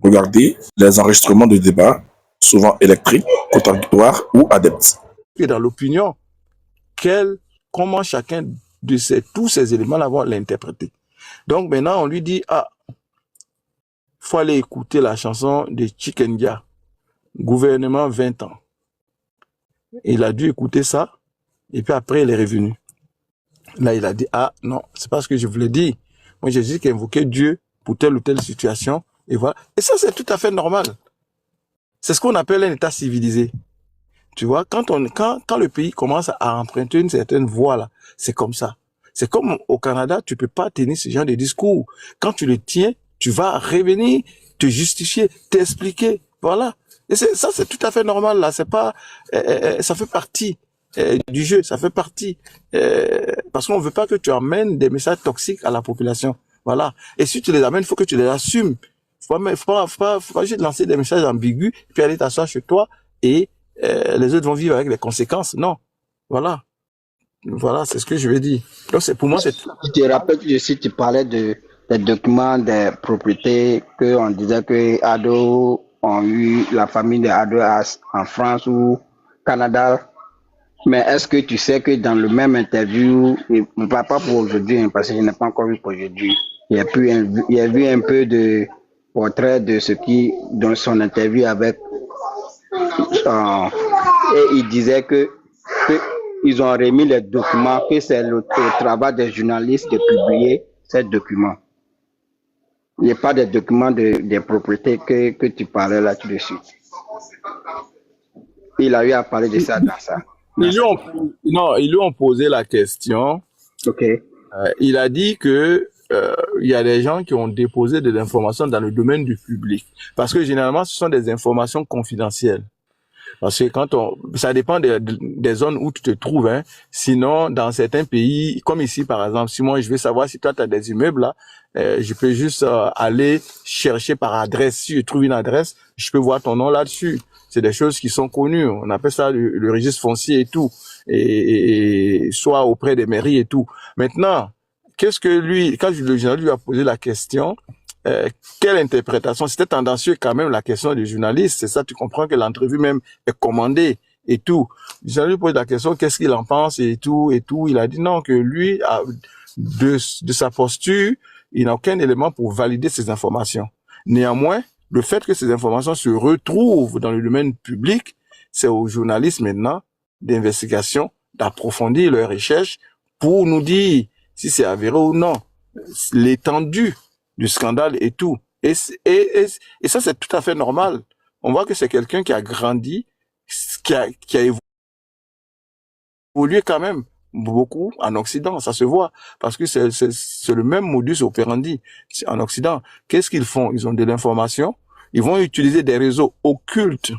Regardez les enregistrements de débats, souvent électriques, contradictoires ou adeptes. Et dans l'opinion, comment chacun de tous ces éléments-là vont l'interpréter. Donc maintenant, on lui dit, faut aller écouter la chanson de Chikendia, Gouvernement 20 ans. Il a dû écouter ça, et puis après, il est revenu. Là, il a dit, non, c'est pas ce que je voulais dire. Moi, j'ai dit qu'invoquer Dieu pour telle ou telle situation, et voilà. Et ça, c'est tout à fait normal. C'est ce qu'on appelle un État civilisé. Tu vois, quand le pays commence à emprunter une certaine voie, là, c'est comme ça. C'est comme au Canada, tu peux pas tenir ce genre de discours. Quand tu le tiens, tu vas revenir, te justifier, t'expliquer. Voilà. Et ça, c'est tout à fait normal, là. C'est pas, ça fait partie du jeu, ça fait partie, parce qu'on veut pas que tu amènes des messages toxiques à la population. Voilà. Et si tu les amènes, il faut que tu les assumes. Faut pas juste lancer des messages ambigus, puis aller t'asseoir chez toi et les autres vont vivre avec les conséquences. Non. Voilà. Voilà, c'est ce que je veux dire. Donc, pour moi, c'est... Je te rappelle que si tu parlais des documents des propriétés, qu'on disait que Ado ont eu la famille de Ado en France ou Canada. Mais est-ce que tu sais que dans le même interview, pas pour aujourd'hui, parce que je n'ai pas encore vu pour aujourd'hui, il y a vu un peu de portrait de dans son interview avec, et il disait que ils ont remis les documents, que c'est le travail des journalistes de publier ces documents. Il n'y a pas de documents des propriétés que tu parlais là-dessus. Il a eu à parler de ça dans ça. Ils lui ont posé la question. Ok. Il a dit que il y a des gens qui ont déposé des informations dans le domaine du public. Parce que généralement, ce sont des informations confidentielles. Parce que ça dépend des zones où tu te trouves, hein. Sinon, dans certains pays, comme ici, par exemple, si moi, je veux savoir si toi, tu as des immeubles, là, je peux juste aller chercher par adresse. Si je trouve une adresse, je peux voir ton nom là-dessus. C'est des choses qui sont connues. On appelle ça le registre foncier et tout. Et soit auprès des mairies et tout. Maintenant, qu'est-ce que quand le journaliste lui a posé la question, quelle interprétation? C'était tendancieux quand même la question du journaliste. C'est ça, tu comprends que l'entrevue même est commandée et tout. Le journaliste lui pose la question, qu'est-ce qu'il en pense et tout et tout. Il a dit non, que lui, de sa posture, il n'a aucun élément pour valider ces informations. Néanmoins, le fait que ces informations se retrouvent dans le domaine public, c'est aux journalistes maintenant d'investigation d'approfondir leurs recherches pour nous dire si c'est avéré ou non, l'étendue du scandale et tout. Et ça, c'est tout à fait normal. On voit que c'est quelqu'un qui a grandi, qui a évolué quand même beaucoup en Occident, ça se voit. Parce que c'est le même modus operandi en Occident. Qu'est-ce qu'ils font? Ils ont de l'information. Ils vont utiliser des réseaux occultes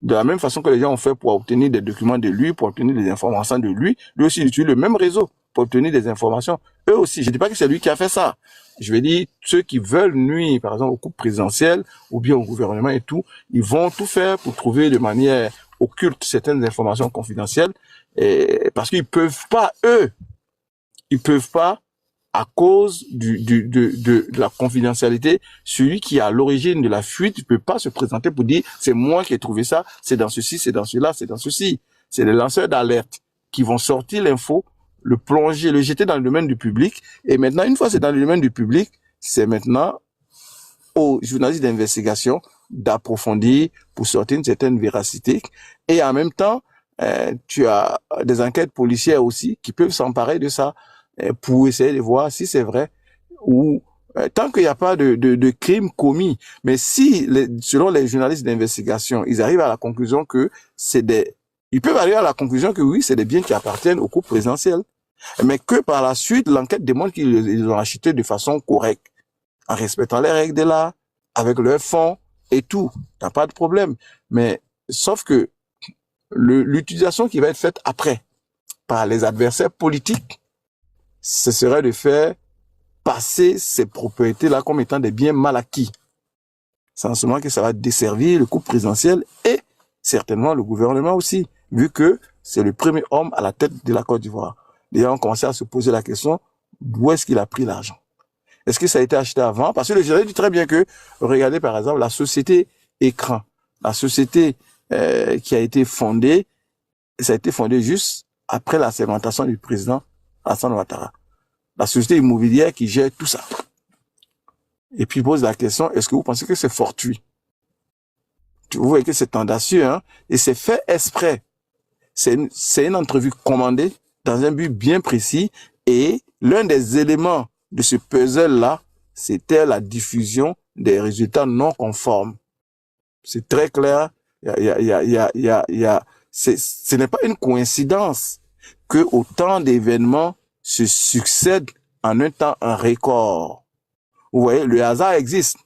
de la même façon que les gens ont fait pour obtenir des documents de lui, pour obtenir des informations de lui. Lui aussi, il utilise le même réseau pour obtenir des informations. Eux aussi, je ne dis pas que c'est lui qui a fait ça. Je vais dire, ceux qui veulent nuire, par exemple, au couple présidentiel ou bien au gouvernement et tout, ils vont tout faire pour trouver de manière occulte certaines informations confidentielles, parce qu'ils peuvent pas, à cause de la confidentialité, celui qui est à l'origine de la fuite ne peut pas se présenter pour dire c'est moi qui ai trouvé ça, c'est dans ceci, c'est dans cela, c'est dans ceci. C'est les lanceurs d'alerte qui vont sortir l'info, le plonger, le jeter dans le domaine du public. Et maintenant, une fois c'est dans le domaine du public, c'est maintenant aux journalistes d'investigation d'approfondir pour sortir une certaine véracité. Et en même temps, tu as des enquêtes policières aussi qui peuvent s'emparer de ça pour essayer de voir si c'est vrai ou tant qu'il n'y a pas de crime commis. Mais si, selon les journalistes d'investigation, ils arrivent à la conclusion que ils peuvent arriver à la conclusion que oui, c'est des biens qui appartiennent au couple présidentiel. Mais que par la suite, l'enquête démontre qu'ils ont acheté de façon correcte, en respectant les règles de l'art, avec leurs fonds et tout. T'as pas de problème. Mais, sauf que l'utilisation qui va être faite après, par les adversaires politiques, ce serait de faire passer ces propriétés-là comme étant des biens mal acquis. C'est en ce moment que ça va desservir le couple présidentiel et certainement le gouvernement aussi, vu que c'est le premier homme à la tête de la Côte d'Ivoire. Les gens ont commencé à se poser la question, d'où est-ce qu'il a pris l'argent? Est-ce que ça a été acheté avant? Parce que le général dit très bien que, regardez par exemple, la société Écran, la société qui a été fondée, ça a été fondé juste après la segmentation du président Alassane Ouattara. La société immobilière qui gère tout ça. Et puis il pose la question, est-ce que vous pensez que c'est fortuit? Vous voyez que c'est audacieux, hein? Et c'est fait exprès. C'est une entrevue commandée dans un but bien précis. Et l'un des éléments de ce puzzle-là, c'était la diffusion des résultats non conformes. C'est très clair. Ce n'est pas une coïncidence que autant d'événements se succèdent en un temps un record. Vous voyez, le hasard existe.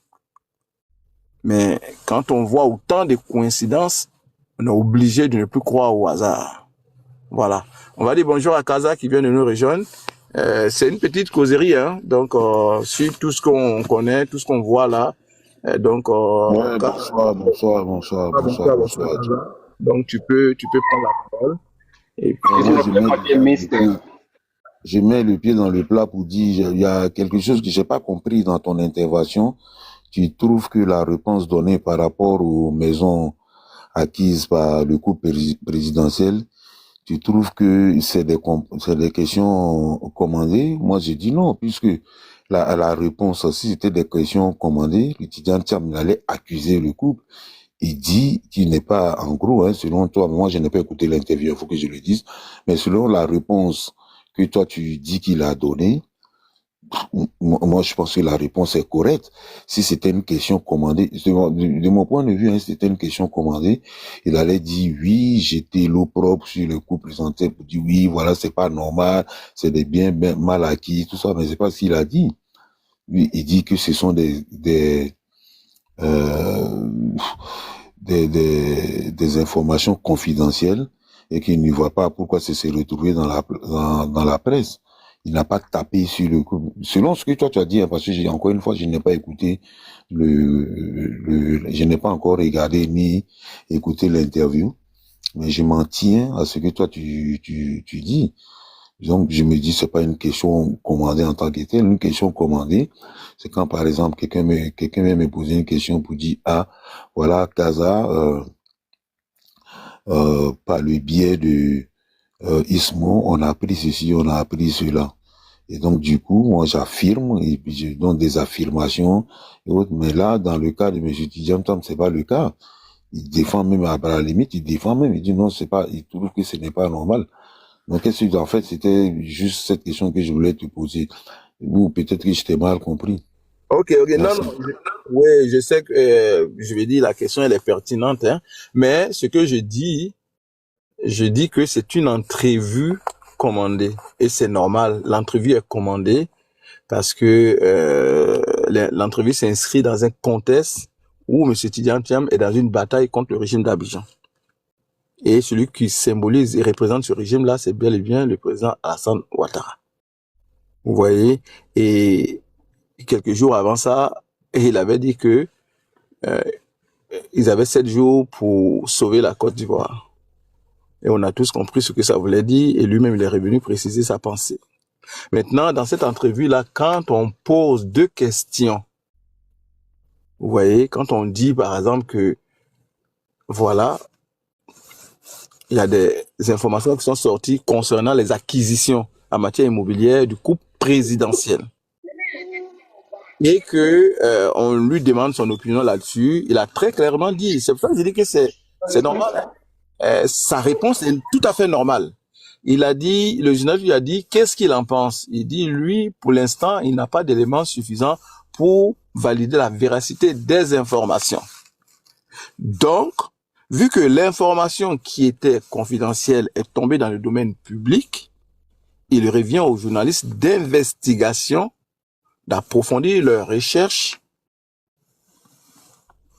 Mais quand on voit autant de coïncidences, on est obligé de ne plus croire au hasard. Voilà. On va dire bonjour à Kaza qui vient de nous rejoindre. C'est une petite causerie, hein. Donc, sur tout ce qu'on connaît, tout ce qu'on voit là. Donc, Ouais, bonsoir. Donc, tu peux prendre la parole. Et puis, Moi, Optimiste. je mets le pied dans le plat pour dire, il y a quelque chose que j'ai pas compris dans ton intervention. Tu trouves que la réponse donnée par rapport aux maisons acquises par le couple présidentiel, tu trouves que c'est des questions commandées? Moi, j'ai dit non, puisque la réponse, si c'était des questions commandées, l'étudiant Thiam allait accuser le couple. Il dit qu'il n'est pas, en gros, hein, selon toi, moi je n'ai pas écouté l'interview, il faut que je le dise, mais selon la réponse que toi tu dis qu'il a donnée, moi je pense que la réponse est correcte. Si c'était une question commandée, de mon point de vue, hein, si c'était une question commandée, il allait dire oui, j'étais l'eau propre sur le coup présenté pour dire oui, voilà, c'est pas normal, c'est des biens mal acquis, tout ça, mais c'est pas ce qu'il a dit. Lui, il dit que ce sont euh, des informations confidentielles et qu'il ne voit pas pourquoi c'est se retrouver dans la presse. Il n'a pas tapé sur le coup. Selon ce que toi tu as dit, hein, parce que encore une fois, je n'ai pas écouté je n'ai pas encore regardé ni écouté l'interview, mais je m'en tiens à ce que toi tu dis. Donc, je me dis, c'est pas une question commandée en tant que telle. Une question commandée, c'est quand, par exemple, quelqu'un vient me poser une question pour dire, ah, voilà, Kaza, par le biais de Ismo, on a appris ceci, on a appris cela. Et donc, du coup, moi, j'affirme, et puis je donne des affirmations et autres. Mais là, dans le cas de M. Tidjam Tam, c'est pas le cas. Il défend même, à la limite, il dit non, c'est pas, il trouve que ce n'est pas normal. Donc, en fait, c'était juste cette question que je voulais te poser. Ou peut-être que je t'ai mal compris. Ok. Merci. Non. Oui, je sais que, je vais dire, la question, elle est pertinente, hein. Mais ce que je dis que c'est une entrevue commandée. Et c'est normal. L'entrevue est commandée parce que, l'entrevue s'inscrit dans un contexte où M. Tidjam Thiam est dans une bataille contre le régime d'Abidjan. Et celui qui symbolise et représente ce régime-là, c'est bel et bien le président Alassane Ouattara. Vous voyez? Et quelques jours avant ça, il avait dit que ils avaient 7 jours pour sauver la Côte d'Ivoire. Et on a tous compris ce que ça voulait dire, et lui-même, il est revenu préciser sa pensée. Maintenant, dans cette entrevue-là, quand on pose 2 questions, vous voyez, quand on dit, par exemple, que, voilà, il y a des informations qui sont sorties concernant les acquisitions en matière immobilière du couple présidentiel. Et que on lui demande son opinion là-dessus, il a très clairement dit, c'est pour ça que je dis que c'est normal. Hein. Sa réponse est tout à fait normale. Il a dit, le journaliste lui a dit, qu'est-ce qu'il en pense? Il dit, lui, pour l'instant, il n'a pas d'éléments suffisants pour valider la véracité des informations. Donc, vu que l'information qui était confidentielle est tombée dans le domaine public, il revient aux journalistes d'investigation d'approfondir leurs recherches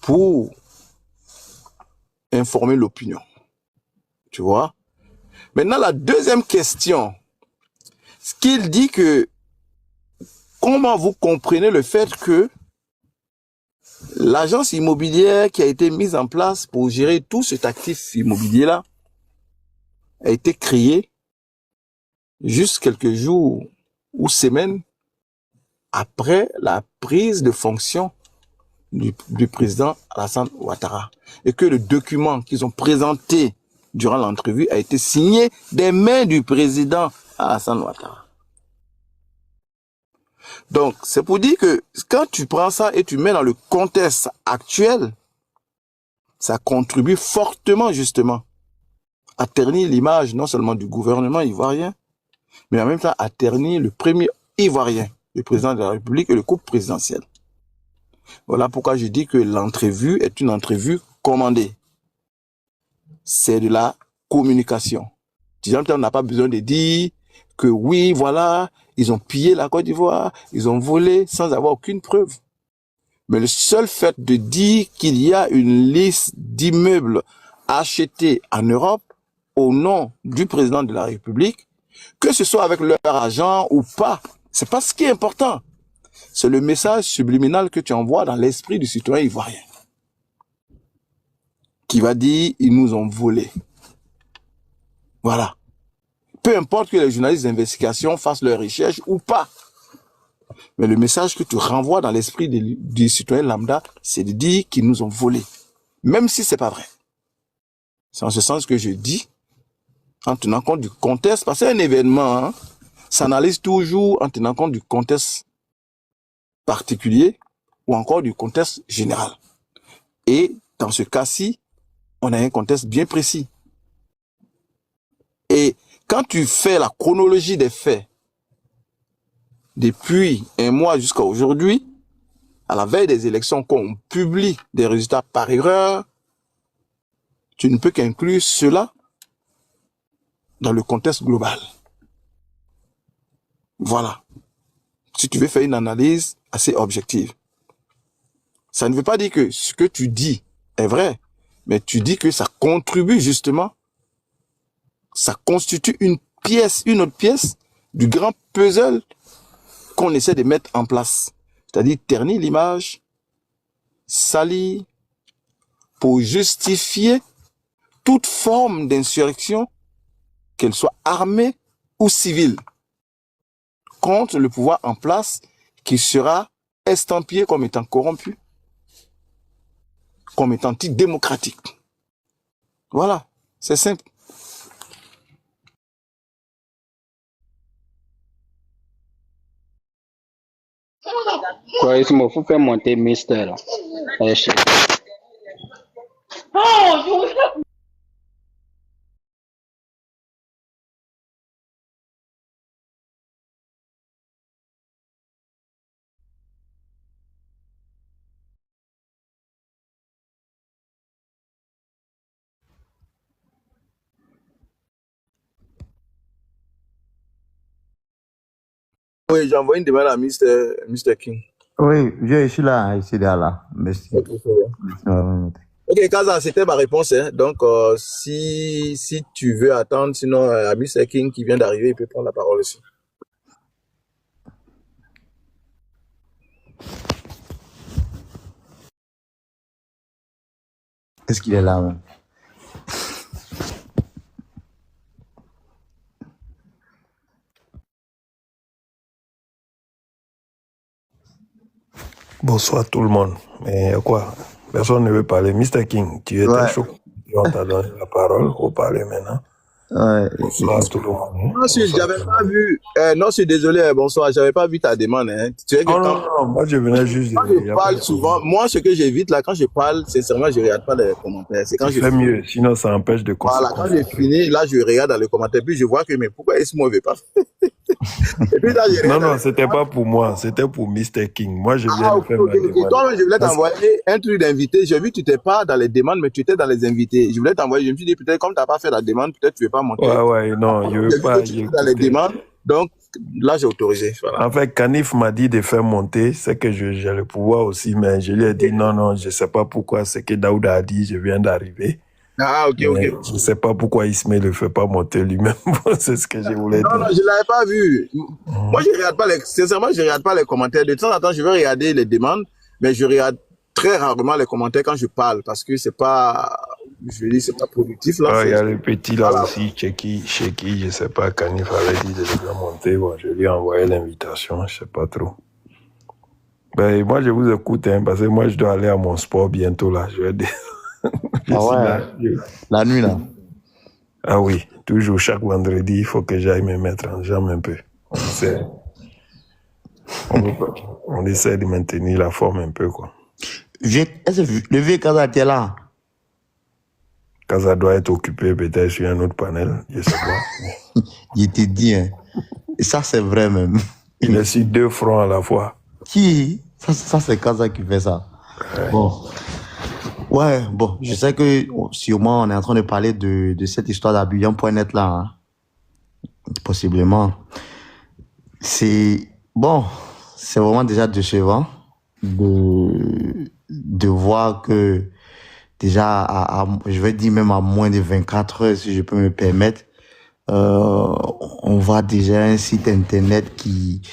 pour informer l'opinion. Tu vois? Maintenant, la deuxième question, ce qu'il dit que comment vous comprenez le fait que l'agence immobilière qui a été mise en place pour gérer tout cet actif immobilier-là a été créée juste quelques jours ou semaines après la prise de fonction du président Alassane Ouattara. Et que le document qu'ils ont présenté durant l'entrevue a été signé des mains du président Alassane Ouattara. Donc, c'est pour dire que quand tu prends ça et tu mets dans le contexte actuel, ça contribue fortement, justement, à ternir l'image non seulement du gouvernement ivoirien, mais en même temps à ternir le premier ivoirien, le président de la République et le couple présidentiel. Voilà pourquoi je dis que l'entrevue est une entrevue commandée. C'est de la communication. On n'a pas besoin de dire que oui, voilà, ils ont pillé la Côte d'Ivoire, ils ont volé sans avoir aucune preuve. Mais le seul fait de dire qu'il y a une liste d'immeubles achetés en Europe au nom du président de la République, que ce soit avec leur argent ou pas, c'est pas ce qui est important. C'est le message subliminal que tu envoies dans l'esprit du citoyen ivoirien. Qui va dire, ils nous ont volé. Voilà. Peu importe que les journalistes d'investigation fassent leur recherche ou pas. Mais le message que tu renvoies dans l'esprit du citoyen lambda, c'est de dire qu'ils nous ont volé. Même si c'est pas vrai. C'est en ce sens que je dis, en tenant compte du contexte, parce que c'est un événement, s'analyse toujours en tenant compte du contexte particulier ou encore du contexte général. Et dans ce cas-ci, on a un contexte bien précis. Et quand tu fais la chronologie des faits, depuis un mois jusqu'à aujourd'hui, à la veille des élections, quand on publie des résultats par erreur, tu ne peux qu'inclure cela dans le contexte global. Voilà. Si tu veux faire une analyse assez objective. Ça ne veut pas dire que ce que tu dis est vrai, mais tu dis que ça contribue justement, ça constitue une autre pièce du grand puzzle qu'on essaie de mettre en place. C'est-à-dire ternir l'image, salir, pour justifier toute forme d'insurrection, qu'elle soit armée ou civile, contre le pouvoir en place qui sera estampillé comme étant corrompu, comme étant antidémocratique. Voilà, c'est simple. Quoi, il faut faire monter Mister là. Oui, j'ai envoyé une demande à Mr. King. Oui, je suis là. Merci. Ok, Kaza, c'était ma réponse. Donc, si tu veux attendre, sinon, à Mr. King qui vient d'arriver, il peut prendre la parole aussi. Est-ce qu'il est là, hein? Bonsoir tout le monde. Mais quoi? Personne ne veut parler. Mr. King, tu étais Ouais. chaud. On t'a donné la parole. On va parler maintenant. Ouais. Bonsoir tout le monde. Non, si, j'avais pas vu. Non, je suis désolé, bonsoir, j'avais pas vu ta demande. Tu sais que Non, moi je venais juste quand je parle souvent, moi, ce que j'évite là, quand je parle, sincèrement, je regarde pas les commentaires. C'est quand je fais mieux, sinon ça empêche de Voilà, quand j'ai fini, là, je regarde dans les commentaires, puis je vois que, mais pourquoi est-ce que moi, je ne vais pas Et puis là, Non, c'était pas pour moi, c'était pour Mr. King. Moi, je viens de faire ma demande. Toi, je voulais t'envoyer un truc d'invité. J'ai vu que tu n'étais pas dans les demandes, mais tu étais dans les invités. Je voulais t'envoyer, je me suis dit, peut-être comme tu n'as pas fait la demande, peut-être tu ne veux pas monter. Ouais, non, je ne veux pas. Dans les demandes, donc là, j'ai autorisé. Voilà. En fait, Kanif m'a dit de faire monter, c'est que j'ai le pouvoir aussi, mais je lui ai dit non, je ne sais pas pourquoi, c'est que Daouda a dit, je viens d'arriver. Ah, ok. Je ne sais pas pourquoi Ismaël ne le fait pas monter lui-même. C'est ce que je voulais dire. Non, je ne l'avais pas vu. Moi, je regarde pas sincèrement, je ne regarde pas les commentaires. De temps en temps, je vais regarder les demandes, mais je regarde très rarement les commentaires quand je parle, parce que c'est pas, je dis, c'est pas productif, là. Il y a le petit là aussi, Cheki, je ne sais pas, Kanif avait dit de le faire monter. Bon, je lui ai envoyé l'invitation, je ne sais pas trop. Ben, moi, je vous écoute, hein, parce que moi, je dois aller à mon sport bientôt, là. Je vais dire. Je Ah suis ouais, là. la nuit là. Ah oui, toujours chaque vendredi, il faut que j'aille me mettre en jambe un peu. On essaie de maintenir la forme un peu, quoi. Est-ce que le vieux Kaza était là? Quand ça doit être occupé, peut-être sur un autre panel, je sais pas. Il te dit, hein. Et ça, c'est vrai même. Il est sur 2 fronts à la fois. Qui? Ça c'est Kaza qui fait ça. Bon. Ouais, bon, je sais que sûrement on est en train de parler de cette histoire d'Abidjan.net là. Hein. Possiblement. C'est bon, c'est vraiment déjà décevant de voir que déjà je vais dire même à moins de 24 heures si je peux me permettre, on voit déjà un site internet qui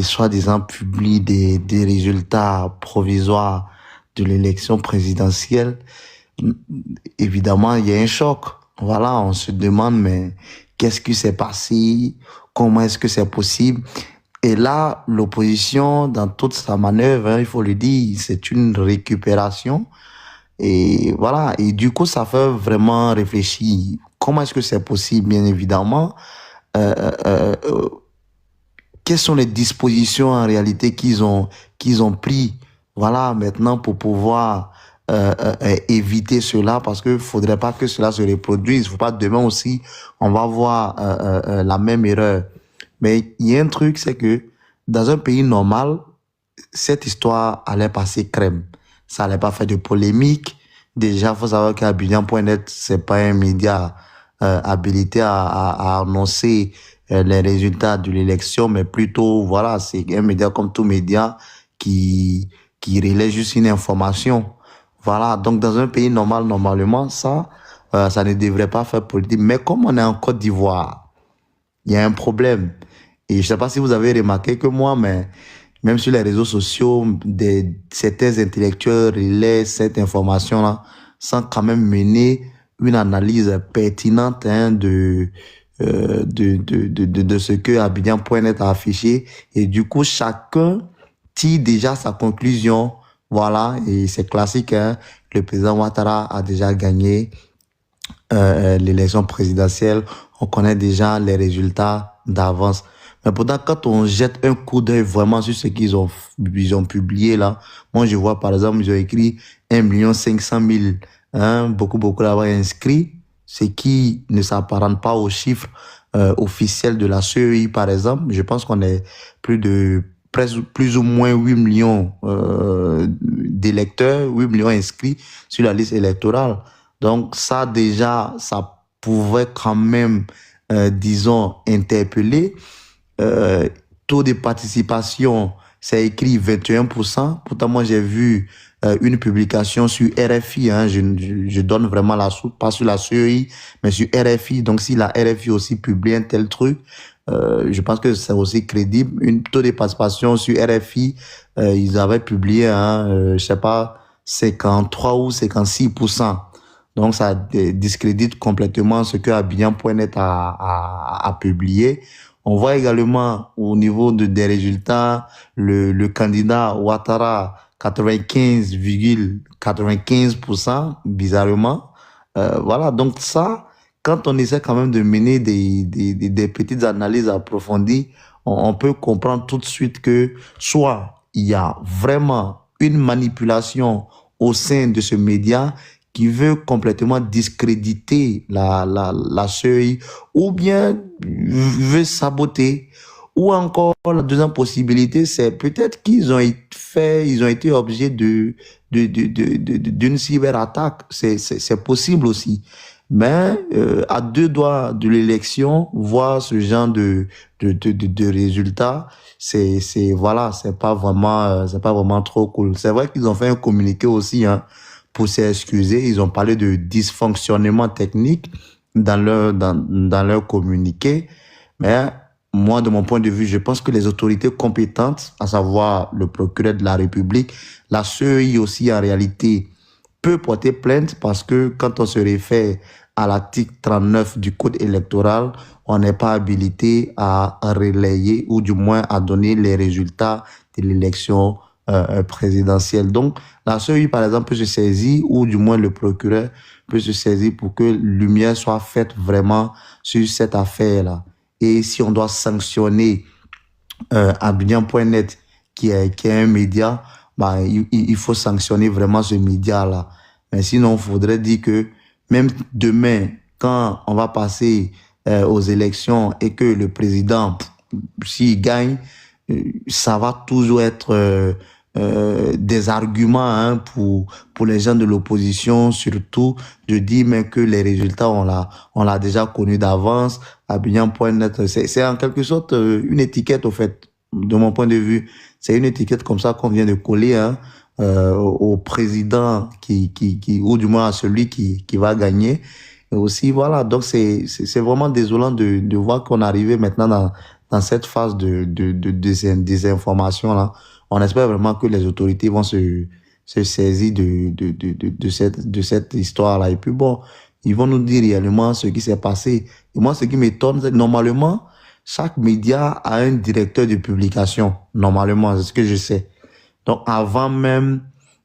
soi-disant publie des résultats provisoires de l'élection présidentielle. Évidemment, il y a un choc. Voilà, on se demande, mais qu'est-ce qui s'est passé? Comment est-ce que c'est possible? Et là, l'opposition, dans toute sa manœuvre, hein, il faut le dire, c'est une récupération. Et voilà, et du coup, ça fait vraiment réfléchir. Comment est-ce que c'est possible, bien évidemment? Quelles sont les dispositions en réalité qu'ils ont pris, voilà, maintenant pour pouvoir éviter cela, parce que faudrait pas que cela se reproduise. Faut pas demain aussi, on va voir la même erreur. Mais il y a un truc, c'est que dans un pays normal, cette histoire allait passer crème. Ça allait pas faire de polémique. Déjà, faut savoir qu'Abidjan.net, c'est pas un média habilité à annoncer les résultats de l'élection, mais plutôt, voilà, c'est un média comme tout média qui relaie juste une information. Voilà, donc dans un pays normal, normalement, ça ne devrait pas faire politique. Mais comme on est en Côte d'Ivoire, il y a un problème. Et je sais pas si vous avez remarqué que moi, mais même sur les réseaux sociaux, certains intellectuels relaient cette information-là sans quand même mener une analyse pertinente hein, de ce que Abidjan.net a affiché. Et du coup, chacun tire déjà sa conclusion. Voilà, et c'est classique. Hein, le président Ouattara a déjà gagné l'élection présidentielle. On connaît déjà les résultats d'avance. Mais pourtant, quand on jette un coup d'œil vraiment sur ce qu'ils ont publié là, moi je vois par exemple, ils ont écrit 1 500 000, hein, beaucoup là-bas inscrits, ce qui ne s'apparente pas aux chiffres officiels de la CEI par exemple. Je pense qu'on est plus ou moins 8 millions d'électeurs, 8 millions inscrits sur la liste électorale. Donc ça déjà, ça pouvait quand même, disons, interpeller. Taux de participation, c'est écrit 21%. Pourtant, moi, j'ai vu une publication sur RFI. Hein, je donne vraiment la source, pas sur la CEI, mais sur RFI. Donc, si la RFI aussi publie un tel truc, je pense que c'est aussi crédible. Une taux de participation sur RFI, ils avaient publié, je sais pas, 53 ou 56%. Donc, ça discrédite complètement ce que Abidjan.net a publié. On voit également au niveau des résultats, le candidat Ouattara, 95,95%, bizarrement. Voilà, donc ça, quand on essaie quand même de mener des petites analyses approfondies, on peut comprendre tout de suite que soit il y a vraiment une manipulation au sein de ce média qui veut complètement discréditer la CEI, ou bien veut saboter, ou encore la deuxième possibilité, c'est peut-être qu'ils ont été objets d'une cyberattaque. C'est possible aussi. Mais à 2 doigts de l'élection, voir ce genre de résultats, voilà, c'est pas vraiment trop cool. C'est vrai qu'ils ont fait un communiqué aussi, hein, pour s'excuser. Ils ont parlé de dysfonctionnement technique dans leur communiqué. Mais moi, de mon point de vue, je pense que les autorités compétentes, à savoir le procureur de la République, la CEI aussi en réalité, peut porter plainte parce que quand on se réfère à l'article 39 du Code électoral, on n'est pas habilité à relayer ou du moins à donner les résultats de l'élection présidentielle. Donc, la CEI, par exemple, peut se saisir, ou du moins le procureur peut se saisir pour que lumière soit faite vraiment sur cette affaire-là. Et si on doit sanctionner Abidjan.net, qui est un média, bah, il faut sanctionner vraiment ce média-là. Mais sinon, il faudrait dire que même demain, quand on va passer aux élections et que le président, s'il gagne, ça va toujours être des arguments, hein, pour les gens de l'opposition, surtout de dire mais que les résultats, on l'a déjà connu d'avance. Abidjan.net, c'est en quelque sorte une étiquette, au fait, de mon point de vue. C'est une étiquette comme ça qu'on vient de coller, hein, au président ou du moins à celui qui va gagner. Et aussi, voilà, donc c'est vraiment désolant de voir qu'on est arrivé maintenant dans cette phase de désinformation là. On espère vraiment que les autorités vont se saisir de cette histoire-là. Et puis bon, ils vont nous dire réellement ce qui s'est passé. Et moi, ce qui m'étonne, c'est que normalement, chaque média a un directeur de publication. Normalement, c'est ce que je sais. Donc, avant même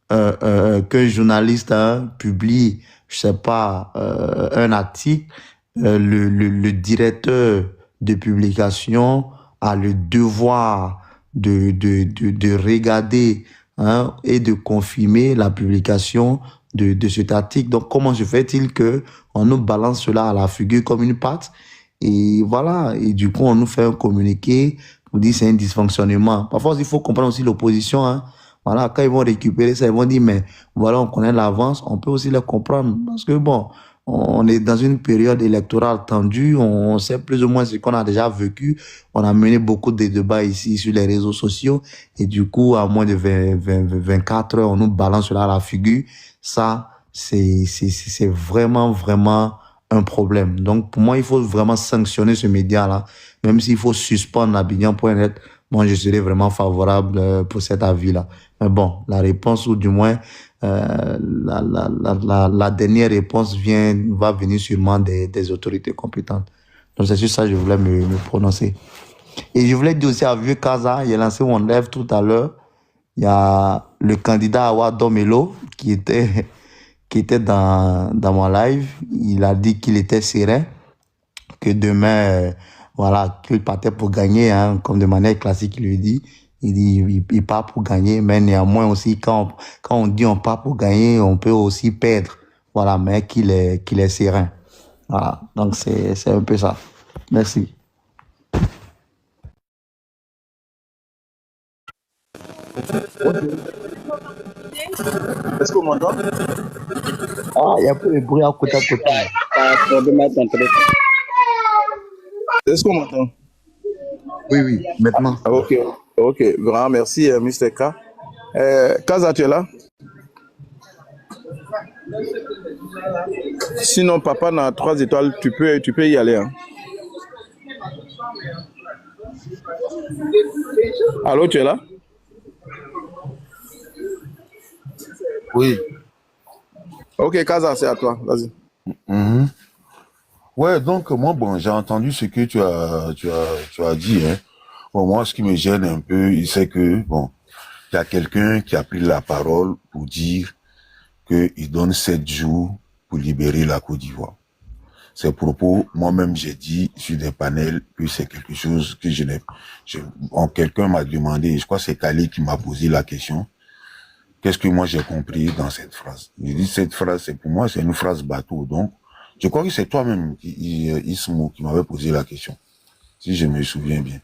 qu'un journaliste, hein, publie, je sais pas, un article, le directeur de publication a le devoir de regarder, hein, et de confirmer la publication de cet article. Donc, comment se fait-il que on nous balance cela à la figure comme une pâte? Et voilà, et du coup, on nous fait un communiqué pour dire c'est un dysfonctionnement. Parfois, il faut comprendre aussi l'opposition, hein. Voilà, quand ils vont récupérer ça, ils vont dire, mais voilà, on connaît l'avance, on peut aussi les comprendre. Parce que bon, on est dans une période électorale tendue, on sait plus ou moins ce qu'on a déjà vécu. On a mené beaucoup de débats ici sur les réseaux sociaux. Et du coup, à moins de 24 heures, on nous balance cela à la figure. Ça, c'est vraiment, vraiment un problème. Donc, pour moi, il faut vraiment sanctionner ce média-là. Même s'il faut suspendre Abidjan.net, moi, je serais vraiment favorable pour cet avis-là. Mais bon, la réponse, ou du moins, la dernière réponse va venir sûrement des autorités compétentes. Donc, c'est sur ça que je voulais me prononcer. Et je voulais dire aussi à Vieux Kaza, il a lancé mon live tout à l'heure. Il y a le candidat Awa Domelo qui était dans mon live. Il a dit qu'il était serein, que demain, voilà, qu'il partait pour gagner, hein, comme de manière classique, il lui dit. Il dit, il part pour gagner, mais néanmoins aussi, quand on dit on part pour gagner, on peut aussi perdre. Voilà, mais qu'il est serein. Voilà. Donc, c'est un peu ça. Merci. Est-ce qu'on m'entend? Ah, il y a un peu de bruit à côté. Est-ce qu'on m'entend? Oui, maintenant. Ah, ok, grand merci, Mr. K. Kaza, tu es là? Sinon, papa, dans 3 étoiles, tu peux y aller. Hein. Allô, tu es là? Oui. Ok, Kaza, c'est à toi. Vas-y. Ouais, donc moi, bon, j'ai entendu ce que tu as dit. Hein. Bon, moi, ce qui me gêne un peu, c'est que bon, il y a quelqu'un qui a pris la parole pour dire qu'il donne 7 jours pour libérer la Côte d'Ivoire. Ces propos, moi-même, j'ai dit sur des panels que c'est quelque chose que je n'ai. Quelqu'un m'a demandé, je crois que c'est Kali qui m'a posé la question. Qu'est-ce que moi j'ai compris dans cette phrase? Il dit cette phrase, c'est pour moi, c'est une phrase bateau. Donc, je crois que c'est toi-même, Ismo, qui m'avait posé la question, si je me souviens bien.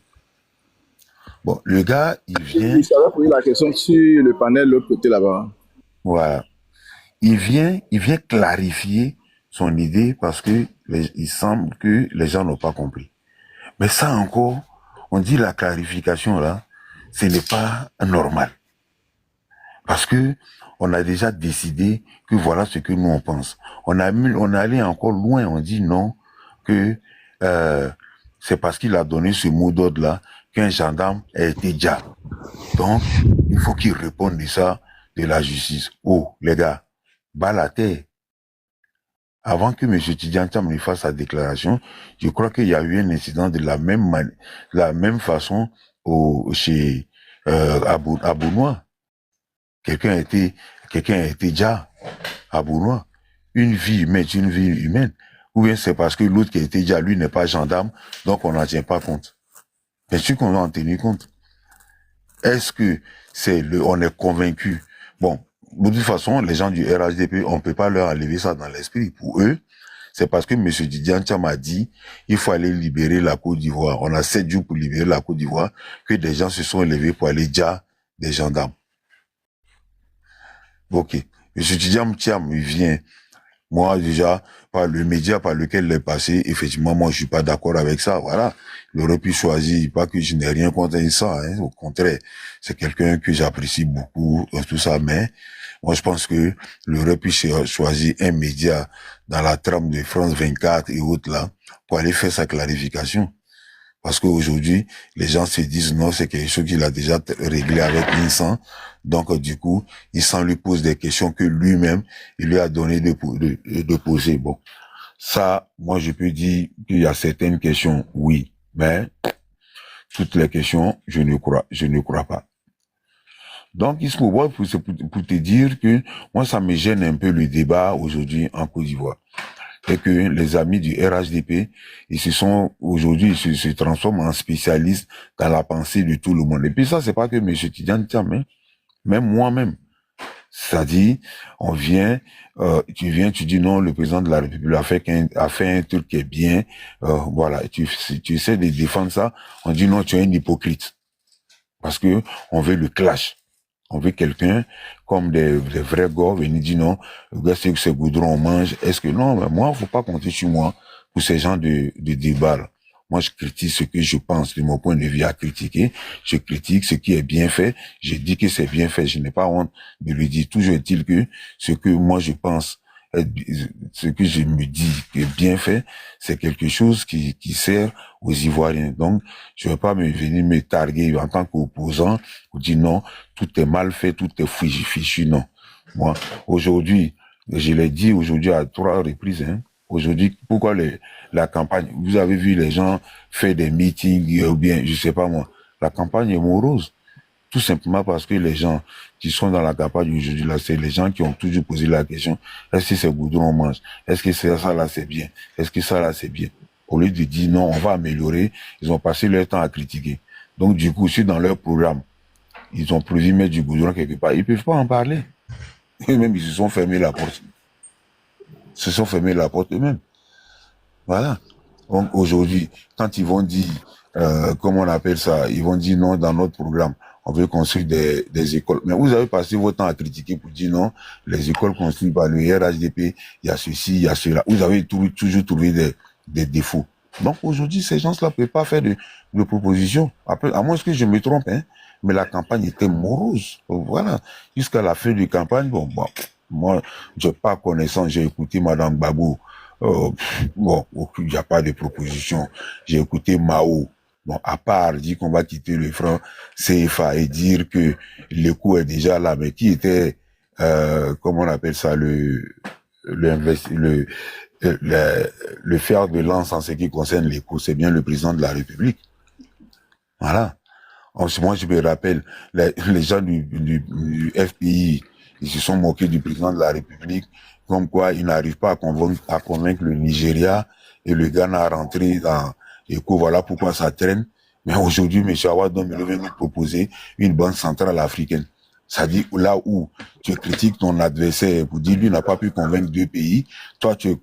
Bon, le gars, il vient. Il s'avait posé la question sur le panel de l'autre côté là-bas. Voilà. Il vient clarifier son idée parce que il semble que les gens n'ont pas compris. Mais ça encore, on dit la clarification là, ce n'est pas normal. Parce que on a déjà décidé que voilà ce que nous on pense. On est allé encore loin, on dit non, que c'est parce qu'il a donné ce mot d'ordre là qu'un gendarme a été déjà. Donc, il faut qu'il réponde de ça, de la justice. Oh, les gars, bas la terre. Avant que M. Tidjantam ne fasse sa déclaration, je crois qu'il y a eu un incident de la même façon chez Abounois. quelqu'un a été déjà à Bournois. Une vie humaine, c'est une vie humaine. Ou bien c'est parce que l'autre qui a été déjà, lui, n'est pas gendarme, donc on n'en tient pas compte. Bien sûr qu'on va en tenir compte. Est-ce que on est convaincu? Bon, de toute façon, les gens du RHDP, on peut pas leur enlever ça dans l'esprit. Pour eux, c'est parce que M. Didier Thiam a dit, il faut aller libérer la Côte d'Ivoire. On a 7 jours pour libérer la Côte d'Ivoire, que des gens se sont élevés pour aller déjà des gendarmes. Ok. M. Didier Thiam, il vient. Moi, déjà, par le média par lequel il est passé, effectivement, moi, je suis pas d'accord avec ça, voilà. Il aurait pu choisir, pas que je n'ai rien contre ça, hein, au contraire. C'est quelqu'un que j'apprécie beaucoup, tout ça, mais moi, je pense que il aurait pu choisir un média dans la trame de France 24 et autres, là, pour aller faire sa clarification. Parce qu'aujourd'hui, les gens se disent non, c'est quelque chose qu'il a déjà réglé avec Vincent. Donc, du coup, il s'en lui pose des questions que lui-même, il lui a donné de poser. Bon. Ça, moi, je peux dire qu'il y a certaines questions, oui. Mais, toutes les questions, je ne crois pas. Donc, il se pour te dire que moi, ça me gêne un peu le débat aujourd'hui en Côte d'Ivoire. Et que les amis du RHDP, ils aujourd'hui, se transforment en spécialistes dans la pensée de tout le monde. Et puis ça, c'est pas que M. Tidiane Thiam, hein, même moi-même. C'est-à-dire, tu dis non, le président de la République a fait un truc qui est bien, voilà, tu essaies de défendre ça, on dit non, tu es un hypocrite. Parce que on veut le clash. On veut quelqu'un comme des vrais gars venir dire non, c'est que c'est goudron, on mange. Est-ce que non, mais moi, faut pas compter sur moi pour ces gens de débat là. Moi, je critique ce que je pense de mon point de vue à critiquer. Je critique ce qui est bien fait. Je dis que c'est bien fait. Je n'ai pas honte de le dire. Toujours est-il que ce que moi je pense, ce que je me dis que bien fait, c'est quelque chose qui sert aux Ivoiriens. Donc, je ne vais pas venir me targuer en tant qu'opposant pour dire non, tout est mal fait, tout est fichu, non. Moi, aujourd'hui, je l'ai dit aujourd'hui à 3 reprises, hein. Aujourd'hui, pourquoi la campagne, vous avez vu les gens faire des meetings, ou bien, je sais pas moi, la campagne est morose. Tout simplement parce que les gens qui sont dans la campagne aujourd'hui, là, c'est les gens qui ont toujours posé la question, est-ce que c'est goudron on mange? Est-ce que ça là c'est bien? Est-ce que ça là c'est bien? Au lieu de dire non, on va améliorer, ils ont passé leur temps à critiquer. Donc du coup, si dans leur programme, ils ont prévu mettre du goudron quelque part, ils peuvent pas en parler. Eux-mêmes, ils se sont fermés la porte. Eux-mêmes. Voilà. Donc aujourd'hui, quand ils vont dire, comment on appelle ça, ils vont dire non, dans notre programme, on veut construire des écoles. Mais vous avez passé votre temps à critiquer pour dire non, les écoles construites par le RHDP, il y a ceci, il y a cela. Vous avez toujours trouvé des défauts. Donc aujourd'hui, ces gens-là ne peuvent pas faire de propositions. Après, à moins que je me trompe, hein, mais la campagne était morose. Donc, voilà. Jusqu'à la fin de campagne, bon, moi, j'ai pas connaissance, j'ai écouté Madame Babou. Bon, il n'y a pas de proposition. J'ai écouté Mao. Bon, à part dire qu'on va quitter le franc CFA et dire que l'écho est déjà là, mais qui était, comment on appelle ça, le fer de lance en ce qui concerne l'écho, c'est bien le président de la République. Voilà. Moi, je me rappelle, les gens du FPI, ils se sont moqués du président de la République, comme quoi il n'arrive pas à convaincre le Nigeria et le Ghana à rentrer dans ECO. Voilà pourquoi ça traîne. Mais aujourd'hui, M. Awadom, il veut nous proposer une banque centrale africaine. C'est-à-dire là où tu critiques ton adversaire pour dire lui n'a pas pu convaincre 2 pays, toi tu es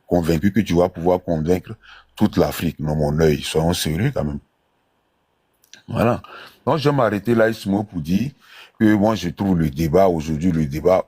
convaincu que tu vas pouvoir convaincre toute l'Afrique. Non, mon œil, soyons sérieux quand même. Voilà. Donc, je vais m'arrêter là, Ismo, pour dire que moi, je trouve le débat aujourd'hui,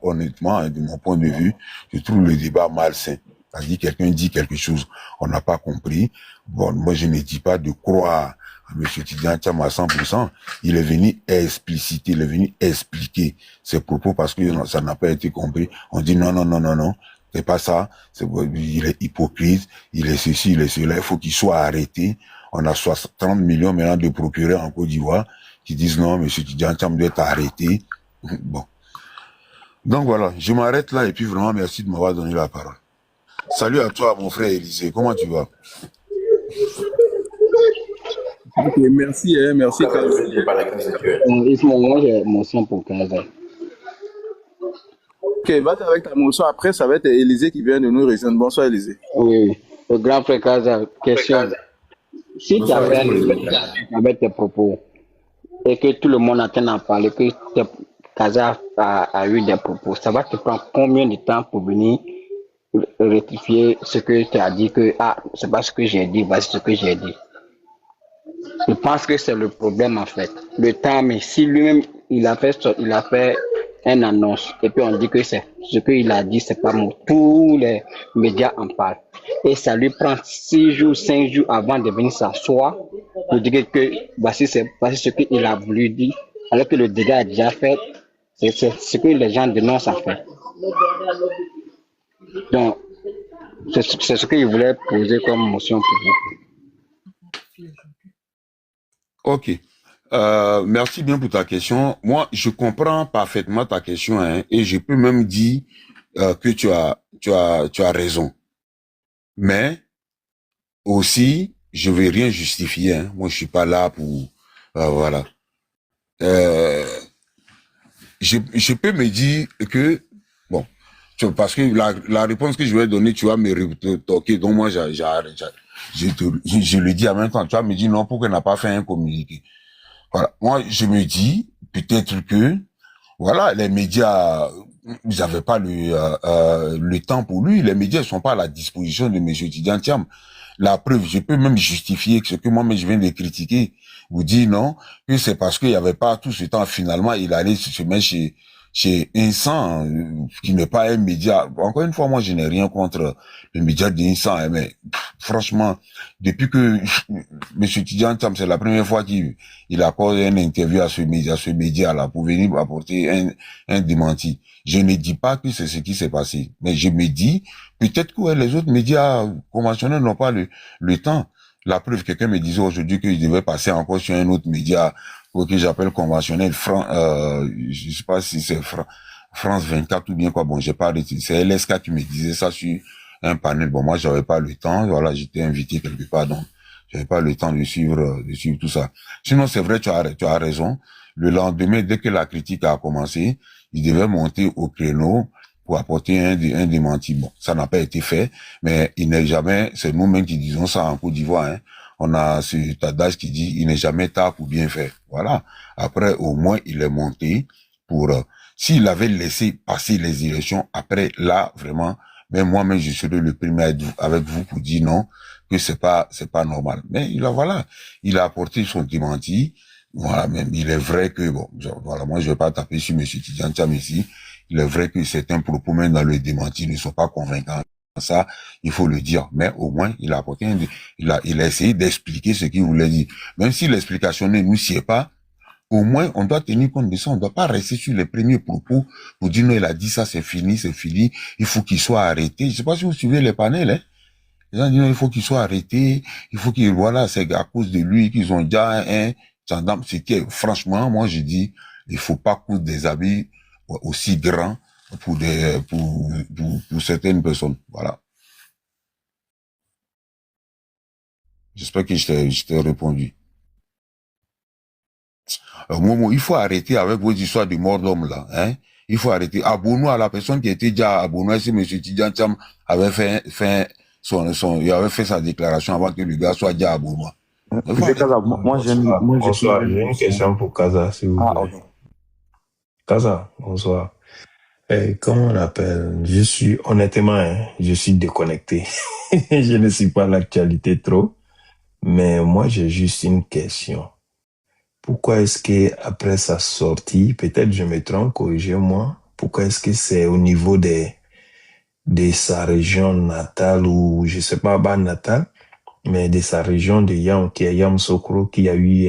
honnêtement, hein, de mon point de vue, je trouve le débat malsain. C'est-à-dire, quelqu'un dit quelque chose, on n'a pas compris. Bon, moi, je ne dis pas de croire à M. Tidiane Thiam à 100%. Il est venu expliciter, il est venu expliquer ses propos parce que ça n'a pas été compris. On dit non, c'est pas ça. Il est hypocrite, il est ceci, il est cela. Il faut qu'il soit arrêté. On a 30 millions maintenant de procureurs en Côte d'Ivoire qui disent non, M. Tidiane Thiam doit être arrêté. Bon. Donc voilà, je m'arrête là et puis vraiment merci de m'avoir donné la parole. Salut à toi, mon frère Élisée. Comment tu vas? Ok, merci, merci. Moi, j'ai motion pour 15 ans. Ok, va avec ta motion. Après, ça va être Élisée qui vient de nous rejoindre. Bonsoir, Élisée. Oui, oui. Le grand frère Kaza, question. Si tu as fait avec tes propos et que tout le monde a en parler, que Kaza a eu des propos, ça va te prendre combien de temps pour venir rectifier ce que tu as dit que c'est pas ce que j'ai dit, voici ce que j'ai dit. Je pense que c'est le problème en fait. Le temps, mais si lui-même il a fait une annonce et puis on dit que c'est ce qu'il a dit, c'est pas moi. Tous les médias en parlent. Et ça lui prend 6 jours, 5 jours avant de venir s'asseoir pour dire que voici ce qu'il a voulu dire, alors que le dégât est déjà fait. C'est ce que les gens dénoncent en fait. Donc, c'est ce qu'il voulait poser comme motion pour vous. Ok. Merci bien pour ta question. Moi, je comprends parfaitement ta question, hein, et je peux même dire que tu as raison. Mais aussi, je vais rien justifier. Hein. Moi, je suis pas là pour voilà. Je peux me dire que bon, parce que la réponse que je vais donner, tu vas me retoquer. Donc moi, je le dis en même temps. Tu vas me dire non, pourquoi il n'a pas fait un communiqué. Voilà. Moi, je me dis peut-être que voilà, les médias, ils n'avaient pas le temps pour lui. Les médias ne sont pas à la disposition de M. Tidiane Thiam. La preuve, je peux même justifier ce que moi-même je viens de critiquer. Vous dire non, que c'est parce qu'il n'y avait pas tout ce temps. Finalement, il allait se mettre chez Insan, qui n'est pas un média. Encore une fois, moi, je n'ai rien contre le média d'Insan, hein, mais franchement, depuis que M. Tidiane Thiam, c'est la première fois qu'il accorde une interview à ce média-là pour venir apporter un démenti. Je ne dis pas que c'est ce qui s'est passé, mais je me dis, peut-être que les autres médias conventionnels n'ont pas le temps. La preuve, quelqu'un me disait aujourd'hui qu'il devait passer encore sur un autre média que j'appelle conventionnel, je sais pas si c'est France 24 ou bien quoi. Bon, j'ai pas arrêté. C'est LSK qui me disait ça sur un panel. Bon, moi, j'avais pas le temps. Voilà, j'étais invité quelque part, donc j'avais pas le temps de suivre tout ça. Sinon, c'est vrai, tu as raison. Le lendemain, dès que la critique a commencé, il devait monter au créneau pour apporter un démenti. Bon, ça n'a pas été fait, mais il n'est jamais, c'est nous-mêmes qui disons ça en Côte d'Ivoire, hein. On a cet adage qui dit, il n'est jamais tard pour bien faire. Voilà. Après, au moins, il est monté pour, s'il avait laissé passer les élections, après, là, vraiment, même moi-même, je serais le premier avec vous pour dire non, que c'est pas normal. Mais voilà, il a apporté son démenti. Voilà, même, il est vrai que, bon, voilà, moi, je vais pas taper sur M. Tidiane Thiam ici. Il est vrai que certains propos, même dans le démenti, ne sont pas convaincants. Ça, il faut le dire. Mais au moins, il a apporté il a essayé d'expliquer ce qu'il voulait dire. Même si l'explication ne nous sied pas, au moins, on doit tenir compte de ça. On ne doit pas rester sur les premiers propos pour dire non, il a dit ça, c'est fini. Il faut qu'il soit arrêté. Je sais pas si vous suivez les panels, hein. Les gens disent non, il faut qu'il soit arrêté. Il faut qu'il, voilà, c'est à cause de lui qu'ils ont déjà un gendarme. Franchement, moi, je dis, il faut pas coudre des habits aussi grands pour certaines personnes. Voilà. J'espère que je t'ai répondu. Momo, il faut arrêter avec vos histoires de mort d'homme, là, hein. Il faut arrêter. Abonne-nous à la personne qui était déjà abonnée si M. Tidiane Thiam avait il avait fait sa déclaration avant que le gars soit déjà abonné. Bonsoir, j'ai une question pour Kaza, s'il vous plaît. Okay. Kaza, bonsoir. Comment on appelle? Honnêtement, hein, je suis déconnecté. Je ne suis pas l'actualité trop. Mais moi, j'ai juste une question. Pourquoi est-ce que après sa sortie, peut-être je me trompe, corrigez-moi, pourquoi est-ce que c'est au niveau de sa région natale ou, je sais pas, natale, mais de sa région de Yamoussoukro, qui a eu,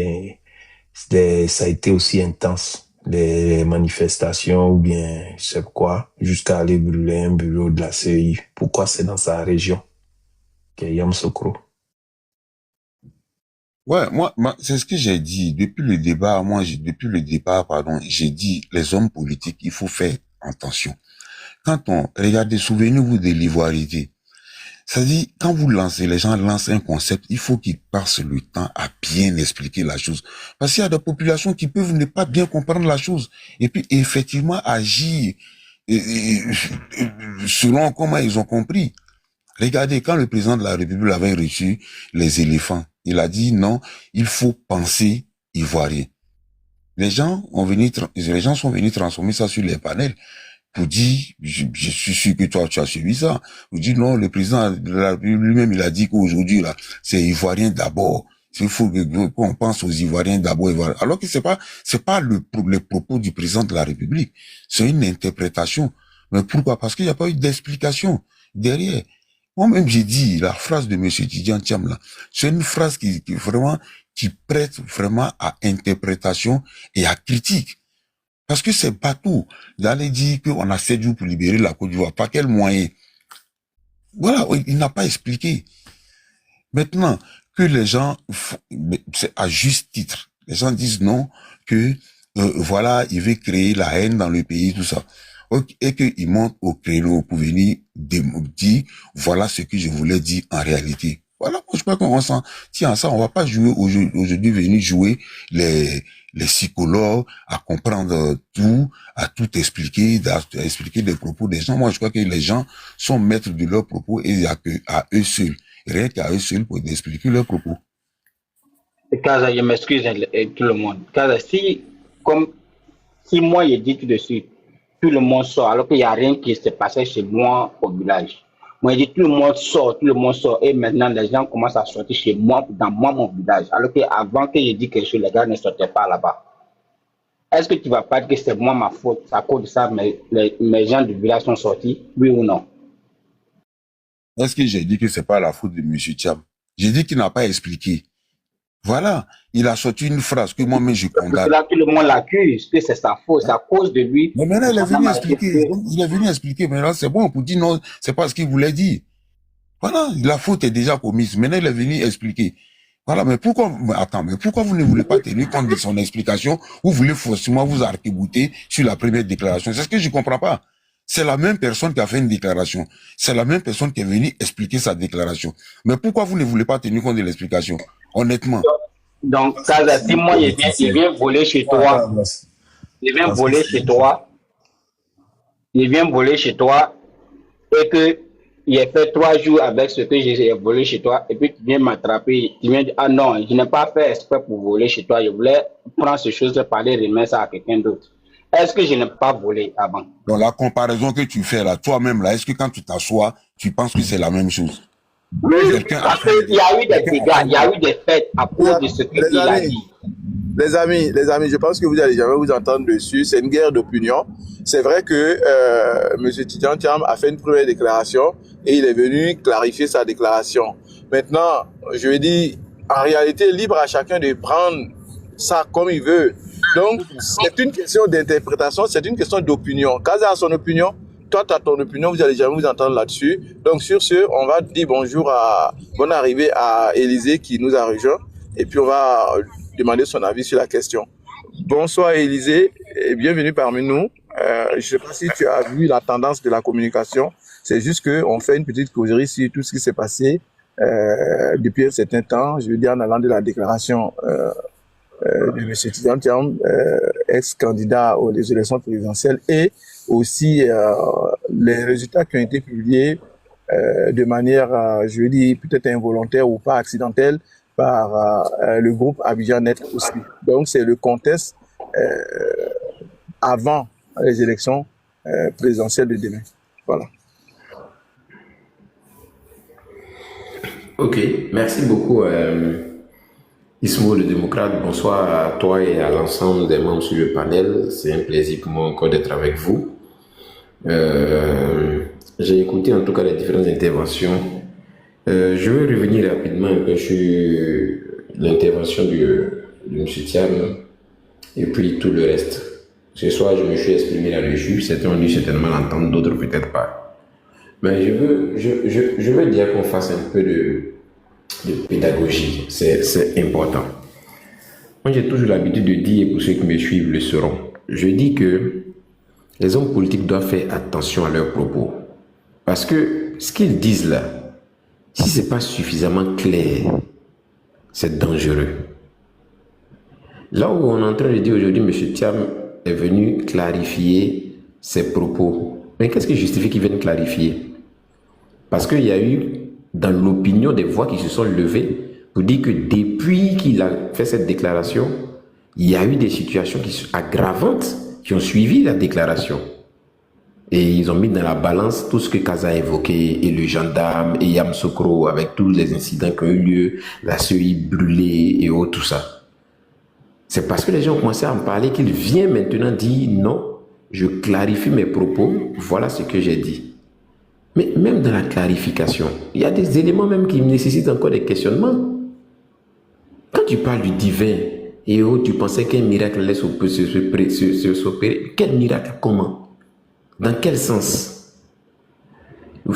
ça a été aussi intense, les manifestations ou bien, je sais quoi, jusqu'à aller brûler un bureau de la CEI. Pourquoi c'est dans sa région, qui est Yamoussoukro? Ouais, moi, c'est ce que j'ai dit depuis le départ. J'ai dit les hommes politiques, il faut faire attention. Regardez, souvenez-vous de l'ivoirité. C'est-à-dire, quand vous lancez, les gens lancent un concept, il faut qu'ils passent le temps à bien expliquer la chose. Parce qu'il y a des populations qui peuvent ne pas bien comprendre la chose. Et puis, effectivement, agir selon comment ils ont compris. Regardez, quand le président de la République avait reçu les éléphants, il a dit non, il faut penser ivoirien. Les gens sont venus transformer ça sur les panels pour dire, je suis sûr que toi, tu as suivi ça. Vous dites non, le président de la République lui-même, il a dit qu'aujourd'hui, là, c'est ivoirien d'abord. Il faut qu'on pense aux Ivoiriens d'abord. Alors que c'est pas les propos du président de la République. C'est une interprétation. Mais pourquoi? Parce qu'il n'y a pas eu d'explication derrière. Moi-même, j'ai dit, la phrase de monsieur Tidjane Thiam, là, c'est une phrase qui prête vraiment à interprétation et à critique. Parce que c'est pas tout. D'aller dire qu'on a 7 jours pour libérer la Côte d'Ivoire. Par quel moyen? Voilà, il n'a pas expliqué. Maintenant, que les gens, c'est à juste titre. Les gens disent non, que, voilà, il veut créer la haine dans le pays, tout ça. Et qu'ils montent au créneau pour venir dire, voilà ce que je voulais dire en réalité. Voilà, moi, je crois qu'on s'en tient à ça. On va pas jouer aujourd'hui, venir jouer les psychologues, à comprendre tout, à tout expliquer, à expliquer les propos des gens. Moi, je crois que les gens sont maîtres de leurs propos et il n'y a que à eux seuls. Rien qu'à eux seuls pour expliquer leurs propos. Kaza, je m'excuse tout le monde. Kaza, si moi je dis tout de suite, tout le monde sort, alors qu'il n'y a rien qui se passait chez moi au village. Moi, je dis tout le monde sort, et maintenant les gens commencent à sortir chez moi, dans mon village. Alors qu'avant que je dise quelque chose, les gars ne sortaient pas là-bas. Est-ce que tu vas pas dire que c'est moi ma faute, à cause de ça, mes gens du village sont sortis, oui ou non? Est-ce que j'ai dit que c'est pas la faute de M. Thiam? J'ai dit qu'il n'a pas expliqué. Voilà, il a sorti une phrase que moi-même je condamne. Là, tout le monde l'accuse, que c'est sa faute, c'est à cause de lui. Mais maintenant, il est venu expliquer. Il est venu expliquer. Maintenant, c'est bon pour dire non, c'est pas ce qu'il voulait dire. Voilà, la faute est déjà commise. Maintenant, il est venu expliquer. Voilà, mais pourquoi vous ne voulez pas tenir compte de son explication? Vous voulez forcément vous arc-bouter sur la première déclaration. C'est ce que je comprends pas. C'est la même personne qui a fait une déclaration. C'est la même personne qui est venue expliquer sa déclaration. Mais pourquoi vous ne voulez pas tenir compte de l'explication? Honnêtement. Donc, Kaza, si moi, il vient voler chez toi, il vient voler chez toi, et que il a fait 3 jours avec ce que j'ai volé chez toi, et puis tu viens m'attraper, tu viens dire, ah non, je n'ai pas fait exprès pour voler chez toi, je voulais prendre ces choses, parler, remettre ça à quelqu'un d'autre. Est-ce que je n'ai pas volé avant? Donc, la comparaison que tu fais là, toi-même là, est-ce que quand tu t'assois, tu penses que c'est la même chose? Oui, parce qu'il y a eu des dégâts, il y a eu des faits à cause de ce qu'il a dit. Les amis, je pense que vous allez jamais vous entendre dessus. C'est une guerre d'opinion. C'est vrai que M. Tidjane Thiam a fait une première déclaration et il est venu clarifier sa déclaration. Maintenant, je vais dire, en réalité, libre à chacun de prendre ça comme il veut. Donc, c'est une question d'interprétation, c'est une question d'opinion. Kaza a son opinion, toi, tu as ton opinion, vous allez jamais vous entendre là-dessus. Donc, sur ce, on va dire bonne arrivée à Élisée qui nous a rejoint. Et puis, on va demander son avis sur la question. Bonsoir Élisée et bienvenue parmi nous. Je ne sais pas si tu as vu la tendance de la communication. C'est juste qu'on fait une petite causerie sur tout ce qui s'est passé depuis un certain temps. Je veux dire en allant de la déclaration de M. Tidjane Thiam, ex-candidat aux élections présidentielles, et aussi les résultats qui ont été publiés de manière, je veux dire, peut-être involontaire ou pas accidentelle, par le groupe Abidjan Net aussi. Donc, c'est le contexte avant les élections présidentielles de demain. Voilà. Ok, merci beaucoup Ismo le démocrate. Bonsoir à toi et à l'ensemble des membres sur le panel. C'est un plaisir pour moi encore d'être avec vous. J'ai écouté en tout cas les différentes interventions. Je vais revenir rapidement un peu sur l'intervention de M. Thiam et puis tout le reste. Ce soir, je me suis exprimé là-dessus. Certains ont dû certainement l'entendre, d'autres peut-être pas. Mais je veux dire qu'on fasse un peu de pédagogie. C'est important. Moi, j'ai toujours l'habitude de dire, et pour ceux qui me suivent le sauront, je dis que les hommes politiques doivent faire attention à leurs propos. Parce que ce qu'ils disent là, Si ce n'est pas suffisamment clair, c'est dangereux. Là où on est en train de dire aujourd'hui, M. Thiam est venu clarifier ses propos. Mais qu'est-ce qui justifie qu'il vienne clarifier? Parce qu'il y a eu, dans l'opinion, des voix qui se sont levées pour dire que depuis qu'il a fait cette déclaration, il y a eu des situations aggravantes qui ont suivi la déclaration. Et ils ont mis dans la balance tout ce que Kaza a évoqué, et le gendarme, et Yamoussoukro, avec tous les incidents qui ont eu lieu, la CEI brûlée et tout ça. C'est parce que les gens ont commencé à en parler qu'il vient maintenant dire non, je clarifie mes propos, voilà ce que j'ai dit. Mais même dans la clarification, il y a des éléments même qui nécessitent encore des questionnements. Quand tu parles du divin, et tu pensais qu'un miracle allait s'opérer, quel miracle, comment? Dans quel sens?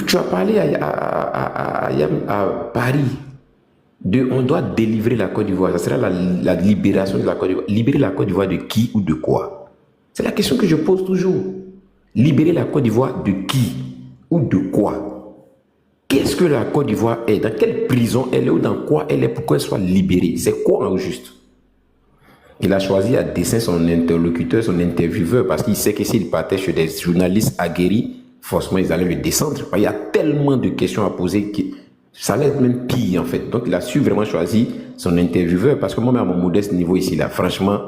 Tu as parlé à Paris on doit délivrer la Côte d'Ivoire. Ça sera la libération de la Côte d'Ivoire. Libérer la Côte d'Ivoire de qui ou de quoi? C'est la question que je pose toujours. Libérer la Côte d'Ivoire de qui ou de quoi? Qu'est-ce que la Côte d'Ivoire est? Dans quelle prison elle est ou dans quoi elle est pour qu'elle soit libérée? C'est quoi au juste? Il a choisi à dessein son interlocuteur, son intervieweur, parce qu'il sait que s'il partait chez des journalistes aguerris, forcément ils allaient le descendre. Il y a tellement de questions à poser que ça allait être même pire en fait. Donc il a su vraiment choisir son intervieweur, parce que moi-même à mon modeste niveau ici, là, franchement,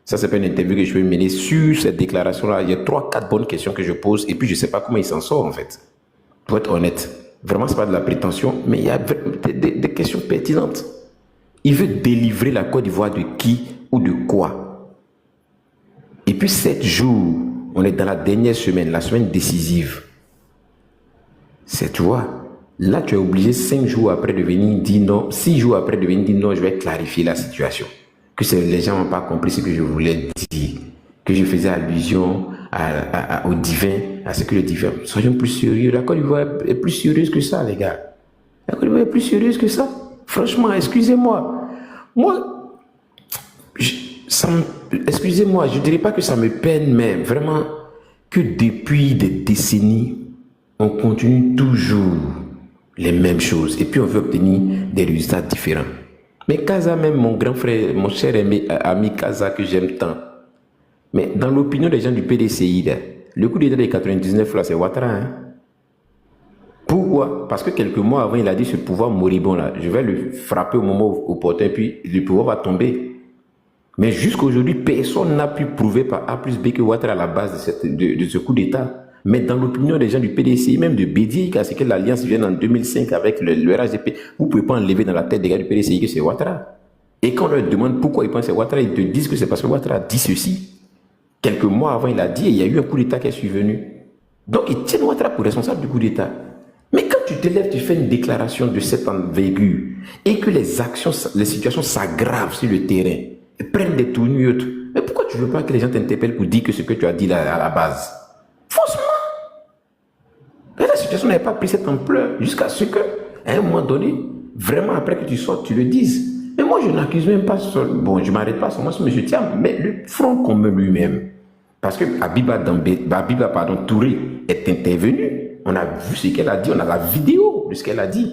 ça c'est pas une interview que je vais mener sur cette déclaration-là. Il y a 3-4 bonnes questions que je pose et puis je sais pas comment il s'en sort en fait. Pour être honnête. Vraiment, c'est pas de la prétention, mais il y a des questions pertinentes. Il veut délivrer la Côte d'Ivoire de qui ou de quoi? Et puis 7 jours, on est dans la dernière semaine, la semaine décisive. C'est, tu vois, là tu es obligé 5 jours après de venir dire non, 6 jours après de venir dire non, je vais clarifier la situation. Que les gens n'ont pas compris ce que je voulais dire, que je faisais allusion au divin, à ce que le divin... Soyons plus sérieux, la Côte d'Ivoire est plus sérieuse que ça, les gars. La Côte d'Ivoire est plus sérieuse que ça. Franchement, excusez-moi. Moi, excusez-moi, je ne dirais pas que ça me peine, mais vraiment que depuis des décennies, on continue toujours les mêmes choses et puis on veut obtenir des résultats différents. Mais Kaza, même mon grand frère, mon cher ami Kaza que j'aime tant, mais dans l'opinion des gens du PDCI, là, le coup d'État de 99, là, c'est Ouattara. Hein? Pourquoi? Parce que quelques mois avant, il a dit ce pouvoir moribond là, je vais le frapper au moment opportun, puis le pouvoir va tomber. Mais jusqu'à aujourd'hui, personne n'a pu prouver par A plus B que Ouattara à la base de ce coup d'État. Mais dans l'opinion des gens du PDCI, même de Bédi, c'est que l'alliance vient en 2005 avec le RHDP, vous ne pouvez pas enlever dans la tête des gars du PDCI que c'est Ouattara. Et quand on leur demande pourquoi ils pensent que c'est Ouattara, ils te disent que c'est parce que Ouattara a dit ceci. Quelques mois avant, il a dit et il y a eu un coup d'État qui est survenu. Donc ils tiennent Ouattara pour responsable du coup d'État. Mais quand tu te lèves, tu fais une déclaration de cette envergure et que les actions, les situations s'aggravent sur le terrain, et prennent des tournures, mais pourquoi tu ne veux pas que les gens t'interpellent pour dire que ce que tu as dit là, à la base? Faussement. Et la situation n'avait pas pris cette ampleur jusqu'à ce que, à un moment donné, vraiment après que tu sortes, tu le dises. Mais moi, je n'accuse même pas bon, je ne m'arrête pas seulement sur M. Thiam, mais le Front commun lui-même. Parce que Abiba Touré est intervenu. On a vu ce qu'elle a dit, on a la vidéo de ce qu'elle a dit.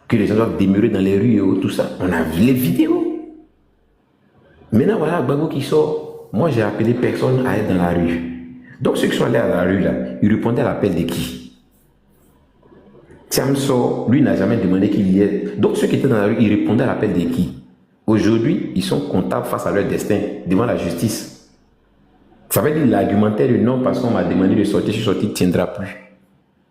Que les gens doivent demeurer dans les rues et tout ça. On a vu les vidéos. Maintenant, voilà Gbagbo qui sort. Moi, j'ai appelé personne à être dans la rue. Donc, ceux qui sont allés à la rue, là, ils répondaient à l'appel de qui? Thiam sort, lui n'a jamais demandé qu'il y ait. Donc, ceux qui étaient dans la rue, ils répondaient à l'appel de qui? Aujourd'hui, ils sont comptables face à leur destin, devant la justice. Ça veut dire l'argumentaire de non parce qu'on m'a demandé de sortir, je suis sorti, ne tiendra plus.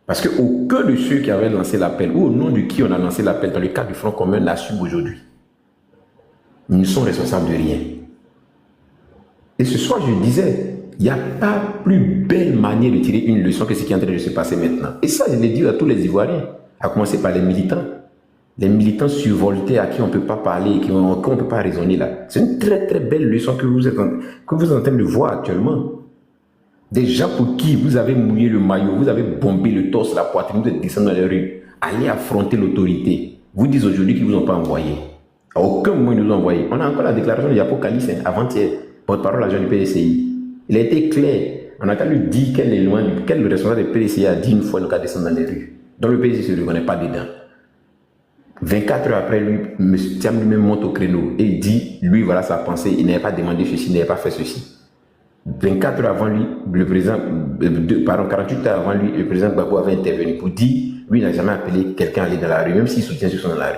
Parce qu'aucun de ceux qui avaient lancé l'appel, ou au nom de qui on a lancé l'appel dans le cadre du Front commun, n'assume aujourd'hui. Ils ne sont responsables de rien. Et ce soir, je disais, il n'y a pas plus belle manière de tirer une leçon que ce qui est en train de se passer maintenant. Et ça, je l'ai dit à tous les Ivoiriens, à commencer par les militants. Les militants survoltés à qui on ne peut pas parler, qui on ne peut pas raisonner là. C'est une très très belle leçon que vous êtes en train de voir actuellement. Des gens pour qui vous avez mouillé le maillot, vous avez bombé le torse, la poitrine, vous êtes descendu dans les rues, allez affronter l'autorité. Vous dites aujourd'hui qu'ils ne vous ont pas envoyé. À aucun moment ils nous ont envoyé. On a encore la déclaration de Yapo Kalice avant-hier, porte-parole agent du PDCI. Il a été clair. On a qu'à lui dire quel responsable du PDCI a dit une fois nous qu'à descendre dans les rues. Dans le pays, il ne se reconnaît pas dedans. 24 heures après, lui, M. Thiam lui-même monte au créneau et il dit, lui, voilà sa pensée, il n'avait pas demandé ceci, il n'avait pas fait ceci. 24 heures avant lui, le président, 48 heures avant lui, le président Gbagbo avait intervenu pour dire, lui, il n'a jamais appelé quelqu'un à aller dans la rue, même s'il soutient ceux qui sont dans la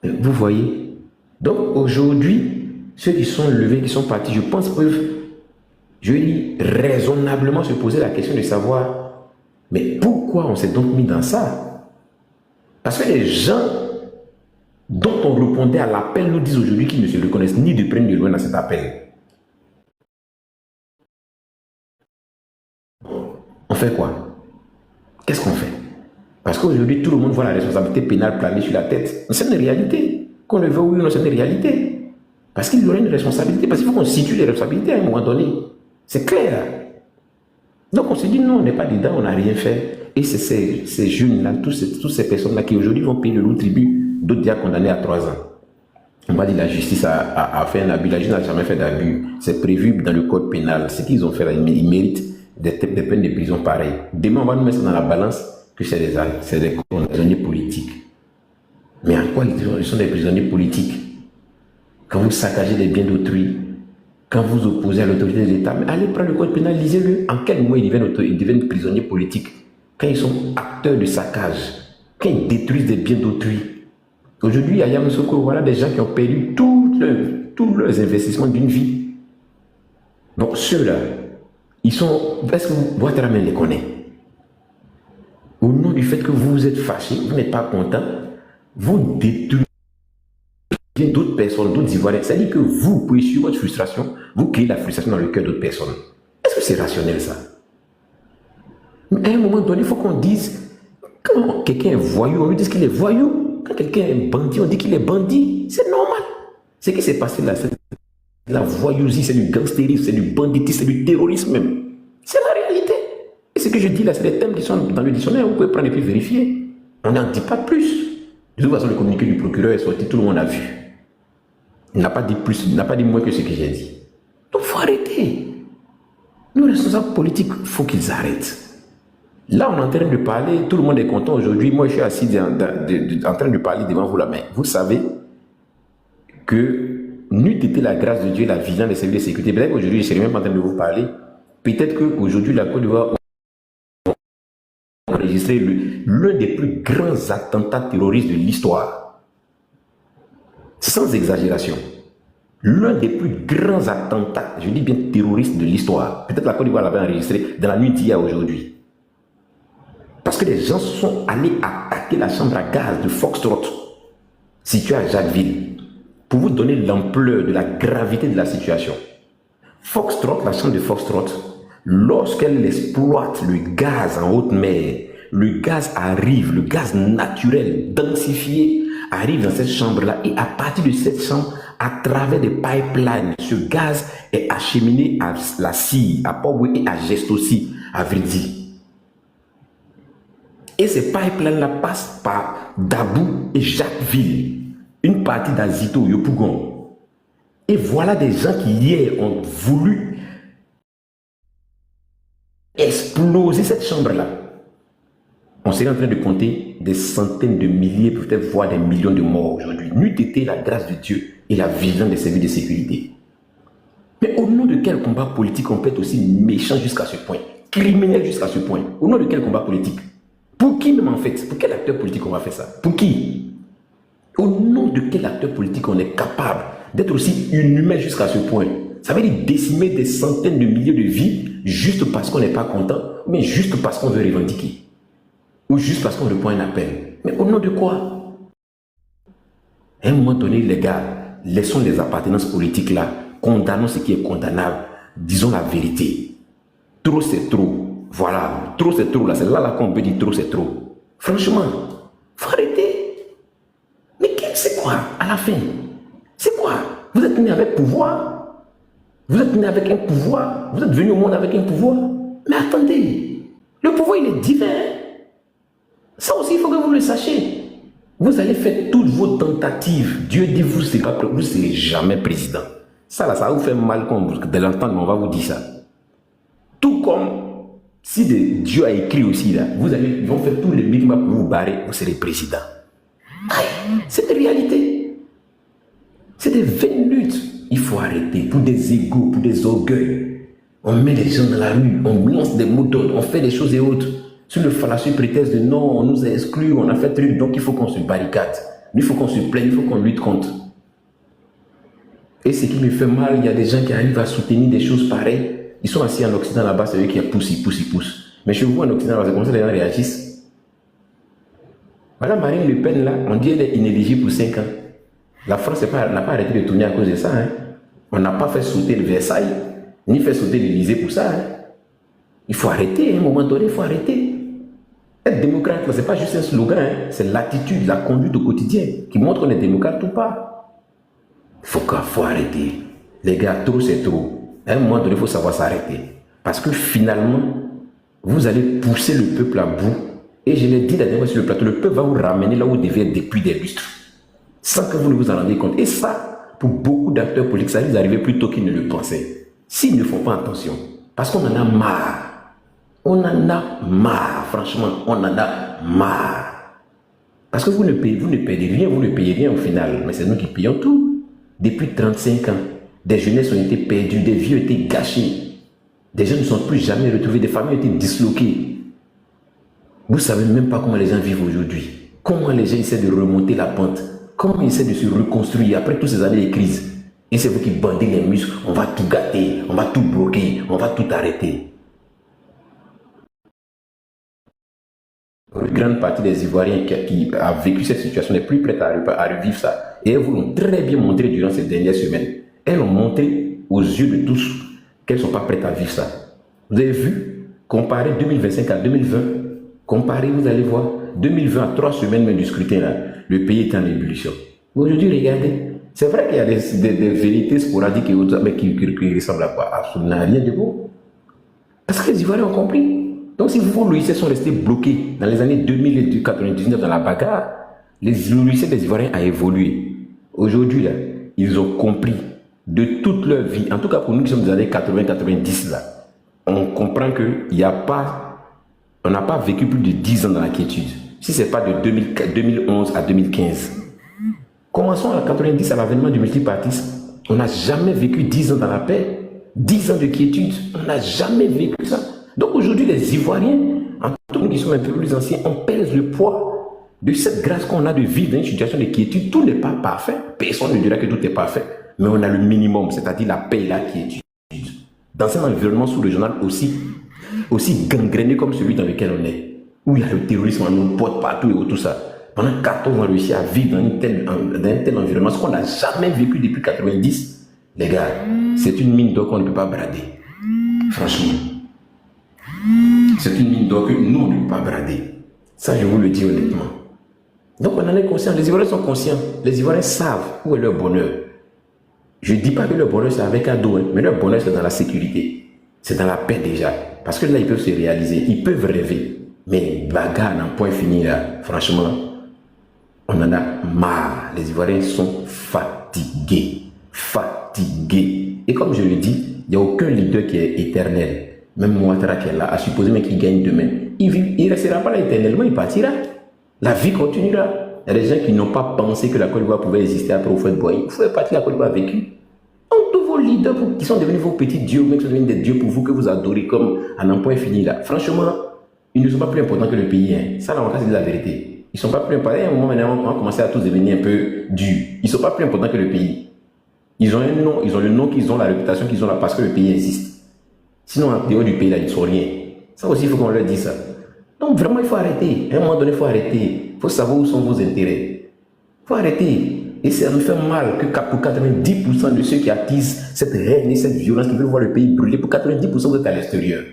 rue. Vous voyez? Donc aujourd'hui, ceux qui sont levés, qui sont partis, je pense peuvent, je dis, raisonnablement se poser la question de savoir, mais pourquoi on s'est donc mis dans ça? Parce que les gens dont on répondait à l'appel nous disent aujourd'hui qu'ils ne se reconnaissent ni de près ni de loin dans cet appel. On fait quoi? Qu'est-ce qu'on fait? Parce qu'aujourd'hui, tout le monde voit la responsabilité pénale planer sur la tête. C'est une réalité. Qu'on le veuille ou non, c'est une réalité. Parce qu'il y aurait une responsabilité, parce qu'il faut qu'on situe les responsabilités à un moment donné. C'est clair. Donc on se dit non, on n'est pas dedans, on n'a rien fait. Et c'est ces jeunes-là, toutes ces personnes-là qui aujourd'hui vont payer le lourd tribut, d'autres déjà condamnés à 3 ans. On va dire la justice a fait un abus, la justice n'a jamais fait d'abus. C'est prévu dans le code pénal. Ce qu'ils ont fait là, ils méritent des peines de prison pareilles. Demain, on va nous mettre ça dans la balance que c'est des prisonniers politiques. Mais en quoi ils sont des prisonniers politiques? Quand vous saccagez les biens d'autrui, quand vous opposez à l'autorité de l'État, mais allez prendre le code pénal, lisez-le. En quel mois ils deviennent prisonniers politiques? Quand ils sont acteurs de saccage, quand ils détruisent des biens d'autrui. Aujourd'hui, à Yamoussoukro, voilà des gens qui ont perdu tous leurs investissements d'une vie. Donc ceux-là, ils sont... Est-ce que Ouattara les connaît? Au nom du fait que vous êtes fâché, vous n'êtes pas content, vous détruisez d'autres personnes, d'autres Ivoiriens. C'est-à-dire que vous pouvez suivre votre frustration, vous créez la frustration dans le cœur d'autres personnes. Est-ce que c'est rationnel ça? Mais à un moment donné, il faut qu'on dise, quand quelqu'un est voyou, on lui dit qu'il est voyou. Quand quelqu'un est bandit, on dit qu'il est bandit. C'est normal. Ce qui s'est passé là, c'est la voyousie, c'est du gangstérisme, c'est du banditisme, c'est du terrorisme même. C'est la réalité. Et ce que je dis là, c'est des thèmes qui sont dans le dictionnaire, vous pouvez prendre et puis vérifier. On n'en dit pas plus. De toute façon, le communiqué du procureur est sorti, tout le monde a vu. Il n'a pas dit plus, il n'a pas dit moins que ce que j'ai dit. Donc il faut arrêter. Nous, responsables politiques, il faut qu'ils arrêtent. Là, on est en train de parler, tout le monde est content aujourd'hui. Moi, je suis assis en train de parler devant vous là, mais vous savez que n'eût été la grâce de Dieu, la vigilance des services de sécurité, peut-être qu'aujourd'hui, je ne serais même pas en train de vous parler. Peut-être qu'aujourd'hui, la Côte d'Ivoire a enregistré l'un des plus grands attentats terroristes de l'histoire. Sans exagération. L'un des plus grands attentats, je dis bien terroristes de l'histoire. Peut-être la Côte d'Ivoire l'avait enregistré dans la nuit d'hier aujourd'hui. Parce que les gens sont allés attaquer la chambre à gaz de Foxtrot, située à Jacquesville, pour vous donner l'ampleur de la gravité de la situation. Foxtrot, la chambre de Foxtrot, lorsqu'elle exploite le gaz en haute mer, le gaz arrive, le gaz naturel, densifié, arrive dans cette chambre-là, et à partir de cette chambre, à travers des pipelines, ce gaz est acheminé à la Cille, à Port-Boué et à Gestosi, à Vridi. Et ces pipelines-là passent par Dabou et Jacquesville, une partie d'Azito, Yopougon. Et voilà des gens qui hier ont voulu exploser cette chambre-là. On serait en train de compter des centaines de milliers, peut-être voire des millions de morts aujourd'hui. N'eût été la grâce de Dieu et la vigilance des services de sécurité. Mais au nom de quel combat politique on peut être aussi méchant jusqu'à ce point, criminel jusqu'à ce point? Au nom de quel combat politique? Pour qui même en fait? Pour quel acteur politique on va faire ça? Pour qui? Au nom de quel acteur politique on est capable d'être aussi inhumain jusqu'à ce point? Ça veut dire décimer des centaines de milliers de vies juste parce qu'on n'est pas content, mais juste parce qu'on veut revendiquer. Ou juste parce qu'on répond à un appel. Mais au nom de quoi? À un moment donné, les gars, laissons les appartenances politiques là, condamnons ce qui est condamnable, disons la vérité. Trop c'est trop. Voilà, trop c'est trop là, c'est là qu'on peut dire trop c'est trop. Franchement, faut arrêter. Mais c'est quoi à la fin? C'est quoi? Vous êtes né avec pouvoir? Vous êtes né avec un pouvoir? Vous êtes venu au monde avec un pouvoir? Mais attendez, le pouvoir il est divin. Ça aussi il faut que vous le sachiez. Vous allez faire toutes vos tentatives. Dieu dit vous ne serez jamais président. Ça là, ça va vous faire mal de l'entendre, mais on va vous dire ça. Tout comme Si Dieu a écrit aussi, là, ils vont faire tous les micmacs pour vous barrer, vous serez président. C'est des réalités. C'est des vaines luttes. Il faut arrêter pour des égos, pour des orgueils. On met les gens dans la rue, on lance des mots d'ordre, on fait des choses et autres. Sur le fallacieux prétexte de non, on nous a exclus, on a fait truc, donc il faut qu'on se barricade. Il faut qu'on se plaigne, il faut qu'on lutte contre. Et ce qui me fait mal, il y a des gens qui arrivent à soutenir des choses pareilles. Ils sont assis en Occident là-bas, c'est eux qui poussent, ils poussent, ils poussent. Mais chez vous en Occident, c'est comme ça que les gens réagissent. Voilà Marine Le Pen là, on dit qu'elle est inéligible pour 5 ans. La France n'a pas arrêté de tourner à cause de ça. Hein. On n'a pas fait sauter le Versailles, ni fait sauter l'Élysée pour ça. Hein. Il faut arrêter, à un moment donné, il faut arrêter. Être démocrate, ce n'est pas juste un slogan, hein. C'est l'attitude, la conduite au quotidien qui montre qu'on est démocrate ou pas. Il faut arrêter. Les gars, trop c'est trop. À un moment donné, il faut savoir s'arrêter. Parce que finalement, vous allez pousser le peuple à bout. Et je l'ai dit la dernière fois sur le plateau, le peuple va vous ramener là où vous devez être depuis des lustres. Sans que vous ne vous en rendiez compte. Et ça, pour beaucoup d'acteurs politiques, ça risque d'arriver plus tôt qu'ils ne le pensaient. S'ils ne font pas attention. Parce qu'on en a marre. On en a marre, franchement, on en a marre. Parce que vous ne payez rien, vous ne payez rien au final. Mais c'est nous qui payons tout. Depuis 35 ans, des jeunesses ont été perdues, des vieux ont été gâchés. Des gens ne sont plus jamais retrouvés, des familles ont été disloquées. Vous ne savez même pas comment les gens vivent aujourd'hui. Comment les gens essaient de remonter la pente. Comment ils essaient de se reconstruire après toutes ces années de crise. Et c'est vous qui bandez les muscles, on va tout gâter, on va tout bloquer, on va tout arrêter. Une grande partie des Ivoiriens qui a vécu cette situation n'est plus prête à revivre ça. Et elles vous l'ont très bien montré durant ces dernières semaines. Elles ont montré aux yeux de tous qu'elles ne sont pas prêtes à vivre ça. Vous avez vu, comparé 2025 à 2020, comparé, vous allez voir, 2020 à 3 semaines même du scrutin, là, le pays est en ébullition. Aujourd'hui, regardez, c'est vrai qu'il y a des vérités sporadiques et autres, mais qui ressemblent à quoi? Absolument rien de beau. Parce que les Ivoiriens ont compris. Donc si vous, Louisiens, sont restés bloqués dans les années 2000 et 1999 dans la bagarre, les Louisiens des Ivoiriens a évolué. Aujourd'hui, là, ils ont compris de toute leur vie, en tout cas pour nous qui sommes des années 80-90, là, on comprend qu'il n'y a pas, on n'a pas vécu plus de 10 ans dans la quiétude. Si ce n'est pas de 2011 à 2015. Commençons à 90 à l'avènement du multipartisme. On n'a jamais vécu 10 ans dans la paix, 10 ans de quiétude. On n'a jamais vécu ça. Donc aujourd'hui, les Ivoiriens, en tout cas qui sont un peu plus anciens, on pèse le poids de cette grâce qu'on a de vivre dans une situation de quiétude. Tout n'est pas parfait. Personne ne dira que tout est parfait. Mais on a le minimum, c'est-à-dire la paix et la quiétude. Dans un environnement sous-régional aussi gangréné comme celui dans lequel on est, où il y a le terrorisme à nos portes partout et tout ça. Pendant 14 ans, on a réussi à vivre dans un tel environnement, ce qu'on n'a jamais vécu depuis 90. Les gars, c'est une mine d'or qu'on ne peut pas brader. Franchement. C'est une mine d'or que nous, on ne peut pas brader. Ça, je vous le dis honnêtement. Donc, on en est conscient. Les Ivoiriens sont conscients. Les Ivoiriens savent où est leur bonheur. Je ne dis pas que leur bonheur, c'est avec ado, hein, mais leur bonheur, c'est dans la sécurité. C'est dans la paix déjà. Parce que là, ils peuvent se réaliser. Ils peuvent rêver. Mais bagarre, d'un point fini, là, franchement, on en a marre. Les Ivoiriens sont fatigués. Fatigués. Et comme je le dis, il n'y a aucun leader qui est éternel. Même Ouattara qui est là, à supposer mais qu'il gagne demain. Il ne restera pas là éternellement, il partira. La vie continuera. Il y a des gens qui n'ont pas pensé que la Côte d'Ivoire pouvait exister après au feu de Boigny. Vous pouvez partir, la Côte d'Ivoire a vécu. Donc tous vos leaders qui sont devenus vos petits dieux, qui sont devenus des dieux pour vous, que vous adorez comme à un point fini là. Franchement, ils ne sont pas plus importants que le pays. Hein. Ça, là, on va dire la vérité. Ils ne sont pas plus importants. À un moment maintenant, on va commencer à tous devenir un peu durs. Ils ne sont pas plus importants que le pays. Ils ont un nom, ils ont le nom qu'ils ont, la réputation qu'ils ont là parce que le pays existe. Sinon, en dehors du pays, là, ils ne sont rien. Ça aussi, il faut qu'on leur dise ça. Donc, vraiment, il faut arrêter. À un moment donné, il faut arrêter. Il faut savoir où sont vos intérêts. Il faut arrêter. Et ça nous fait mal que pour 90% de ceux qui attisent cette haine et cette violence, qui veulent voir le pays brûler, pour 90%, vous êtes à l'extérieur.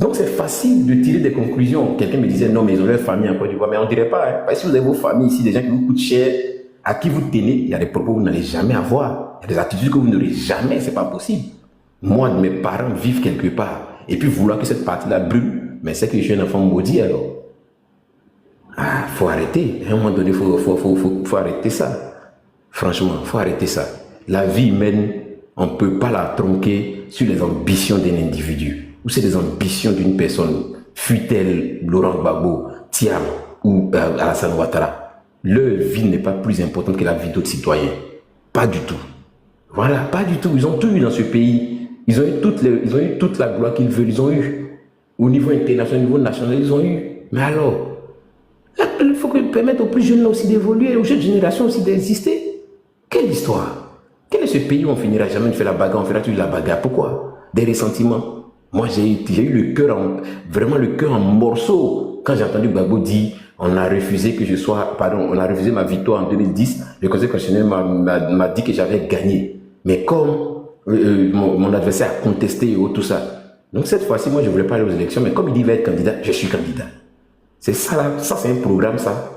Donc, c'est facile de tirer des conclusions. Quelqu'un me disait, non, mais ils ont leur famille en Côte d'Ivoire. Mais on ne dirait pas. Hein. Parce que si vous avez vos familles ici, des gens qui vous coûtent cher, à qui vous tenez, il y a des propos que vous n'allez jamais avoir. Il y a des attitudes que vous n'aurez jamais. Ce n'est pas possible. Moi, mes parents vivent quelque part. Et puis vouloir que cette partie-là brûle, mais c'est que je suis un enfant maudit alors. Ah, faut arrêter. À un moment donné, faut arrêter ça. Franchement, faut arrêter ça. La vie humaine, on ne peut pas la tronquer sur les ambitions d'un individu. ou c'est des ambitions d'une personne, fût-elle Laurent Gbagbo, Thiam ou Alassane Ouattara. Leur vie n'est pas plus importante que la vie d'autres citoyens. Pas du tout. Voilà, pas du tout. Ils ont tout eu dans ce pays. Ils ont eu toute la gloire qu'ils veulent. Ils ont eu. Au niveau international, au niveau national, ils ont eu. Mais alors, il faut permettre aux plus jeunes aussi d'évoluer, aux jeunes générations aussi d'exister. Quelle histoire? Quel est ce pays où on finira jamais de faire la bagarre, on fera toujours la bagarre? Pourquoi? Des ressentiments. Moi, j'ai eu le cœur vraiment le cœur en morceaux quand j'ai entendu Gbagbo dire on a refusé ma victoire en 2010. Le Conseil constitutionnel m'a dit que j'avais gagné. Mais comme mon adversaire a contesté et tout ça. Donc cette fois-ci, moi, je ne voulais pas aller aux élections, mais comme il dit qu'il va être candidat, je suis candidat. C'est ça, là. Ça, c'est un programme, ça.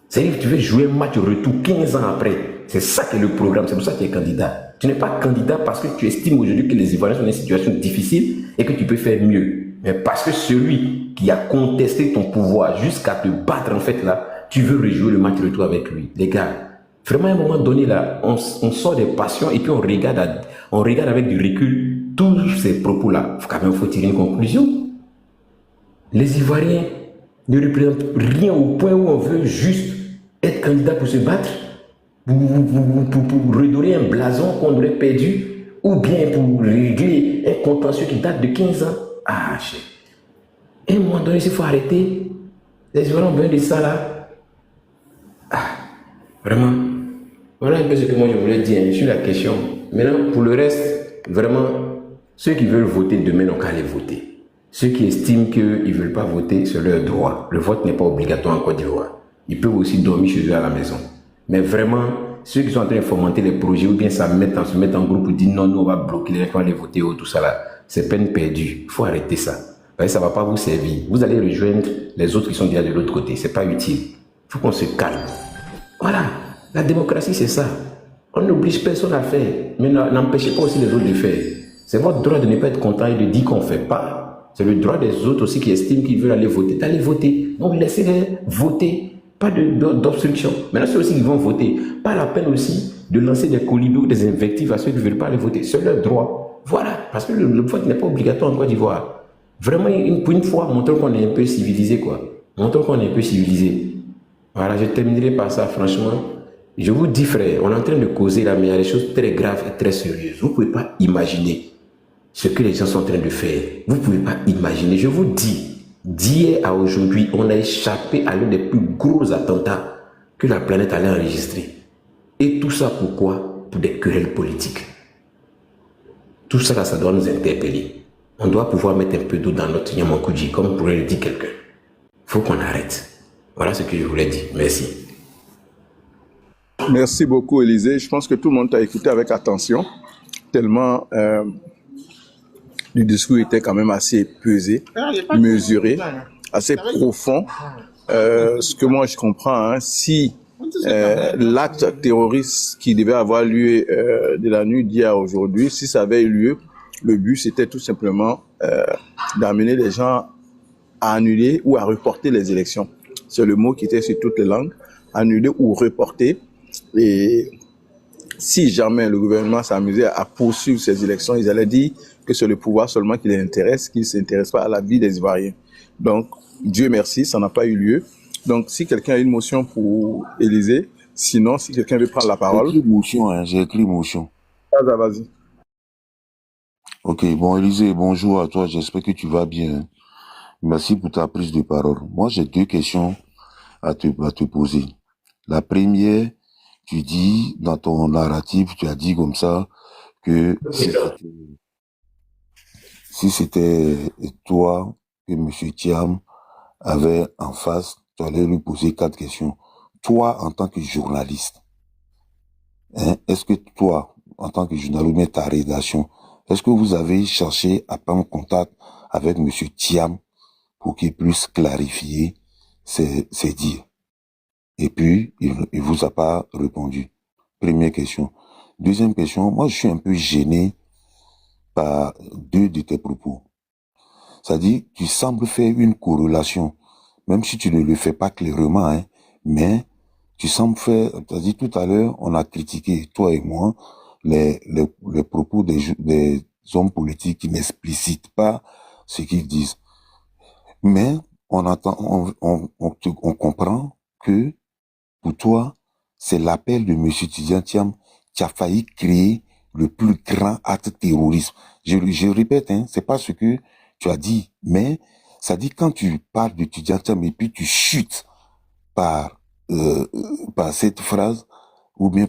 C'est-à-dire que tu veux jouer un match retour 15 ans après. C'est ça qui est le programme. C'est pour ça que tu es candidat. Tu n'es pas candidat parce que tu estimes aujourd'hui que les Ivoiriens sont dans une situation difficile et que tu peux faire mieux. Mais parce que celui qui a contesté ton pouvoir jusqu'à te battre, en fait, là, tu veux rejouer le match retour avec lui. Les gars, vraiment, à un moment donné, là, on sort des passions et puis on regarde avec du recul tous ces propos-là. Quand même, il faut tirer une conclusion. Les Ivoiriens ne représentent rien au point où on veut juste être candidat pour se battre, pour redorer un blason qu'on aurait perdu, ou bien pour régler un contentieux qui date de 15 ans. Ah, chef. À un moment donné, il faut arrêter. Les Ivoiriens ont besoin de ça, là. Ah, vraiment. Voilà un peu ce que moi je voulais dire sur la question. Maintenant, pour le reste, vraiment, ceux qui veulent voter demain n'ont qu'à aller voter. Ceux qui estiment qu'ils ne veulent pas voter, c'est leur droit. Le vote n'est pas obligatoire en Côte d'Ivoire. Ils peuvent aussi dormir chez eux à la maison. Mais vraiment, ceux qui sont en train de fomenter les projets ou bien se mettre en groupe pour dire non, nous on va bloquer les gens qui vont aller voter ou tout ça là, c'est peine perdue. Il faut arrêter ça. Ça ne va pas vous servir. Vous allez rejoindre les autres qui sont déjà de l'autre côté. Ce n'est pas utile. Il faut qu'on se calme. Voilà. La démocratie, c'est ça. On n'oblige personne à faire. Mais n'empêchez pas aussi les autres de faire. C'est votre droit de ne pas être content et de dire qu'on ne fait pas. C'est le droit des autres aussi qui estiment qu'ils veulent aller voter, d'aller voter. Donc laissez-les voter, pas d'obstruction. Maintenant, ceux aussi qui vont voter, pas la peine aussi de lancer des colibris ou des invectives à ceux qui ne veulent pas aller voter. C'est leur droit. Voilà, parce que le vote n'est pas obligatoire en Côte d'Ivoire. Vraiment, pour une fois, montrons qu'on est un peu civilisé, quoi. Montrons qu'on est un peu civilisé. Voilà, je terminerai par ça, franchement. Je vous dis, frère, on est en train de causer là, mais il y a des choses très graves et très sérieuses. Vous ne pouvez pas imaginer ce que les gens sont en train de faire. Vous ne pouvez pas imaginer. Je vous dis, d'hier à aujourd'hui, on a échappé à l'un des plus gros attentats que la planète allait enregistrer. Et tout ça pourquoi? Pour des querelles politiques. Tout ça, là, ça doit nous interpeller. On doit pouvoir mettre un peu d'eau dans notre Yamankoudji, comme pourrait le dire quelqu'un. Il faut qu'on arrête. Voilà ce que je voulais dire. Merci. Merci beaucoup, Élisée. Je pense que tout le monde t'a écouté avec attention, tellement le discours était quand même assez pesé, mesuré, assez profond. Ce que moi je comprends, hein, si l'acte terroriste qui devait avoir lieu de la nuit d'hier à aujourd'hui, si ça avait eu lieu, le but c'était tout simplement d'amener les gens à annuler ou à reporter les élections. C'est le mot qui était sur toutes les langues, annuler ou reporter. Et si jamais le gouvernement s'amusait à poursuivre ces élections, ils allaient dire que c'est le pouvoir seulement qui les intéresse, qu'ils ne s'intéressent pas à la vie des Ivoiriens. Donc, Dieu merci, ça n'a pas eu lieu. Donc, si quelqu'un a une motion pour Élisée, sinon, si quelqu'un veut prendre la parole. J'ai écrit motion. Vas-y. Ok, bon, Élisée, bonjour à toi, j'espère que tu vas bien. Merci pour ta prise de parole. Moi, j'ai deux questions à te poser. La première, tu dis, dans ton narratif, tu as dit comme ça, que si c'était toi que M. Thiam avait en face, tu allais lui poser 4 questions. Toi, en tant que journaliste, hein, est-ce que toi, en tant que journaliste, mais ta rédaction, est-ce que vous avez cherché à prendre contact avec M. Thiam pour qu'il puisse clarifier ses dires? Et puis, il vous a pas répondu. Première question. Deuxième question, moi je suis un peu gêné par deux de tes propos. C'est-à-dire, tu sembles faire une corrélation, même si tu ne le fais pas clairement, hein, mais tu sembles faire, c'est-à-dire tout à l'heure, on a critiqué, toi et moi, les propos des hommes politiques qui n'explicitent pas ce qu'ils disent. Mais on comprend que pour toi, c'est l'appel de M. Tidjane Thiam qui a failli créer le plus grand acte terroriste. Je répète, hein, c'est pas ce que tu as dit, mais ça dit quand tu parles de Tidjane Thiam et puis tu chutes par cette phrase, ou bien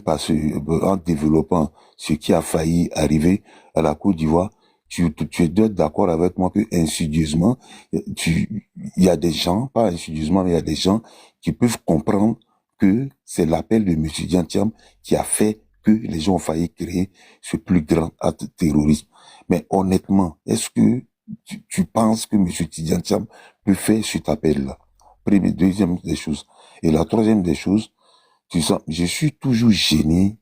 en développant ce qui a failli arriver à la Côte d'Ivoire, tu dois être d'accord avec moi que insidieusement, il y a des gens, pas insidieusement, mais il y a des gens qui peuvent comprendre que c'est l'appel de M. Tidjane Thiam qui a fait que les gens ont failli créer ce plus grand acte terroriste. Mais honnêtement, est-ce que tu penses que M. Tidjane Thiam peut faire cet appel-là? Deuxième des choses. Et la troisième des choses, je suis toujours gêné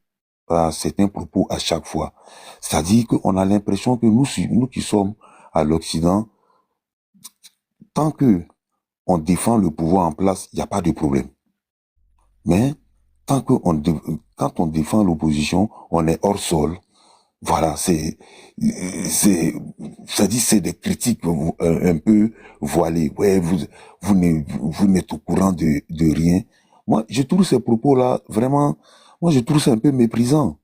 par certains propos à chaque fois. C'est-à-dire qu'on a l'impression que nous qui sommes à l'Occident, tant que on défend le pouvoir en place, il n'y a pas de problème. Mais quand on défend l'opposition, on est hors sol. Voilà, c'est des critiques un peu voilées. Ouais, vous n'êtes au courant de rien. Moi, je trouve ces propos-là vraiment, je trouve ça un peu méprisant.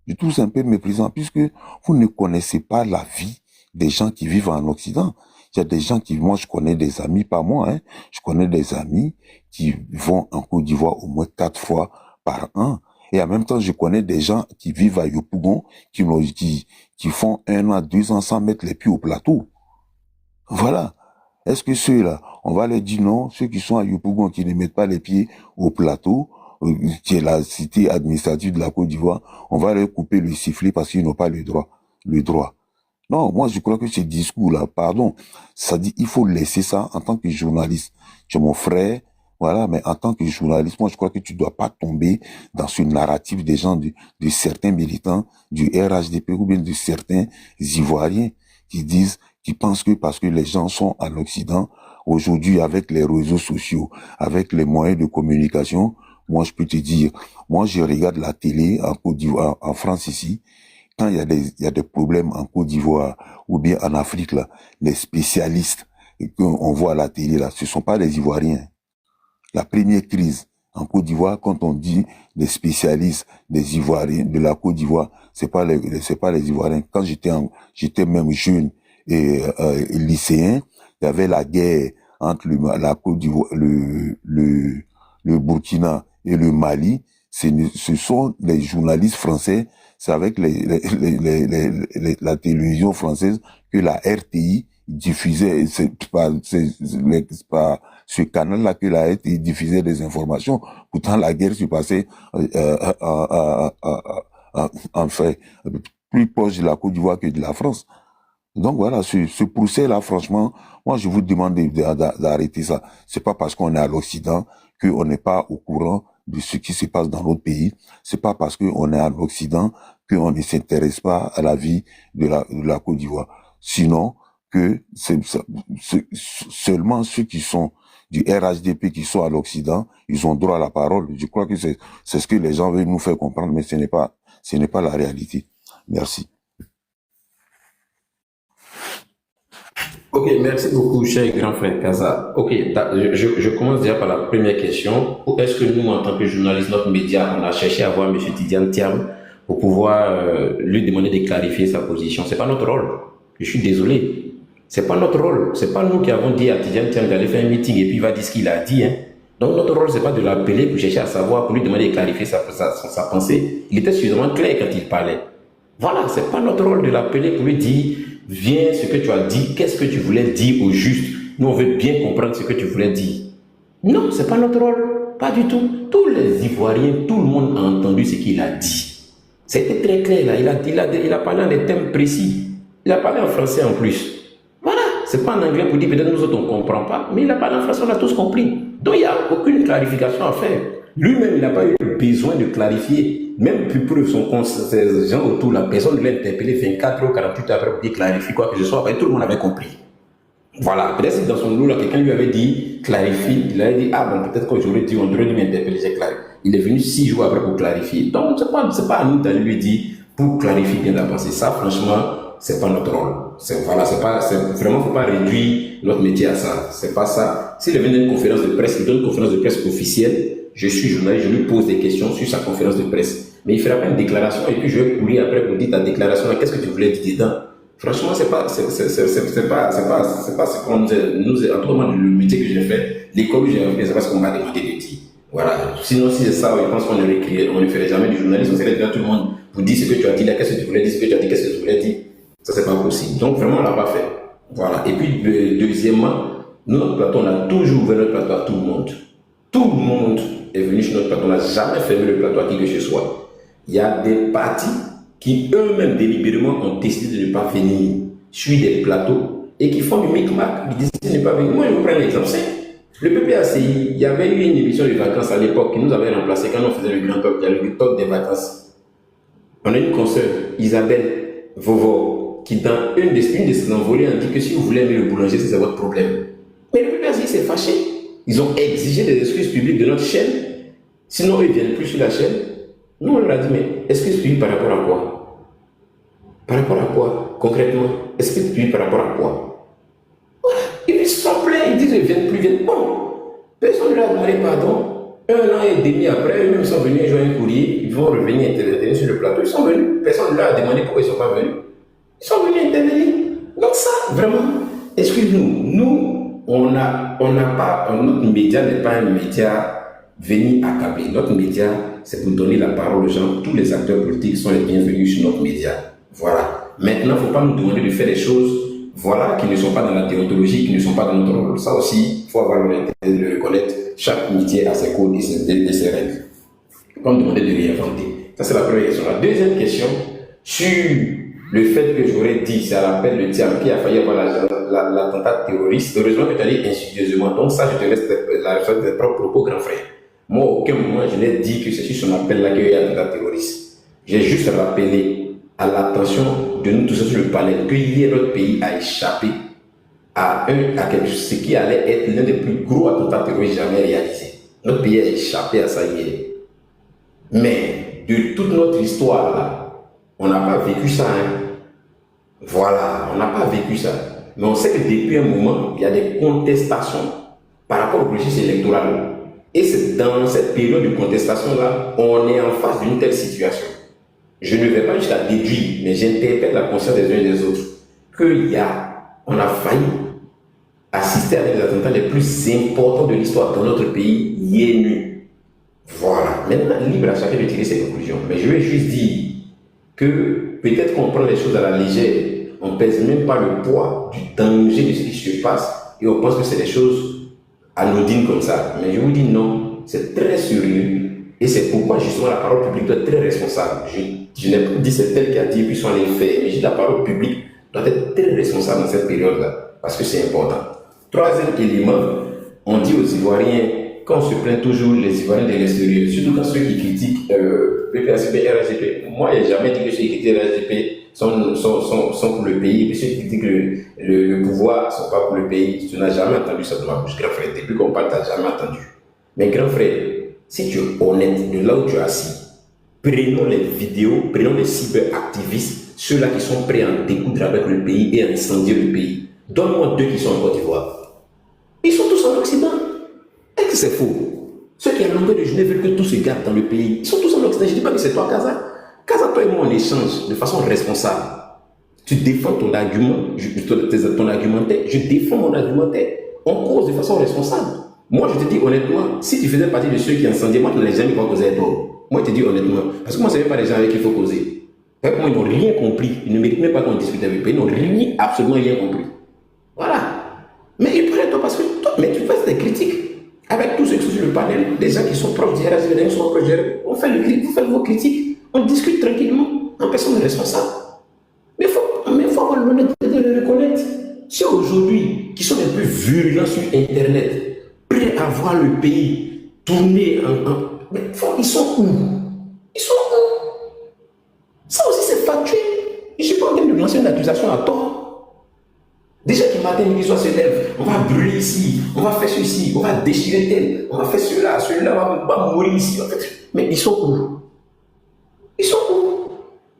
Je trouve ça un peu méprisant puisque vous ne connaissez pas la vie des gens qui vivent en Occident. Il y a des gens moi je connais des amis, pas moi, hein. Je connais des amis qui vont en Côte d'Ivoire au moins 4 fois par an. Et en même temps, je connais des gens qui vivent à Yopougon, qui font 1 an, 2 ans sans mettre les pieds au plateau. Voilà. Est-ce que ceux-là, on va leur dire non, ceux qui sont à Yopougon, qui ne mettent pas les pieds au plateau, qui est la cité administrative de la Côte d'Ivoire, on va leur couper le sifflet parce qu'ils n'ont pas le droit. Non, moi je crois que ce discours-là, pardon, ça dit, il faut laisser ça en tant que journaliste. Tu es mon frère, voilà, mais en tant que journaliste, moi je crois que tu dois pas tomber dans ce narratif des gens, de certains militants du RHDP ou bien de certains Ivoiriens qui pensent que parce que les gens sont en Occident, aujourd'hui avec les réseaux sociaux, avec les moyens de communication, moi je peux te dire, moi je regarde la télé en Côte d'Ivoire, en France ici, quand il y a des problèmes en Côte d'Ivoire ou bien en Afrique là, les spécialistes qu'on voit à la télé là, ce sont pas les Ivoiriens. La première crise en Côte d'Ivoire, quand on dit des spécialistes, des Ivoiriens de la Côte d'Ivoire, c'est pas les Ivoiriens. Quand j'étais même jeune et lycéen, il y avait la guerre entre la Côte d'Ivoire, le Burkina et le Mali. Ce sont les journalistes français, c'est avec la télévision française que la RTI diffusait, c'est pas ce canal-là que la RTI diffusait des informations. Pourtant, la guerre se passait enfin plus proche de la Côte d'Ivoire que de la France. Donc voilà, ce procès-là, franchement, moi je vous demande d'arrêter ça. C'est pas parce qu'on est à l'Occident qu'on n'est pas au courant de ce qui se passe dans notre pays. C'est pas parce qu'on est à l'Occident qu'on ne s'intéresse pas à la vie de la Côte d'Ivoire. Sinon, que seulement ceux qui sont du RHDP qui sont à l'Occident, ils ont droit à la parole. Je crois que c'est ce que les gens veulent nous faire comprendre, mais ce n'est pas la réalité. Merci. Ok, merci beaucoup, cher grand frère Kaza. Ok, je commence déjà par la première question. Est-ce que nous, en tant que journalistes, notre média, on a cherché à voir M. Tidjane Thiam pour pouvoir lui demander de clarifier sa position? C'est pas notre rôle. Je suis désolé. C'est pas notre rôle. C'est pas nous qui avons dit à Tidjane Thiam d'aller faire un meeting et puis il va dire ce qu'il a dit. Hein. Donc notre rôle, c'est pas de l'appeler pour chercher à savoir, pour lui demander de clarifier sa pensée. Il était suffisamment clair quand il parlait. Voilà, c'est pas notre rôle de l'appeler pour lui dire viens ce que tu as dit, qu'est-ce que tu voulais dire au juste. Nous, on veut bien comprendre ce que tu voulais dire. Non, c'est pas notre rôle, pas du tout. Tous les Ivoiriens, tout le monde a entendu ce qu'il a dit. C'était très clair là. Il a parlé en des thèmes précis. Il a parlé en français en plus. Voilà, c'est pas en anglais pour dire peut-être nous autres on comprend pas, mais il a parlé en français, on a tous compris. Donc il n'y a aucune clarification à faire. Lui-même, il n'a pas eu besoin de clarifier. Même plus preuve, ses gens autour, la personne l'a interpellé 24 heures, 48 heures après pour dire clarifie quoi que ce soit. Tout le monde avait compris. Voilà. Peut-être que dans son lot, là, quelqu'un lui avait dit clarifie. Il avait dit, ah bon, peut-être qu'on j'aurais dit, on devrait lui interpeller, j'ai clarifié. Il est venu 6 jours après pour clarifier. Donc, c'est pas à nous d'aller lui dire pour clarifier bien d'avance. Et ça, franchement, c'est pas notre rôle. Vraiment, faut pas réduire notre métier à ça. C'est pas ça. S'il vient d'une conférence de presse, il donne une conférence de presse officielle. Je suis journaliste, je lui pose des questions sur sa conférence de presse. Mais il fera pas une déclaration et puis je vais courir après pour dire ta déclaration. Qu'est-ce que tu voulais dire dedans? Franchement, c'est pas ce qu'on nous a, en tout cas, le métier que j'ai fait, l'école que j'ai fait, c'est pas ce qu'on m'a demandé de dire. Voilà. Sinon, si c'est ça, je pense qu'on ne ferait jamais du journalisme, on serait devant tout le monde pour dire ce que tu as dit là, qu'est-ce que tu voulais dire, ce que tu as dit, qu'est-ce que tu voulais dire. Ça, c'est pas possible. Donc, vraiment, on l'a pas fait. Voilà. Et puis, deuxièmement, nous, notre plateau, on a toujours ouvert notre plateau à tout le monde. Tout le monde est venu sur notre plateau. On n'a jamais fermé le plateau à qui que ce soit. Il y a des partis qui eux-mêmes délibérément ont décidé de ne pas venir sur des plateaux et qui font du micmac, ils décident de ne pas venir. Moi, je vous prends un exemple simple. Le PPACI, il y avait eu une émission de vacances à l'époque qui nous avait remplacé quand on faisait le grand talk, il y a le talk des vacances. On a une consoeur, Isabelle Vovo, qui dans une de ses envolées a dit que si vous voulez aimer le boulanger, c'est votre problème. Mais le PPACI s'est fâché. Ils ont exigé des excuses publiques de notre chaîne. Sinon, ils ne viennent plus sur la chaîne. Nous, on leur a dit, mais excuses publiques par rapport à quoi? Par rapport à quoi, concrètement? Excuses publiques par rapport à quoi? Voilà. Ils se sont plaints, ils disent, ils ne viennent plus, ils viennent. Bon, personne ne leur a demandé pardon. 1 an et demi après, eux-mêmes sont venus jouer un courrier, ils vont revenir intervenir sur le plateau. Ils sont venus, personne ne leur a demandé pourquoi ils ne sont pas venus. Ils sont venus intervenir. Donc ça, vraiment, excuse-nous, nous, on n'a pas, notre média n'est pas un média venu accabler. Notre média, c'est pour donner la parole aux gens. Tous les acteurs politiques sont les bienvenus sur notre média. Voilà. Maintenant, il ne faut pas nous demander de faire des choses, voilà, qui ne sont pas dans la déontologie, qui ne sont pas dans notre rôle. Ça aussi, il faut avoir l'honnêteté de le reconnaître. Chaque métier a ses codes et ses règles. Pas me demander de réinventer. Ça, c'est la première question. La deuxième question, sur le fait que j'aurais dit, c'est à l'appel de Thiam qui a failli avoir l'attentat terroriste. Heureusement que tu as dit insidieusement. Donc ça, je te laisse la référence de tes propres propos, grand frère. Moi, à aucun moment, je n'ai dit que c'est sur son appel-là qu'il y a un attentat terroriste. J'ai juste rappelé à l'attention de nous tous sur le panel que hier, notre pays a échappé à quelque chose, ce qui allait être l'un des plus gros attentats terroristes jamais réalisés. Notre pays a échappé à ça hier. Mais de toute notre histoire, là, on n'a pas vécu ça. Hein. Voilà, on n'a pas vécu ça. Mais on sait que depuis un moment, il y a des contestations par rapport au processus électoral. Et c'est dans cette période de contestation-là, on est en face d'une telle situation. Je ne vais pas jusqu'à déduire, mais j'interpelle la conscience des uns et des autres, on a failli assister à les attentats les plus importants de l'histoire dans notre pays, hier nuit. Voilà. Maintenant, libre à chacun de tirer ses conclusions. Mais je vais juste dire que peut-être qu'on prend les choses à la légère, on ne pèse même pas le poids du danger de ce qui se passe et on pense que c'est des choses anodines comme ça. Mais je vous dis non, c'est très sérieux et c'est pourquoi justement la parole publique doit être très responsable. Je n'ai pas dit c'est tel qui a dit puis sont allés le faire, mais je dis la parole publique doit être très responsable dans cette période-là parce que c'est important. Troisième élément, on dit aux Ivoiriens, quand on se plaint toujours les Ivoiriens de l'extérieur, surtout quand ceux qui critiquent PPACP et RSGP, moi je n'ai jamais dit que ceux qui critiquent RSGP sont pour le pays, et ceux qui critiquent le pouvoir ne sont pas pour le pays. Tu n'as jamais entendu ça de ma bouche, grand frère. Depuis qu'on parle, tu n'as jamais entendu. Mais grand frère, si tu es honnête de là où tu es assis, prenons les vidéos, prenons les cyberactivistes, ceux-là qui sont prêts à en découdre avec le pays et à incendier le pays. Donne-moi 2 qui sont en Côte d'Ivoire. Ils sont tous en Occident. Est-ce que c'est faux? Ceux qui à longueur de journée veulent que tout se garde dans le pays, ils sont tous en Occident. Je ne dis pas que c'est toi, Kaza. Kaza, toi et moi, on échange de façon responsable. Tu défends ton argument, ton argumentaire, je défends mon argumentaire. On cause de façon responsable. Moi, je te dis honnêtement, si tu faisais partie de ceux qui incendiaient, moi, tu n'allais jamais pas causer avec toi. Moi, je te dis honnêtement, parce que moi, ce n'est pas les gens avec qui il faut causer. Avec moi, ils n'ont rien compris. Ils ne méritent même pas qu'on discute avec eux. Ils n'ont absolument rien compris. Voilà. Mais ils prennent toi parce que toi, mais tu fais des critiques. Avec tous ceux qui sont sur le panel, les gens qui sont proches du RSVD, qui sont proches du RSVD, vous faites vos critiques. On discute tranquillement, en personne responsable. Mais il faut avoir l'honnêteté de le reconnaître. Si aujourd'hui, qui sont les plus virulents sur Internet, prêts à voir le pays tourner mais ils sont où? Ils sont où? Ça aussi, c'est factuel. Je ne suis pas en train de lancer une accusation à tort. Des gens qui matin, midi, soir se lèvent, on va brûler ici, on va faire ceci, on va déchirer tel, on va faire cela, celui-là va mourir ici. Mais ils sont où? Ils sont où?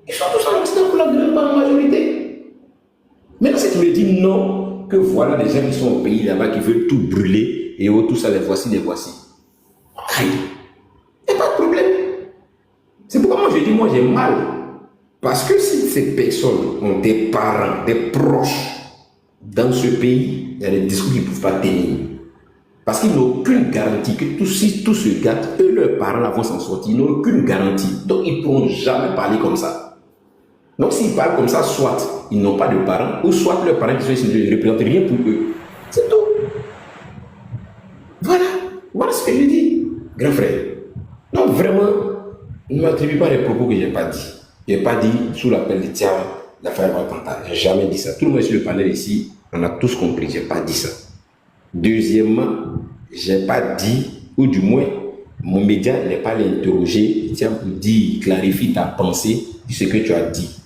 Ils sont tous en Occident pour la grande majorité. Maintenant, si tu me dis non, que voilà des gens qui sont au pays là-bas qui veulent tout brûler et tout ça, les voici, les voici. Aïe, il n'y a pas de problème. C'est pourquoi moi je dis, moi j'ai mal. Parce que si ces personnes ont des parents, des proches dans ce pays, il y a des discours qu'ils ne peuvent pas tenir. Parce qu'ils n'ont aucune garantie que si tout se gâte, eux, leurs parents vont s'en sortir. Ils n'ont aucune garantie. Donc ils ne pourront jamais parler comme ça. Donc s'ils parlent comme ça, soit ils n'ont pas de parents, ou soit leurs parents qui sont ici ne représentent rien pour eux. C'est tout. Voilà ce que je dis, grand frère. Donc vraiment, ne m'attribue pas les propos que je n'ai pas dit. Je n'ai pas dit sous l'appel de Thiam, la famille Matanta. Je n'ai jamais dit ça. Tout le monde sur le panel ici, on a tous compris. Je n'ai pas dit ça. Deuxièmement, je n'ai pas dit, ou du moins, mon média n'est pas allé interroger Thiam pour dire, clarifie ta pensée sur ce que tu as dit.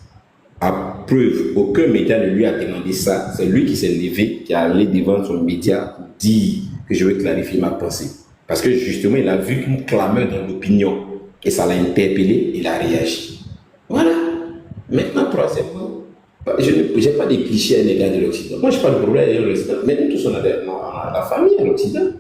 À preuve, aucun média ne lui a demandé ça. C'est lui qui s'est levé, qui est allé devant son média pour dire que je veux clarifier ma pensée. Parce que justement, il a vu une clameur dans l'opinion et ça l'a interpellé, il a réagi. Voilà. Maintenant, troisièmement, je n'ai pas de clichés à l'égard de l'Occident. Moi, je n'ai pas de problème avec l'Occident, mais nous tous, on a la famille à l'Occident.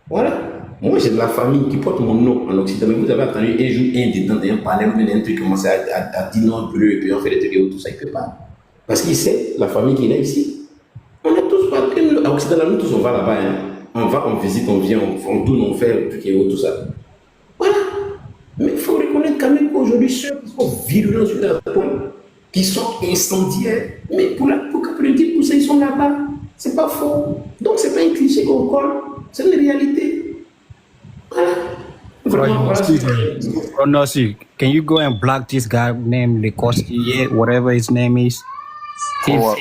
Voilà. Moi, j'ai de la famille qui porte mon nom en Occident, mais vous avez attendu un jour, un dedans, un panel, un truc, commencer à dire non, bleu, et puis on fait des trucs et tout ça, il ne peut pas. Parce qu'il sait la famille qu'il a ici. On est tous pas, à l'Occident, nous tous, on va là-bas, hein. On va, on visite, on vient, on tourne, on fait tout et tout ça. Voilà. Mais il faut reconnaître quand même qu'aujourd'hui, ceux qui sont virulents sur la pointe, qui sont incendiaires, mais pour 90%, ils sont là-bas. C'est pas faux. Donc, c'est pas un cliché qu'on colle, c'est une réalité. Voilà. Vraiment, Oh no, see, can you go and block this guy named Lekoski, whatever his name is? Why?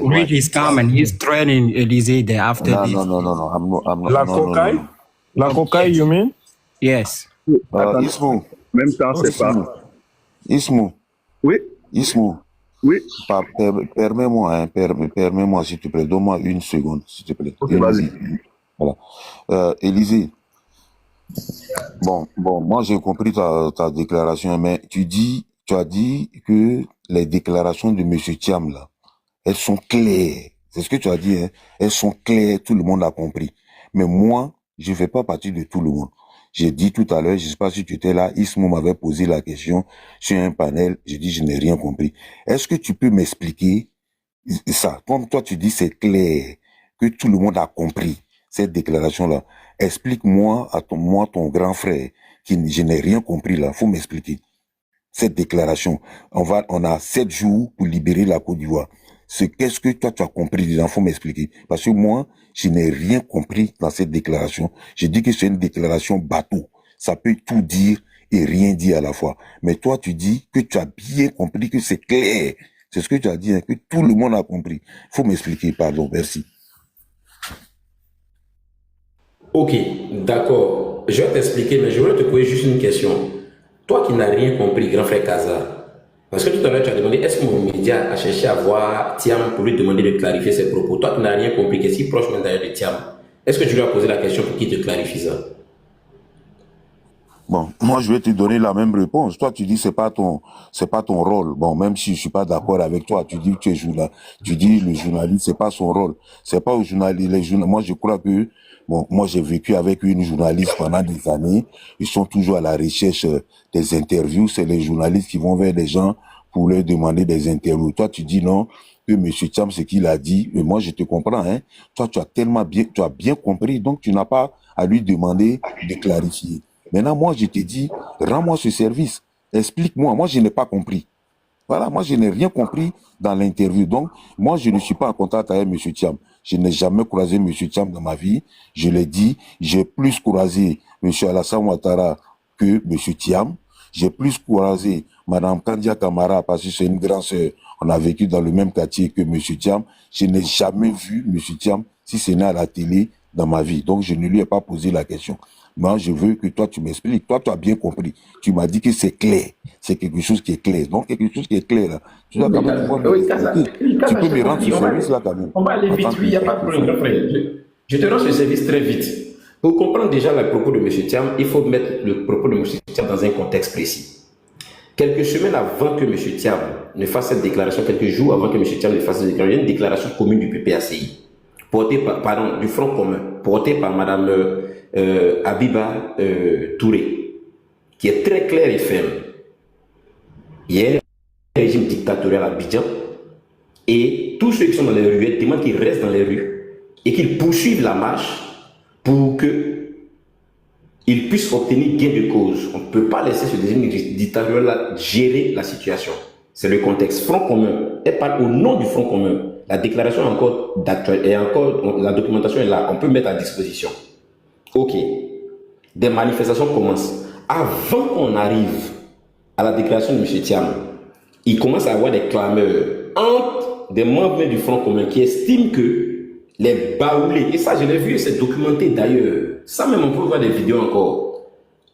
Read his comment. He's threatening Elysee there after this. No. I'm not. La cocaïne? La cocaïne, you mean? Yes. Ismou. Même temps, c'est pas. Ismou. Oui. Ismou. Oui. Permets-moi, permets-moi, s'il te plaît. Donne-moi une seconde, s'il te plaît. Ok, vas-y. Voilà. Élysée. Bon, moi j'ai compris ta déclaration, mais tu as dit que les déclarations de M. Thiam, là, elles sont claires. C'est ce que tu as dit, hein. Elles sont claires, tout le monde a compris. Mais moi, je ne fais pas partie de tout le monde. J'ai dit tout à l'heure, je ne sais pas si tu étais là, Ismo m'avait posé la question sur un panel, j'ai dit je n'ai rien compris. Est-ce que tu peux m'expliquer ça? Comme toi tu dis c'est clair, que tout le monde a compris cette déclaration-là. Explique-moi ton grand frère, je n'ai rien compris là, faut m'expliquer. Cette déclaration, on a 7 jours pour libérer la Côte d'Ivoire. Qu'est-ce que toi tu as compris dedans, faut m'expliquer. Parce que moi, je n'ai rien compris dans cette déclaration. Je dis que c'est une déclaration bateau. Ça peut tout dire et rien dire à la fois. Mais toi, tu dis que tu as bien compris, que c'est clair. C'est ce que tu as dit, hein, que tout le monde a compris. Faut m'expliquer, pardon, merci. Ok, d'accord. Je vais t'expliquer, mais je voulais te poser juste une question. Toi qui n'as rien compris, grand frère Kaza, parce que tout à l'heure tu as demandé, est-ce que mon média a cherché à voir Thiam pour lui demander de clarifier ses propos? Toi qui n'as rien compris, qu'est-ce qui est proche d'ailleurs de Thiam? Est-ce que tu lui as posé la question pour qu'il te clarifie ça? Bon, moi je vais te donner la même réponse. Toi tu dis c'est pas ton rôle. Bon, même si je suis pas d'accord avec toi, tu dis que tu es journaliste. Tu dis le journaliste c'est pas son rôle. C'est pas au journaliste. Moi je crois que moi j'ai vécu avec une journaliste pendant des années. Ils sont toujours à la recherche des interviews. C'est les journalistes qui vont vers les gens pour leur demander des interviews. Toi tu dis non que Monsieur Thiam ce qu'il a dit. Mais moi je te comprends. Hein. Toi tu as bien compris. Donc tu n'as pas à lui demander de clarifier. Maintenant, moi, je te dis, rends-moi ce service. Explique-moi. Moi, je n'ai pas compris. Voilà, moi, je n'ai rien compris dans l'interview. Donc, moi, je ne suis pas en contact avec M. Thiam. Je n'ai jamais croisé M. Thiam dans ma vie. Je l'ai dit, j'ai plus croisé M. Alassane Ouattara que M. Thiam. J'ai plus croisé Mme Kandia Kamara parce que c'est une grande sœur. On a vécu dans le même quartier que M. Thiam. Je n'ai jamais vu M. Thiam, si ce n'est à la télé, dans ma vie. Donc, je ne lui ai pas posé la question. Moi, je veux que toi, tu m'expliques. Toi, tu as bien compris. Tu m'as dit que c'est clair. C'est quelque chose qui est clair. Donc, quelque chose qui est clair, là. Tu dois quand même pouvoir tu peux me rendre ce service-là, quand même. On va aller vite, oui, il n'y a pas de problème, frère. Je te rends ce service très vite. Pour comprendre déjà le propos de M. Thiam, il faut mettre le propos de M. Thiam dans un contexte précis. Quelques semaines avant que M. Thiam ne fasse cette déclaration, quelques jours avant que M. Thiam ne fasse cette déclaration, il y a une déclaration commune du PPACI, du Front commun, portée par Mme Abiba Touré, qui est très claire et ferme. Il y a un régime dictatorial à Abidjan, et tous ceux qui sont dans les rues demandent qu'ils restent dans les rues et qu'ils poursuivent la marche pour qu'ils puissent obtenir gain de cause. On ne peut pas laisser ce régime dictatorial gérer la situation. C'est le contexte. Front commun, elle parle au nom du Front commun. La déclaration est encore d'actualité, et encore, la documentation est là, on peut mettre à disposition. Ok, des manifestations commencent. Avant qu'on arrive à la déclaration de M. Thiam, il commence à avoir des clameurs entre des membres du Front commun qui estiment que les baoulés, et ça je l'ai vu, c'est documenté d'ailleurs, ça même on peut voir des vidéos encore,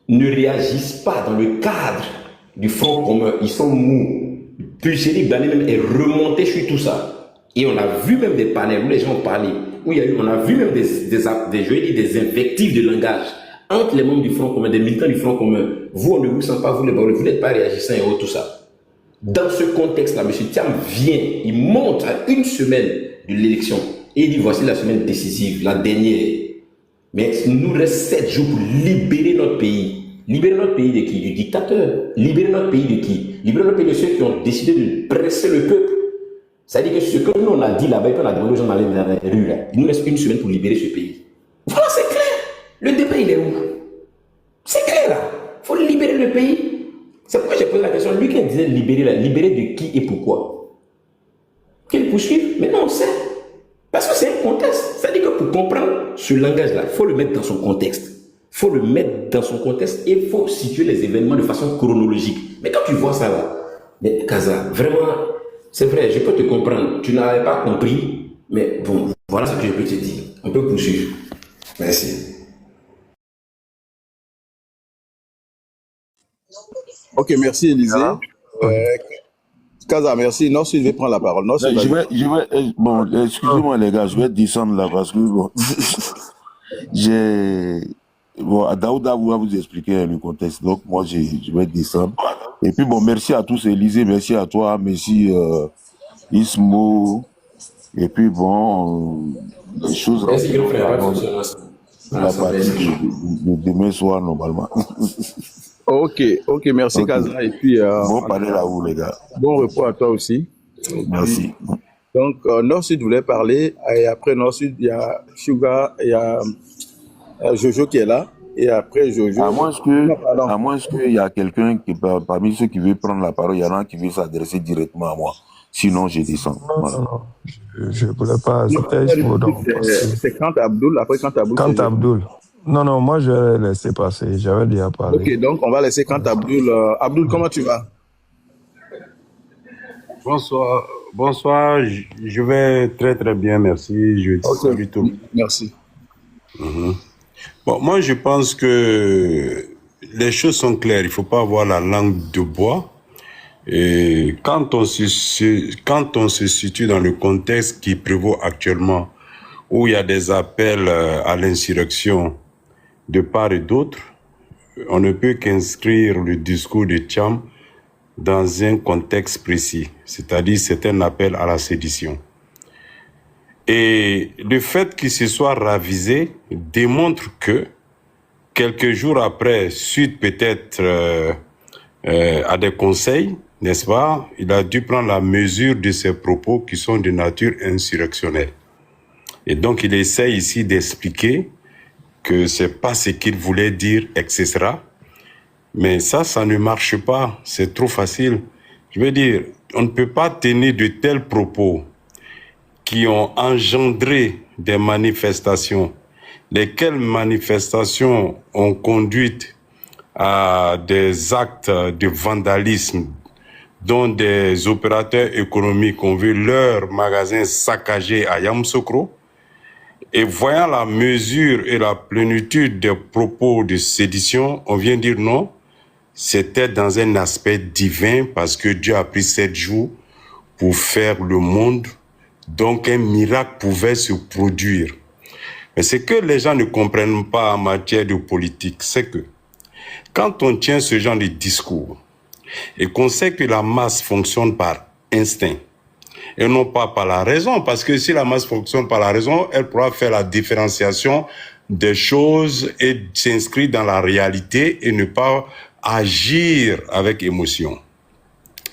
ne réagissent pas dans le cadre du Front commun, ils sont mous. Pulsérique Bané même est remonté sur tout ça. Et on a vu même des panels où les gens ont parlé, où on a vu même des invectives de langage entre les membres du Front commun, des militants du Front commun. Vous, on ne vous sent pas, vous les baoulés, vous n'êtes pas réagissant et tout ça. Dans ce contexte-là, M. Thiam vient, il monte à une semaine de l'élection et il dit voici la semaine décisive, la dernière. Mais il nous reste 7 jours pour libérer notre pays. Libérer notre pays de qui? Du dictateur. Libérer notre pays de qui? Libérer notre pays de ceux qui ont décidé de presser le peuple. C'est-à-dire que ce que nous on a dit là-bas, et puis on a demandé aux gens d'aller dans les rues, là, il nous reste une semaine pour libérer ce pays. Voilà, c'est clair. Le débat, il est où? C'est clair là. Il faut libérer le pays. C'est pourquoi j'ai posé la question. Lui qui disait libérer là, libérer de qui et pourquoi? Qu'il poursuive? Mais non, on sait. Parce que c'est un contexte. C'est-à-dire que pour comprendre ce langage-là, il faut le mettre dans son contexte. Il faut le mettre dans son contexte et il faut situer les événements de façon chronologique. Mais quand tu vois ça là, mais Kaza, vraiment, c'est vrai, je peux te comprendre. Tu n'avais pas compris, mais bon, voilà ce que je peux te dire. On peut poursuivre. Merci. Ok, merci Élisée. Kaza, merci. Non, si je vais prendre la parole. Non, bon, excusez-moi les gars, je vais descendre là parce que bon, bon, Daouda va vous expliquer le contexte, donc moi je vais descendre. Et puis bon, merci à tous Élisée, merci à toi, merci Ismo, et puis bon, les choses Merci grand frère. la partie de demain soir normalement. Ok, merci Kaza. Et puis, bon parler à vous les gars. Bon repos à toi aussi. Merci. Donc, Nord-Sud voulait parler, et après Nord-Sud, il y a Sugar, il y a Jojo qui est là, et après Jojo... À moins qu'il y a quelqu'un qui, parmi ceux qui veut prendre la parole, il y en a qui veut s'adresser directement à moi. Sinon, je descends. Voilà. Non, je ne voulais pas. C'est Kant Abdoul, après Kant Abdoul. Kant Abdoul. Non, moi je vais laisser passer. J'avais déjà parlé. Ok, donc on va laisser Kant Abdoul. Abdoul, comment tu vas? Bonsoir, je vais très très bien, merci. Je salue tout. Merci. Bon, moi je pense que les choses sont claires, il ne faut pas avoir la langue de bois. Et quand on se situe dans le contexte qui prévaut actuellement, où il y a des appels à l'insurrection de part et d'autre, on ne peut qu'inscrire le discours de Thiam dans un contexte précis, c'est-à-dire c'est un appel à la sédition. Et le fait qu'il se soit ravisé démontre que, quelques jours après, suite peut-être à des conseils, n'est-ce pas, il a dû prendre la mesure de ses propos qui sont de nature insurrectionnelle. Et donc il essaie ici d'expliquer que c'est pas ce qu'il voulait dire, etc. Mais ça ne marche pas, c'est trop facile. Je veux dire, on ne peut pas tenir de tels propos qui ont engendré des manifestations, lesquelles manifestations ont conduit à des actes de vandalisme, dont des opérateurs économiques ont vu leurs magasins saccagés à Yamoussoukro. Et voyant la mesure et la plénitude des propos de sédition, on vient dire non, c'était dans un aspect divin parce que Dieu a pris 7 jours pour faire le monde, donc un miracle pouvait se produire. Mais ce que les gens ne comprennent pas en matière de politique, c'est que quand on tient ce genre de discours, et qu'on sait que la masse fonctionne par instinct et non pas par la raison, parce que si la masse fonctionne par la raison, elle pourra faire la différenciation des choses et s'inscrire dans la réalité et ne pas agir avec émotion.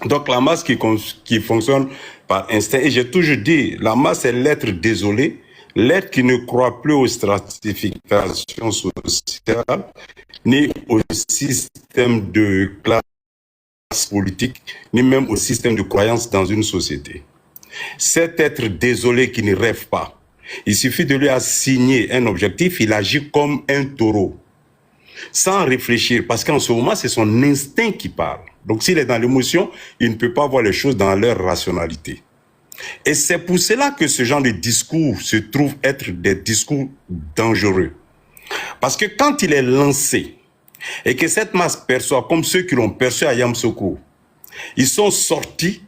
Donc la masse qui fonctionne par instinct, et j'ai toujours dit, la masse est l'être désolé, l'être qui ne croit plus aux stratifications sociales, ni au système de classe politique, ni même au système de croyance dans une société. Cet être désolé qui ne rêve pas, il suffit de lui assigner un objectif, il agit comme un taureau, sans réfléchir, parce qu'en ce moment, c'est son instinct qui parle. Donc s'il est dans l'émotion, il ne peut pas voir les choses dans leur rationalité. Et c'est pour cela que ce genre de discours se trouve être des discours dangereux. Parce que quand il est lancé, et que cette masse perçoit, comme ceux qui l'ont perçu à Yamoussoukro, ils sont sortis,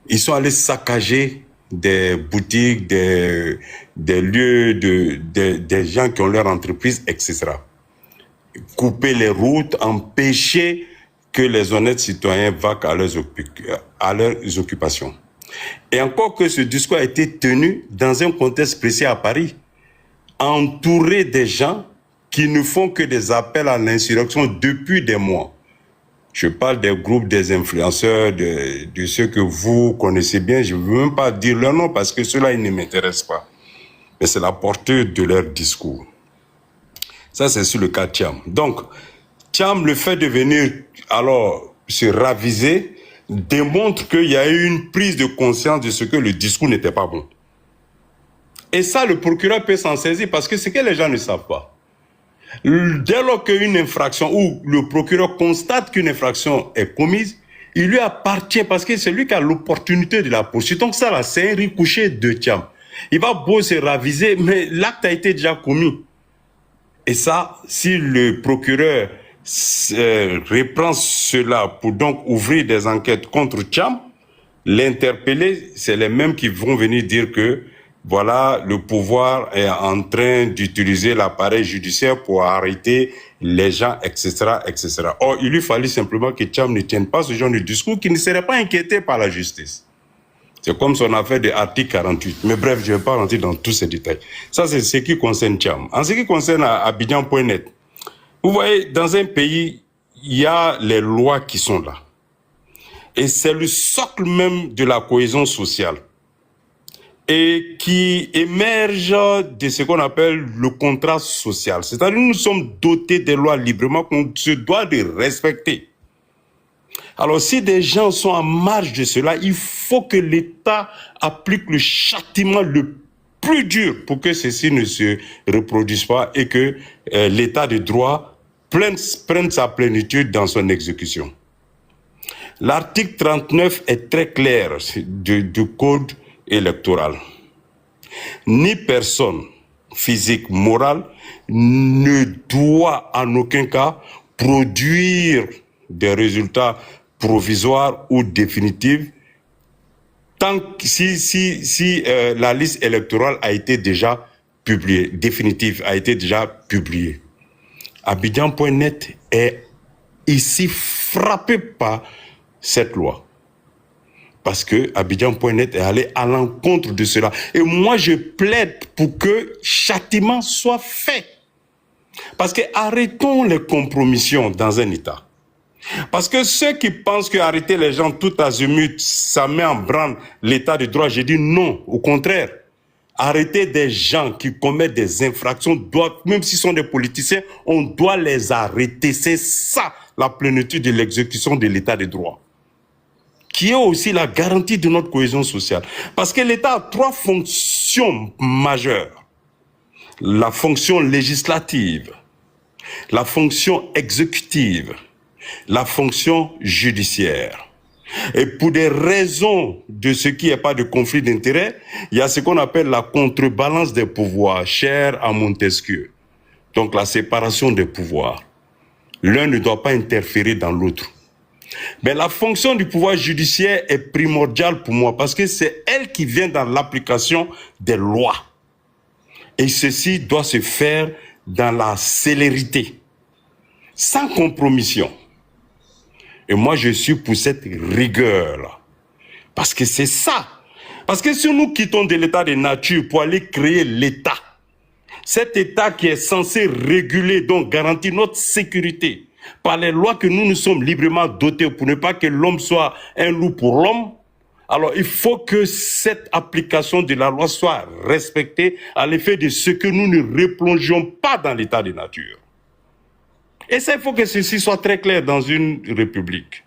ils sont allés saccager des boutiques, des lieux, des gens qui ont leur entreprise, etc. Couper les routes, empêcher que les honnêtes citoyens vaquent à leurs occupations. Et encore que ce discours a été tenu dans un contexte précis à Paris, entouré des gens qui ne font que des appels à l'insurrection depuis des mois. Je parle des groupes, des influenceurs, de ceux que vous connaissez bien. Je ne veux même pas dire leur nom parce que ceux-là, ils ne m'intéressent pas. Mais c'est la portée de leur discours. Ça, c'est sur le cas de Thiam. Donc, Thiam, le fait de venir alors se raviser, démontre qu'il y a eu une prise de conscience de ce que le discours n'était pas bon. Et ça, le procureur peut s'en saisir parce que c'est que les gens ne savent pas. Dès lors qu'une infraction, ou le procureur constate qu'une infraction est commise, il lui appartient parce que c'est lui qui a l'opportunité de la poursuite. Donc ça là, c'est un ricochet de Thiam. Il va beau se raviser, mais l'acte a été déjà commis. Et ça, si le procureur reprend cela pour donc ouvrir des enquêtes contre Thiam, l'interpeller, c'est les mêmes qui vont venir dire que voilà, le pouvoir est en train d'utiliser l'appareil judiciaire pour arrêter les gens, etc., etc. Or, il lui fallait simplement que Thiam ne tienne pas ce genre de discours, qui ne serait pas inquiété par la justice. C'est comme son affaire de l'article 48. Mais bref, je ne vais pas rentrer dans tous ces détails. Ça, c'est ce qui concerne Thiam. En ce qui concerne Abidjan.net, vous voyez, dans un pays, il y a les lois qui sont là. Et c'est le socle même de la cohésion sociale. Et qui émerge de ce qu'on appelle le contrat social. C'est-à-dire que nous sommes dotés des lois librement qu'on se doit de respecter. Alors si des gens sont en marge de cela, il faut que l'État applique le châtiment le plus dur pour que ceci ne se reproduise pas et que l'État de droit prenne sa plénitude dans son exécution. L'article 39 est très clair du Code électoral. Ni personne physique, morale, ne doit en aucun cas produire des résultats provisoires ou définitifs tant que si la liste électorale a été déjà publiée, définitive, a été déjà publiée. Abidjan.net est ici frappé par cette loi. Parce que Abidjan.net est allé à l'encontre de cela. Et moi, je plaide pour que châtiment soit fait. Parce que arrêtons les compromissions dans un État. Parce que ceux qui pensent qu'arrêter les gens tout azimut, ça met en branle l'État de droit, j'ai dit non, au contraire. Arrêter des gens qui commettent des infractions, même s'ils sont des politiciens, on doit les arrêter. C'est ça la plénitude de l'exécution de l'État de droit, qui est aussi la garantie de notre cohésion sociale. Parce que l'État a trois fonctions majeures. La fonction législative, la fonction exécutive, la fonction judiciaire. Et pour des raisons de ce qui n'est pas de conflit d'intérêts, il y a ce qu'on appelle la contrebalance des pouvoirs, chère à Montesquieu. Donc la séparation des pouvoirs. L'un ne doit pas interférer dans l'autre. Mais la fonction du pouvoir judiciaire est primordiale pour moi parce que c'est elle qui vient dans l'application des lois. Et ceci doit se faire dans la célérité, sans compromission. Et moi, je suis pour cette rigueur-là. Parce que c'est ça. Parce que si nous quittons de l'état de nature pour aller créer l'État, cet État qui est censé réguler, donc garantir notre sécurité par les lois que nous nous sommes librement dotés pour ne pas que l'homme soit un loup pour l'homme, alors il faut que cette application de la loi soit respectée à l'effet de ce que nous ne replongeons pas dans l'état de nature. Et ça, il faut que ceci soit très clair dans une république.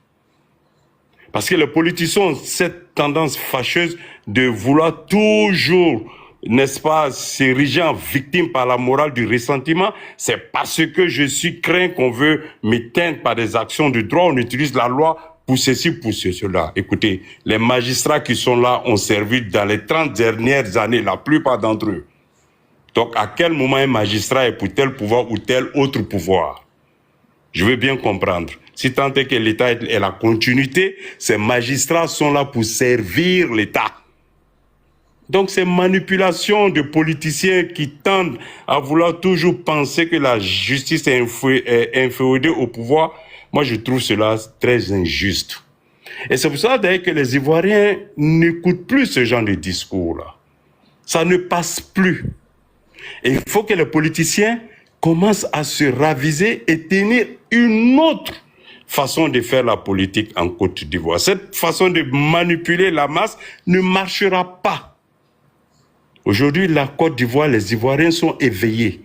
Parce que les politiciens ont cette tendance fâcheuse de vouloir toujours, n'est-ce pas, s'ériger en victime par la morale du ressentiment. C'est parce que je suis craint qu'on veut m'éteindre par des actions de droit. On utilise la loi pour ceci, pour cela. Écoutez, les magistrats qui sont là ont servi dans les 30 dernières années, la plupart d'entre eux. Donc, à quel moment un magistrat est pour tel pouvoir ou tel autre pouvoir? Je veux bien comprendre. Si tant est que l'État est la continuité, ces magistrats sont là pour servir l'État. Donc ces manipulations de politiciens qui tendent à vouloir toujours penser que la justice est inféodée au pouvoir, moi je trouve cela très injuste. Et c'est pour ça d'ailleurs que les Ivoiriens n'écoutent plus ce genre de discours-là. Ça ne passe plus. Et il faut que les politiciens commencent à se raviser et tenir une autre façon de faire la politique en Côte d'Ivoire. Cette façon de manipuler la masse ne marchera pas. Aujourd'hui, la Côte d'Ivoire, les Ivoiriens sont éveillés.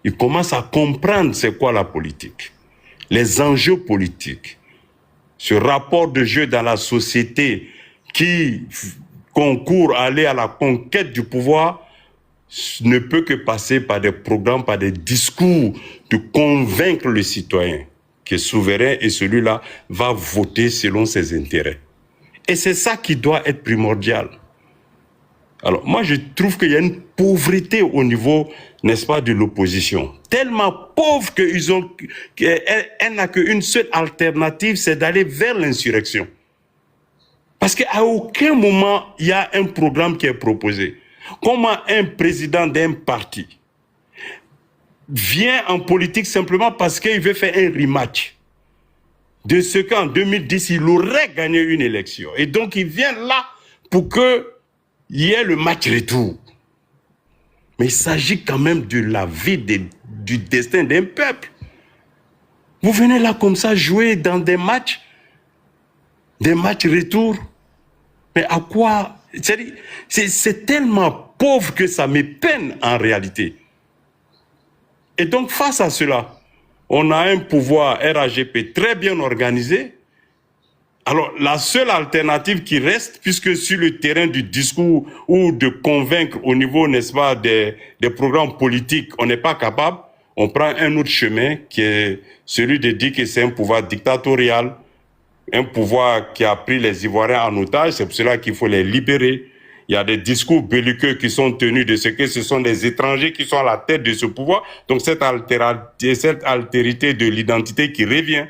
Ils commencent à comprendre c'est quoi la politique, les enjeux politiques, ce rapport de jeu dans la société qui concourt à aller à la conquête du pouvoir ne peut que passer par des programmes, par des discours de convaincre le citoyen qui est souverain et celui-là va voter selon ses intérêts. Et c'est ça qui doit être primordial. Alors, moi, je trouve qu'il y a une pauvreté au niveau, n'est-ce pas, de l'opposition. Tellement pauvre qu'elle n'a qu'une seule alternative, c'est d'aller vers l'insurrection. Parce qu'à aucun moment, il y a un programme qui est proposé. Comment un président d'un parti vient en politique simplement parce qu'il veut faire un rematch de ce qu'en 2010, il aurait gagné une élection. Et donc, il vient là pour qu'il y ait le match retour. Mais il s'agit quand même de la vie, du destin d'un peuple. Vous venez là comme ça jouer dans des matchs retour. Mais à quoi? C'est tellement pauvre que ça me peine en réalité. Et donc face à cela, on a un pouvoir RAGP très bien organisé. Alors la seule alternative qui reste, puisque sur le terrain du discours ou de convaincre au niveau, n'est-ce pas, des programmes politiques, on n'est pas capable, on prend un autre chemin qui est celui de dire que c'est un pouvoir dictatorial, un pouvoir qui a pris les Ivoiriens en otage, c'est pour cela qu'il faut les libérer. Il y a des discours belliqueux qui sont tenus de ce que ce sont des étrangers qui sont à la tête de ce pouvoir. Donc cette altérité de l'identité qui revient.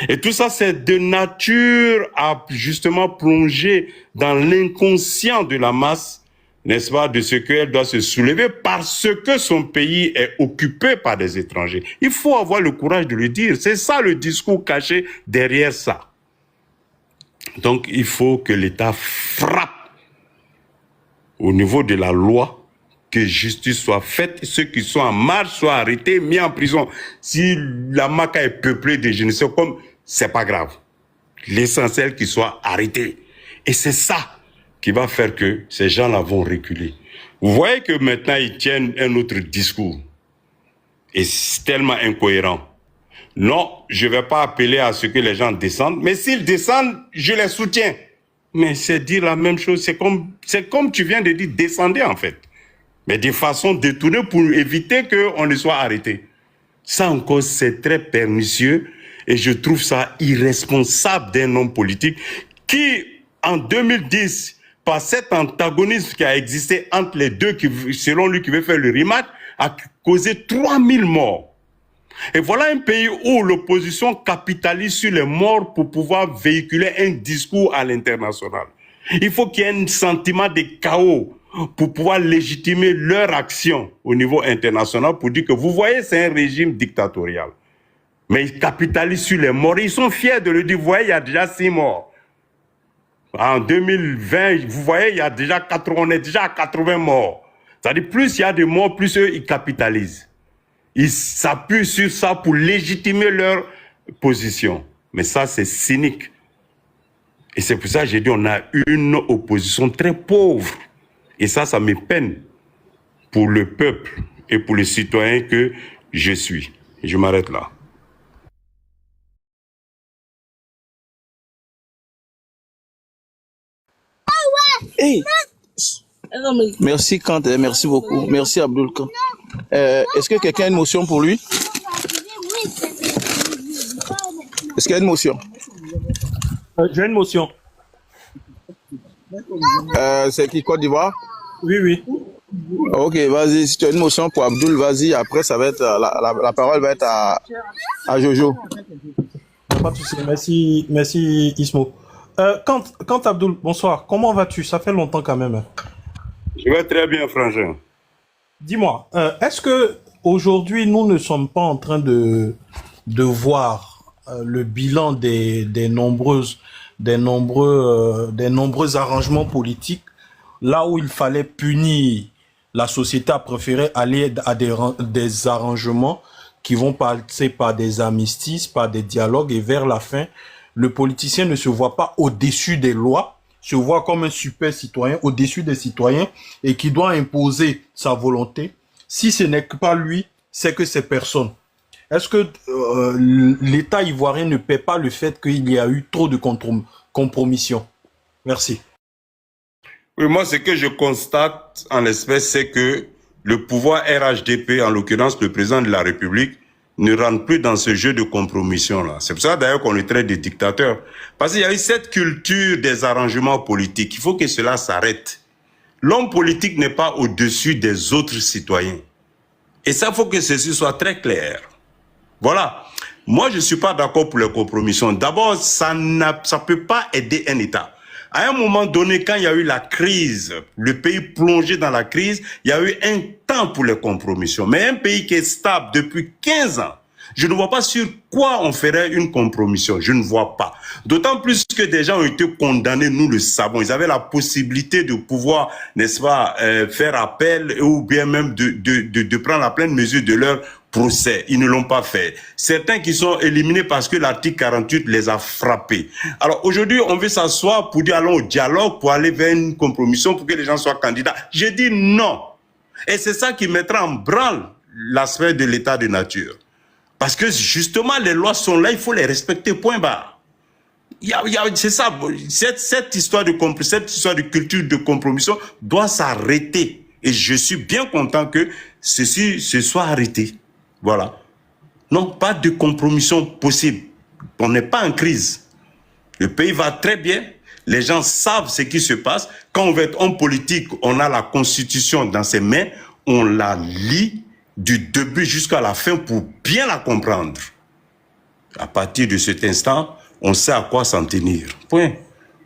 Et tout ça, c'est de nature à justement plonger dans l'inconscient de la masse, n'est-ce pas, de ce qu'elle doit se soulever parce que son pays est occupé par des étrangers. Il faut avoir le courage de le dire. C'est ça le discours caché derrière ça. Donc, il faut que l'État frappe au niveau de la loi, que justice soit faite, ceux qui sont en marche soient arrêtés, mis en prison. Si la Maka est peuplée de je ne sais comme, c'est pas grave. L'essentiel qu'ils soient arrêtés. Et c'est ça qui va faire que ces gens-là vont reculer. Vous voyez que maintenant, ils tiennent un autre discours. Et c'est tellement incohérent. Non, je ne vais pas appeler à ce que les gens descendent, mais s'ils descendent, je les soutiens. Mais c'est dire la même chose, c'est comme tu viens de dire, descendez en fait. Mais de façon détournée pour éviter qu'on ne soit arrêté. Ça encore, c'est très pernicieux et je trouve ça irresponsable d'un homme politique qui, en 2010, par cet antagonisme qui a existé entre les deux, qui, selon lui, qui veut faire le rematch, a causé 3000 morts. Et voilà un pays où l'opposition capitalise sur les morts pour pouvoir véhiculer un discours à l'international. Il faut qu'il y ait un sentiment de chaos pour pouvoir légitimer leur action au niveau international pour dire que vous voyez, c'est un régime dictatorial. Mais ils capitalisent sur les morts. Ils sont fiers de le dire. Vous voyez, il y a déjà 6 morts. En 2020, vous voyez, il y a déjà on est déjà à 80 morts. C'est-à-dire, plus il y a de morts, plus eux, ils capitalisent. Ils s'appuient sur ça pour légitimer leur position. Mais ça, c'est cynique. Et c'est pour ça que j'ai dit, on a une opposition très pauvre. Et ça me peine pour le peuple et pour les citoyens que je suis. Et je m'arrête là. Hey. Merci Kant, merci beaucoup. Merci Abdul Kant. Est-ce que quelqu'un a une motion pour lui? Est-ce qu'il y a une motion? J'ai une motion. C'est qui, Côte d'Ivoire? Oui, oui. Ok, vas-y, si tu as une motion pour Abdul, vas-y, après ça va être la parole va être à Jojo. Pas de souci, merci Ismo. Quand Abdul, bonsoir, comment vas-tu? Ça fait longtemps quand même. Je vais très bien, frangin. Dis-moi, est-ce que aujourd'hui nous ne sommes pas en train de voir le bilan des nombreux arrangements politiques, là où il fallait punir, la société a préféré aller à des arrangements qui vont passer par des amnisties, par des dialogues, et vers la fin, le politicien ne se voit pas au-dessus des lois, se voit comme un super citoyen au-dessus des citoyens et qui doit imposer sa volonté. Si ce n'est pas lui, c'est que c'est personne. Est-ce que l'État ivoirien ne paie pas le fait qu'il y a eu trop de compromissions? Merci. Oui, moi, ce que je constate en l'espèce, c'est que le pouvoir RHDP, en l'occurrence le président de la République, ne rentre plus dans ce jeu de compromission-là. C'est pour ça d'ailleurs qu'on le traite de dictateur. Parce qu'il y a eu cette culture des arrangements politiques. Il faut que cela s'arrête. L'homme politique n'est pas au-dessus des autres citoyens. Et ça, il faut que ceci soit très clair. Voilà. Moi, je ne suis pas d'accord pour les compromissions. D'abord, ça ne peut pas aider un État. À un moment donné, quand il y a eu la crise, le pays plongé dans la crise, il y a eu un temps pour les compromissions. Mais un pays qui est stable depuis 15 ans, je ne vois pas sur quoi on ferait une compromission. Je ne vois pas. D'autant plus que des gens ont été condamnés, nous le savons. Ils avaient la possibilité de pouvoir, n'est-ce pas, faire appel ou bien même de prendre la pleine mesure de leur procès. Ils ne l'ont pas fait. Certains qui sont éliminés parce que l'article 48 les a frappés. Alors aujourd'hui, on veut s'asseoir pour dire allons au dialogue, pour aller vers une compromission, pour que les gens soient candidats. Je dis non. Et c'est ça qui mettra en branle l'aspect de l'état de nature. Parce que justement, les lois sont là, il faut les respecter, point barre. C'est ça, cette histoire de culture de compromission doit s'arrêter. Et je suis bien content que ceci se soit arrêté. Voilà. Non, pas de compromission possible. On n'est pas en crise. Le pays va très bien. Les gens savent ce qui se passe. Quand on veut être homme politique, on a la Constitution dans ses mains. On la lit du début jusqu'à la fin pour bien la comprendre. À partir de cet instant, on sait à quoi s'en tenir. Point.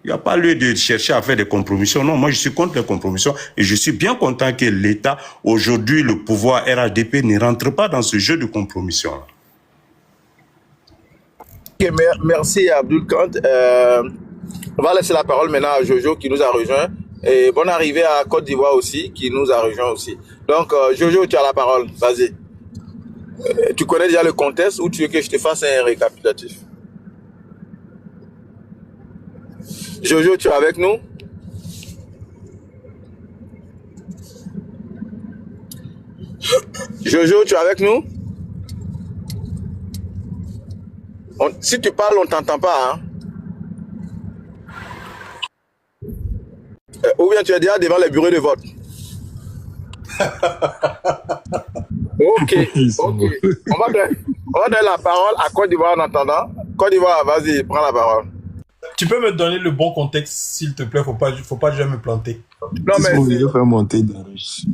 Il n'y a pas lieu de chercher à faire des compromissions. Non, moi je suis contre les compromissions et je suis bien content que l'État, aujourd'hui, le pouvoir RHDP ne rentre pas dans ce jeu de compromission. Okay, merci Abdul Kant. On va laisser la parole maintenant à Jojo qui nous a rejoint. Et bonne arrivée à Côte d'Ivoire aussi, qui nous a rejoint aussi. Donc Jojo, tu as la parole, vas-y. Tu connais déjà le contexte ou tu veux que je te fasse un récapitulatif? Jojo, tu es avec nous? Jojo, tu es avec nous? Si tu parles, on ne t'entend pas. Hein? Ou bien tu es déjà devant les bureaux de vote. Ok. On va donner la parole à Côte d'Ivoire en attendant. Côte d'Ivoire, vas-y, prends la parole. Tu peux me donner le bon contexte, s'il te plaît, faut pas déjà me planter. Non, mais il faut faire monter Darius.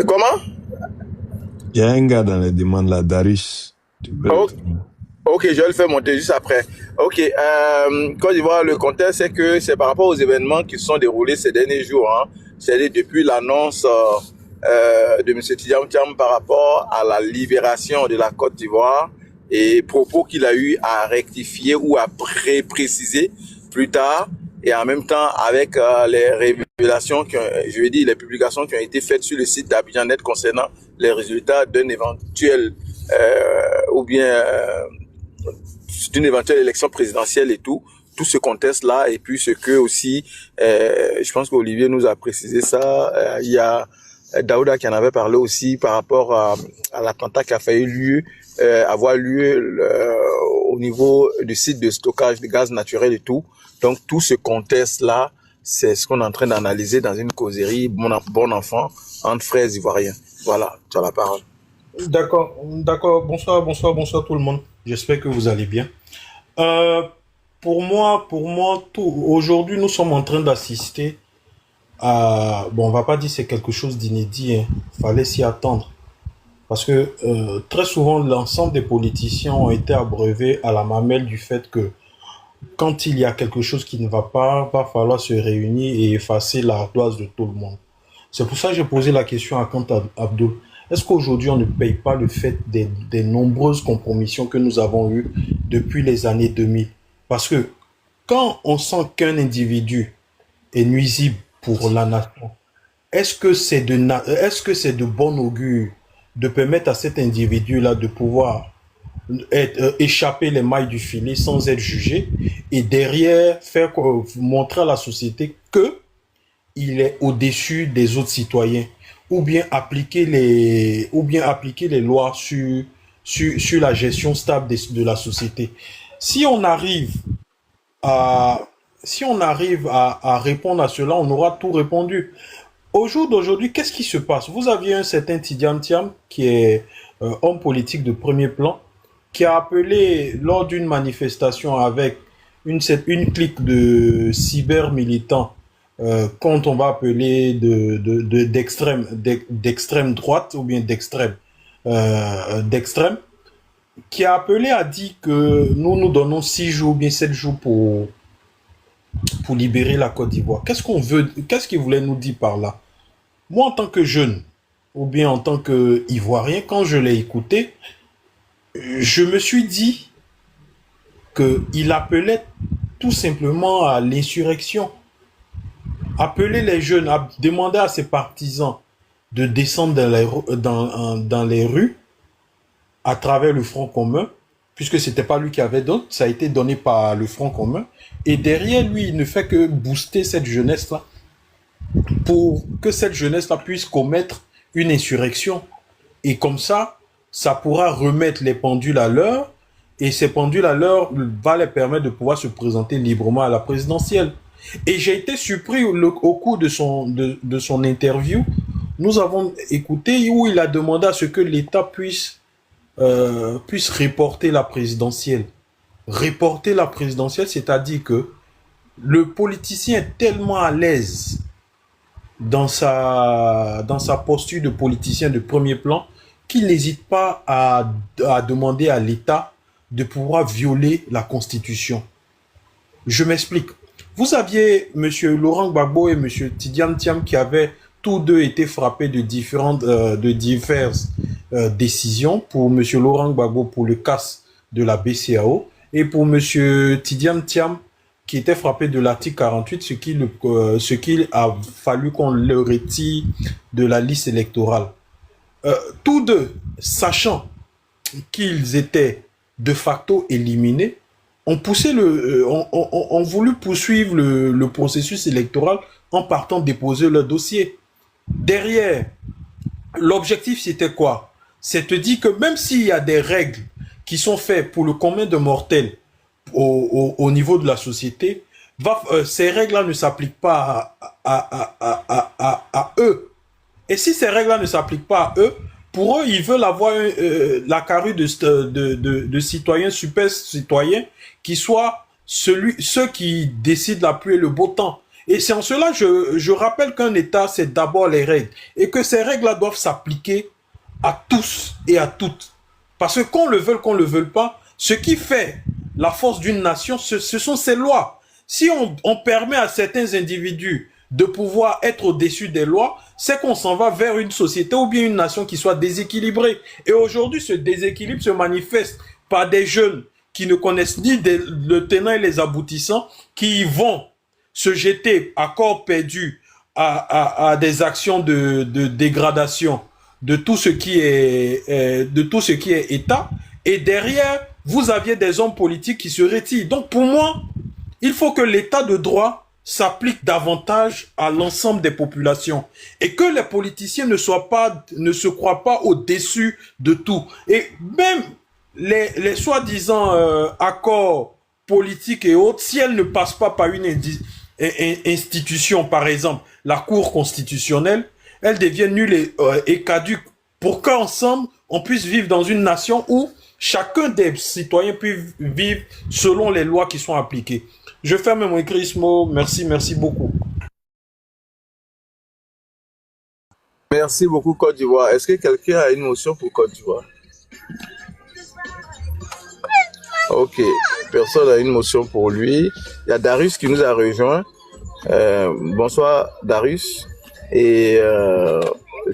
Comment? Il y a un gars dans les demandes là, Darius. Ok, je vais le faire monter juste après. Ok, Côte d'Ivoire, le contexte, c'est que c'est par rapport aux événements qui se sont déroulés ces derniers jours. Hein. C'est depuis l'annonce de M. Tidiane Thiam par rapport à la libération de la Côte d'Ivoire et propos qu'il a eu à rectifier ou à préciser plus tard, et en même temps avec les révélations, les publications qui ont été faites sur le site d'Abidjan.net concernant les résultats d'un éventuel d'une éventuelle élection présidentielle et tout ce contexte-là, et puis ce que aussi, je pense qu'Olivier nous a précisé ça, il y a Daouda qui en avait parlé aussi par rapport à l'attentat qui a failli avoir lieu au niveau du site de stockage de gaz naturel et tout. Donc tout ce contexte-là, c'est ce qu'on est en train d'analyser dans une causerie bon enfant entre frères ivoiriens. Voilà, tu as la parole. D'accord. Bonsoir tout le monde. J'espère que vous allez bien. Pour moi, aujourd'hui, nous sommes en train d'assister à... Bon, on va pas dire c'est quelque chose d'inédit, hein. Fallait s'y attendre. Parce que très souvent, l'ensemble des politiciens ont été abreuvés à la mamelle du fait que quand il y a quelque chose qui ne va pas, va falloir se réunir et effacer l'ardoise de tout le monde. C'est pour ça que j'ai posé la question à Kant Abdoul. Est-ce qu'aujourd'hui, on ne paye pas le fait des nombreuses compromissions que nous avons eues depuis les années 2000? Parce que quand on sent qu'un individu est nuisible pour la nation, est-ce que c'est de bon augure de permettre à cet individu-là de pouvoir échapper les mailles du filet sans être jugé et derrière montrer à la société que il est au-dessus des autres citoyens, ou bien appliquer les lois sur la gestion stable de la société. Si on arrive à répondre à cela, on aura tout répondu. Au jour d'aujourd'hui, qu'est-ce qui se passe? Vous aviez un certain Tidiane Thiam, qui est homme politique de premier plan, qui a appelé lors d'une manifestation avec une clique de cyber-militants, quand on va appeler d'extrême droite ou bien d'extrême, qui a appelé à dire que nous donnons 6 jours ou bien 7 jours pour libérer la Côte d'Ivoire. Qu'est-ce qu'il voulait nous dire par là? Moi, en tant que jeune, ou bien en tant qu'Ivoirien, quand je l'ai écouté, je me suis dit qu'il appelait tout simplement à l'insurrection. Appeler les jeunes, à demander à ses partisans de descendre dans les rues à travers le Front commun, puisque c'était pas lui qui avait d'autres, ça a été donné par le Front commun. Et derrière lui, il ne fait que booster cette jeunesse-là pour que cette jeunesse-là puisse commettre une insurrection. Et comme ça pourra remettre les pendules à l'heure, et ces pendules à l'heure va les permettre de pouvoir se présenter librement à la présidentielle. Et j'ai été surpris au cours de son interview. Nous avons écouté où il a demandé à ce que l'État puisse reporter la présidentielle. Reporter la présidentielle, c'est-à-dire que le politicien est tellement à l'aise dans sa posture de politicien de premier plan qu'il n'hésite pas à demander à l'État de pouvoir violer la Constitution. Je m'explique. Vous aviez M. Laurent Gbagbo et M. Tidiane Thiam qui avaient tous deux été frappés de diverses décisions. Pour M. Laurent Gbagbo pour le casse de la BCAO et pour M. Tidiane Thiam qui était frappé de l'article 48, ce qu'il a fallu qu'on le retire de la liste électorale. Tous deux, sachant qu'ils étaient de facto éliminés, ont voulu poursuivre le processus électoral en partant déposer leur dossier. Derrière, l'objectif c'était quoi? C'est de dire que même s'il y a des règles qui sont faites pour le commun de mortels au niveau de la société, ces règles-là ne s'appliquent pas à eux. Et si ces règles-là ne s'appliquent pas à eux, pour eux, ils veulent avoir la carrure de citoyens, super citoyens, qui soient ceux qui décident la pluie et le beau temps. Et c'est en cela, je rappelle qu'un État, c'est d'abord les règles. Et que ces règles-là doivent s'appliquer à tous et à toutes. Parce que qu'on le veuille pas, ce qui fait la force d'une nation, ce sont ses lois. Si on permet à certains individus de pouvoir être au-dessus des lois, c'est qu'on s'en va vers une société ou bien une nation qui soit déséquilibrée. Et aujourd'hui, ce déséquilibre se manifeste par des jeunes qui ne connaissent ni le tenant et les aboutissants, qui vont se jeter à corps perdu à des actions de dégradation de tout ce qui est État. Et derrière, vous aviez des hommes politiques qui se retirent. Donc pour moi, il faut que l'État de droit s'applique davantage à l'ensemble des populations et que les politiciens ne se croient pas au-dessus de tout. Et même les soi-disant accords politiques et autres, si elles ne passent pas par une institution, par exemple la Cour constitutionnelle, elles deviennent nulles et caduques pour qu'ensemble, on puisse vivre dans une nation où chacun des citoyens puisse vivre selon les lois qui sont appliquées. Je ferme mon écrit, Ismo. Merci beaucoup. Merci beaucoup, Côte d'Ivoire. Est-ce que quelqu'un a une motion pour Côte d'Ivoire? Ok, personne n'a une motion pour lui. Il y a Darius qui nous a rejoint. Bonsoir, Darius. Et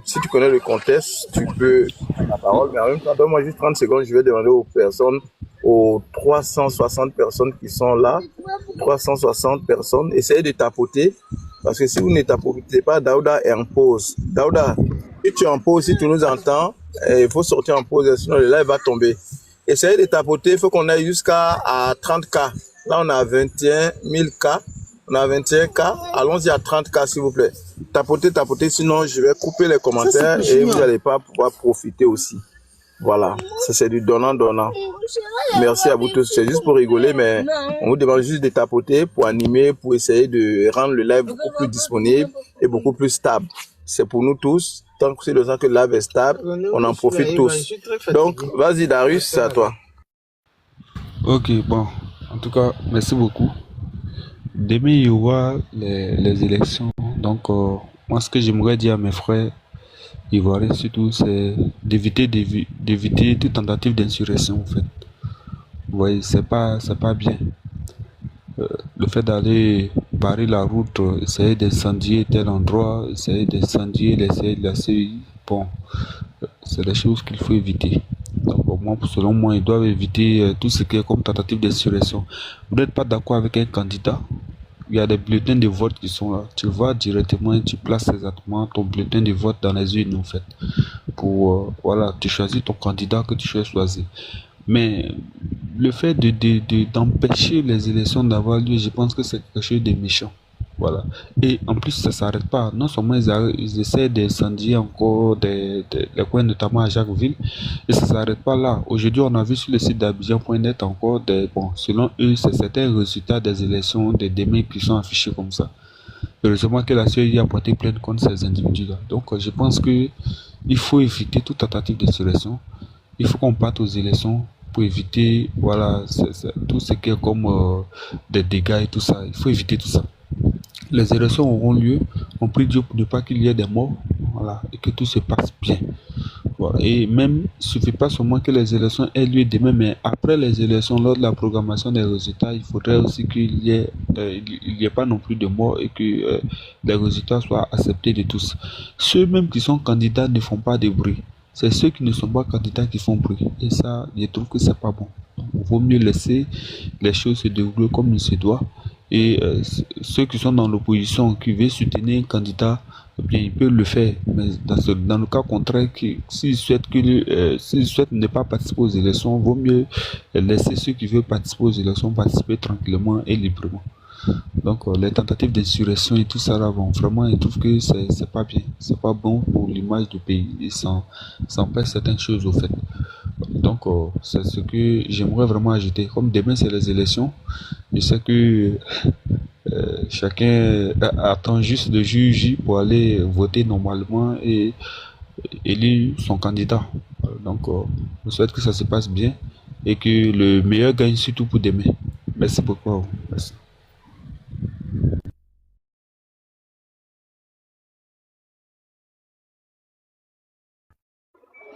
si tu connais le contexte, tu peux prendre la parole. Mais en même temps, donne-moi juste 30 secondes. Je vais demander aux personnes, aux 360 personnes qui sont là, 360 personnes, essayez de tapoter. Parce que si vous ne tapotez pas, Daouda est en pause. Daouda, si tu es en pause, si tu nous entends, il faut sortir en pause, sinon le live va tomber. Essayez de tapoter, il faut qu'on aille jusqu'à 30K. Là, on a 21 000 K. On a 21K. Allons-y à 30K, s'il vous plaît. Tapotez, sinon je vais couper les commentaires et vous n'allez pas pouvoir profiter aussi. Voilà, ça c'est du donnant-donnant. Merci à vous tous. C'est juste pour rigoler, mais on vous demande juste de tapoter pour animer, pour essayer de rendre le live beaucoup plus disponible et beaucoup plus stable. C'est pour nous tous. Tant que c'est le temps que le live est stable, on en profite tous. Donc, vas-y Darius, c'est à toi. Ok, bon. En tout cas, merci beaucoup. Demain, il y aura les élections. Donc, moi, ce que j'aimerais dire à mes frères ivoiriens, surtout, c'est d'éviter toute tentative d'insurrection, en fait. Vous voyez, c'est pas bien. Le fait d'aller barrer la route, essayer d'incendier tel endroit, essayer d'incendier la CI, bon, c'est des choses qu'il faut éviter. Donc, selon moi, ils doivent éviter tout ce qui est comme tentative d'insurrection. Vous n'êtes pas d'accord avec un candidat, il y a des bulletins de vote qui sont là. Tu vas directement et tu places exactement ton bulletin de vote dans les urnes, en fait. Pour, voilà, tu choisis ton candidat que tu as choisi. Mais le fait d'empêcher les élections d'avoir lieu, je pense que c'est quelque chose de méchant. Voilà. Et en plus, ça ne s'arrête pas. Non seulement ils essaient d'incendier encore les coins, notamment à Jacquesville, et ça ne s'arrête pas là. Aujourd'hui, on a vu sur le site d'Abidjan.net encore selon eux, c'est certains résultats des élections de demain qui sont affichés comme ça. Heureusement que la CEI a porté plainte contre ces individus-là. Donc, je pense que il faut éviter toute tentative d'insurrection. Il faut qu'on parte aux élections pour éviter, voilà, tout ce qui est comme des dégâts et tout ça. Il faut éviter tout ça. Les élections auront lieu. On prie Dieu pour ne pas qu'il y ait des morts, voilà, et que tout se passe bien. Voilà. Et même, il ne suffit pas seulement que les élections aient lieu demain, mais après les élections, lors de la programmation des résultats, il faudrait aussi qu'il y ait pas non plus de morts et que les résultats soient acceptés de tous. Ceux même qui sont candidats ne font pas de bruit. C'est ceux qui ne sont pas candidats qui font bruit. Et ça, je trouve que c'est pas bon. Donc, il vaut mieux laisser les choses se dérouler comme il se doit. Et ceux qui sont dans l'opposition, qui veulent soutenir un candidat, eh bien, ils peuvent le faire. Mais dans le cas contraire, s'ils souhaitent ne pas participer aux élections, il vaut mieux laisser ceux qui veulent participer aux élections participer tranquillement et librement. Donc, les tentatives d'insurrection et tout ça, là, bon, vraiment, ils trouvent que c'est pas bien. C'est pas bon pour l'image du pays. Et ça empêche certaines choses, au fait. Donc, c'est ce que j'aimerais vraiment ajouter. Comme demain, c'est les élections, je sais que chacun attend juste le juge pour aller voter normalement et élire son candidat. Donc, je souhaite que ça se passe bien et que le meilleur gagne surtout pour demain. Merci beaucoup. Merci.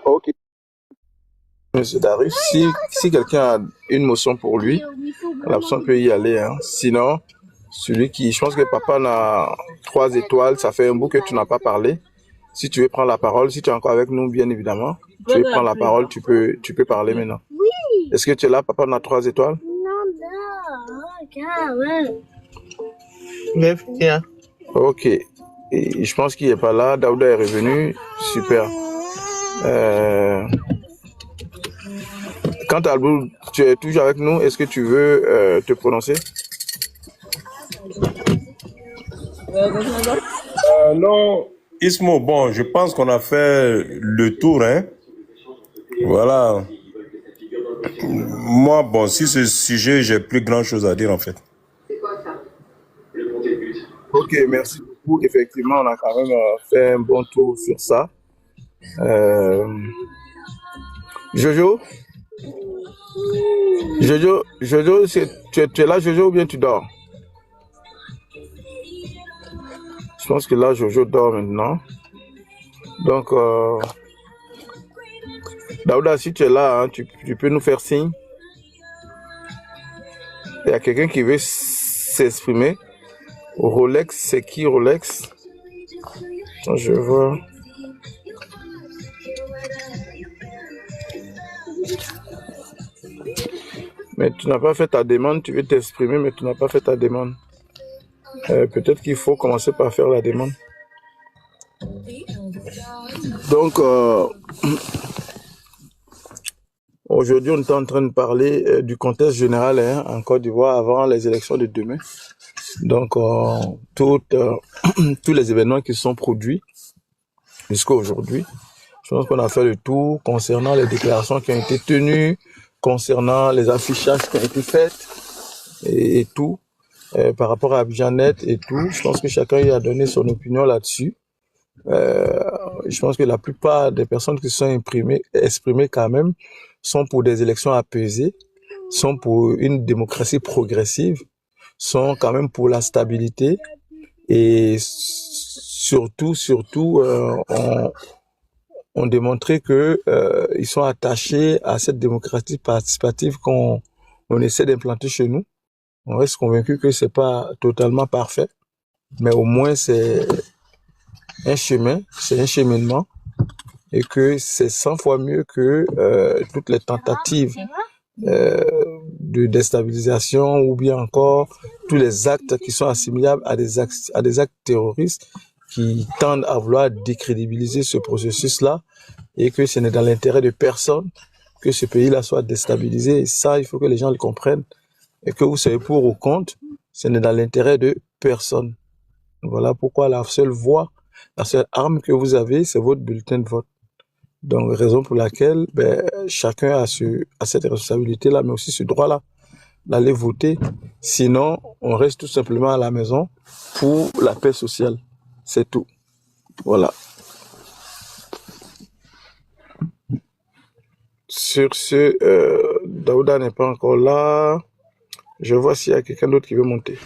Ok, Monsieur Darius, si quelqu'un a une motion pour lui, la personne peut y aller. Hein. Sinon, Celui qui, je pense que papa a 3 étoiles, ça fait un bout que tu n'as pas parlé. Si tu veux prendre la parole, si tu es encore avec nous, bien évidemment, tu veux prendre la parole, tu peux parler maintenant. Oui. Est-ce que tu es là, papa a 3 étoiles? Non, ok. Et je pense qu'il n'est pas là. Daouda est revenu. Super. Quant à Albou, tu es toujours avec nous. Est-ce que tu veux te prononcer? Non, Ismo, bon, je pense qu'on a fait le tour, hein. Voilà. Moi, bon, si ce sujet, j'ai plus grand chose à dire, en fait. Ok, merci beaucoup. Effectivement, on a quand même fait un bon tour sur ça. Jojo, tu es là, Jojo, ou bien tu dors? Je pense que là, Jojo dort maintenant. Donc, Daouda, si tu es là, hein, tu peux nous faire signe. Il y a quelqu'un qui veut s'exprimer. Rolex, c'est qui Rolex? Attends, je vois. Mais tu n'as pas fait ta demande, tu veux t'exprimer, mais tu n'as pas fait ta demande. Peut-être qu'il faut commencer par faire la demande. Donc, aujourd'hui, on est en train de parler du contexte général en Côte d'Ivoire avant les élections de demain. Donc, tous les événements qui sont produits jusqu'à aujourd'hui, je pense qu'on a fait le tour concernant les déclarations qui ont été tenues, concernant les affichages qui ont été faits et tout, par rapport à Abidjan.net et tout. Je pense que chacun y a donné son opinion là-dessus. Je pense que la plupart des personnes qui se sont exprimées quand même sont pour des élections apaisées, sont pour une démocratie progressive, sont quand même pour la stabilité et surtout ont démontré que ils sont attachés à cette démocratie participative qu'on essaie d'implanter chez nous. On reste convaincu que c'est pas totalement parfait, mais au moins c'est un chemin, c'est un cheminement, et que c'est 100 fois mieux que toutes les tentatives de déstabilisation ou bien encore tous les actes qui sont assimilables à des actes terroristes qui tendent à vouloir décrédibiliser ce processus-là, et que ce n'est dans l'intérêt de personne que ce pays-là soit déstabilisé. Et ça, il faut que les gens le comprennent, et que vous soyez pour ou contre, ce n'est dans l'intérêt de personne. Voilà pourquoi la seule voie, la seule arme que vous avez, c'est votre bulletin de vote. Donc, raison pour laquelle chacun a cette responsabilité-là, mais aussi ce droit-là d'aller voter. Sinon, on reste tout simplement à la maison pour la paix sociale. C'est tout. Voilà. Sur ce, Daouda n'est pas encore là. Je vois s'il y a quelqu'un d'autre qui veut monter.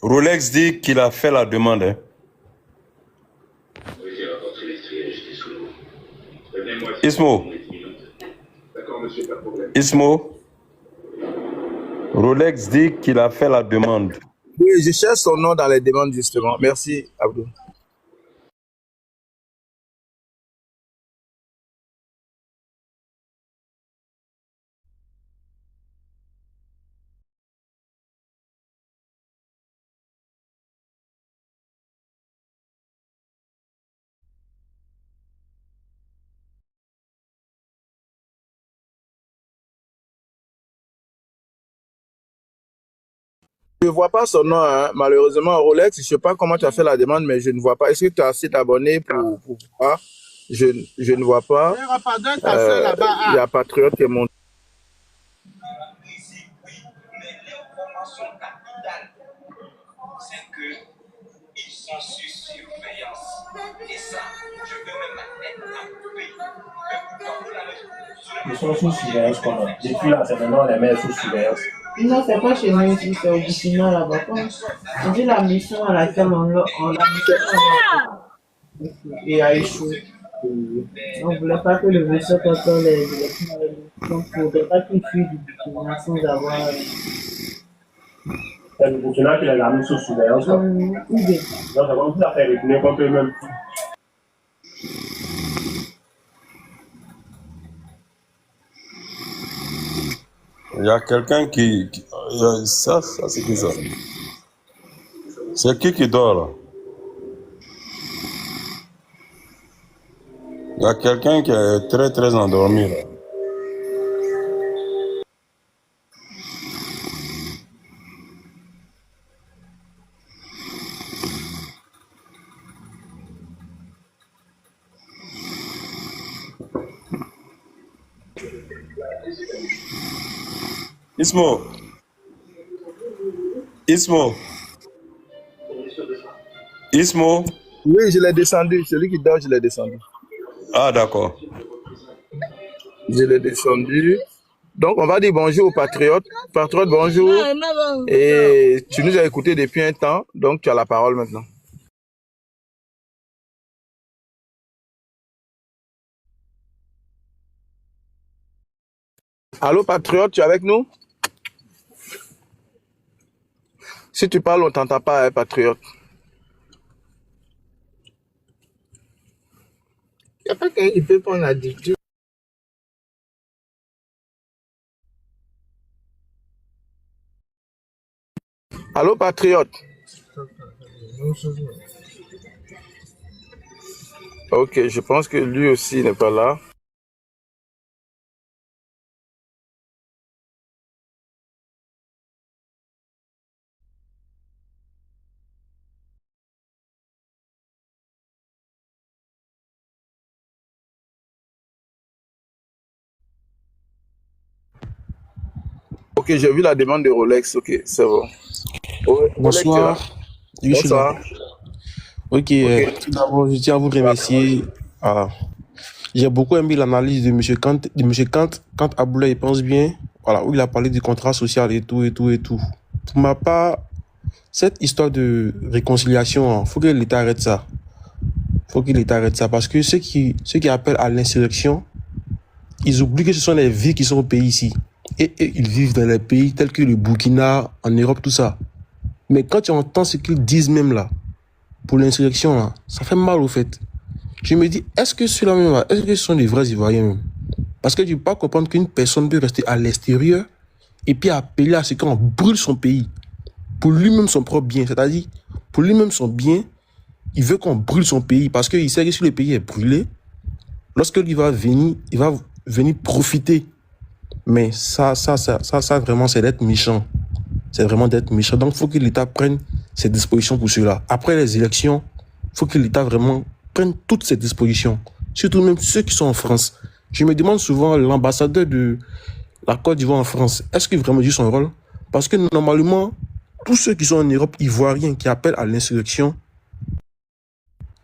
Rolex dit qu'il a fait la demande, hein. Ismo, Rolex dit qu'il a fait la demande. Oui, je cherche son nom dans les demandes justement. Merci, Abdou. Je ne vois pas son nom, hein. Malheureusement, Rolex, je ne sais pas comment tu as fait la demande, mais je ne vois pas. Est-ce que tu as assez d'abonnés pour voir? Je ne vois pas. Il y a Patriote qui est monté. C'est qu'ils sont sous surveillance. Et ça, je peux même mettre un pays. Ils sont sous surveillance comment? Depuis l'entraînement, les mains sous surveillance. Non, c'est pas chez nous ici, c'est au Burkina là-bas. On dit la mission à laquelle on l'a et a échoué. On ne voulait pas que le vaisseau contre les élections. Donc, il ne faudrait pas qu'il fuit du Burkina sans avoir C'est le Burkina qui les a mis sous surveillance. Donc, c'est comme ça fait retourner contre eux-mêmes. Il y a quelqu'un ça, c'est qui ça? C'est qui dort là? Il y a quelqu'un qui est très très endormi là. Ismo. Oui, je l'ai descendu. Celui qui dort, je l'ai descendu. Ah, d'accord. Je l'ai descendu. Donc, on va dire bonjour aux patriotes. Patriote, bonjour. Et tu nous as écoutés depuis un temps, donc tu as la parole maintenant. Allô, patriote, tu es avec nous? Si tu parles, on ne t'entend pas, hein, patriote. Il n'y a pas qu'il peut prendre la dicture. Allô, patriote? Ok, je pense que lui aussi n'est pas là. Ok, j'ai vu la demande de Rolex. Ok, c'est bon. Bonsoir. Oui, je suis là. Ok, tout d'abord, je tiens à vous remercier. Voilà. J'ai beaucoup aimé l'analyse de M. Kant quand Aboulaye pense bien, voilà, où il a parlé du contrat social et tout. Pour ma part, cette histoire de réconciliation, il faut que l'État arrête ça. Parce que ceux qui appellent à l'insurrection, ils oublient que ce sont les vies qui sont au pays ici. Et ils vivent dans les pays tels que le Burkina, en Europe, tout ça. Mais quand tu entends ce qu'ils disent même là, pour l'insurrection, là, ça fait mal au fait. Je me dis, est-ce que ceux-là même là, est-ce que ce sont des vrais Ivoiriens même? Parce que tu peux pas comprendre qu'une personne peut rester à l'extérieur et puis appeler à ce qu'on brûle son pays. Pour lui-même son propre bien. C'est-à-dire, pour lui-même son bien, il veut qu'on brûle son pays parce qu'il sait que si le pays est brûlé, lorsqu'il va venir, il va venir profiter. Mais ça vraiment, c'est d'être méchant. C'est vraiment d'être méchant. Donc, il faut que l'État prenne ses dispositions pour cela. Après les élections, il faut que l'État vraiment prenne toutes ses dispositions. Surtout même ceux qui sont en France. Je me demande souvent, l'ambassadeur de la Côte d'Ivoire en France, est-ce qu'il vraiment joue son rôle? Parce que normalement, tous ceux qui sont en Europe ivoiriens qui appellent à l'insurrection,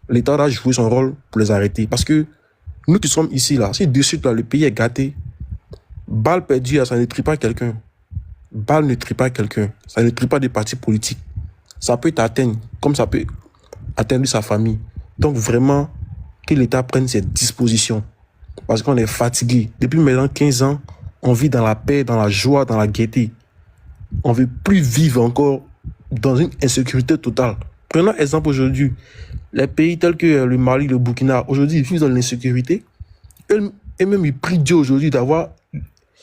l'État doit jouer son rôle pour les arrêter. Parce que nous qui sommes ici, là, si de suite, là, le pays est gâté, balle perdue, ça ne trie pas quelqu'un. Balle ne trie pas quelqu'un. Ça ne trie pas des partis politiques. Ça peut t'atteindre, comme ça peut atteindre sa famille. Donc vraiment, que l'État prenne ses dispositions. Parce qu'on est fatigué. Depuis maintenant 15 ans, on vit dans la paix, dans la joie, dans la gaieté. On ne veut plus vivre encore dans une insécurité totale. Prenons exemple aujourd'hui. Les pays tels que le Mali, le Burkina, aujourd'hui, ils vivent dans l'insécurité. Et même, ils prient Dieu aujourd'hui d'avoir,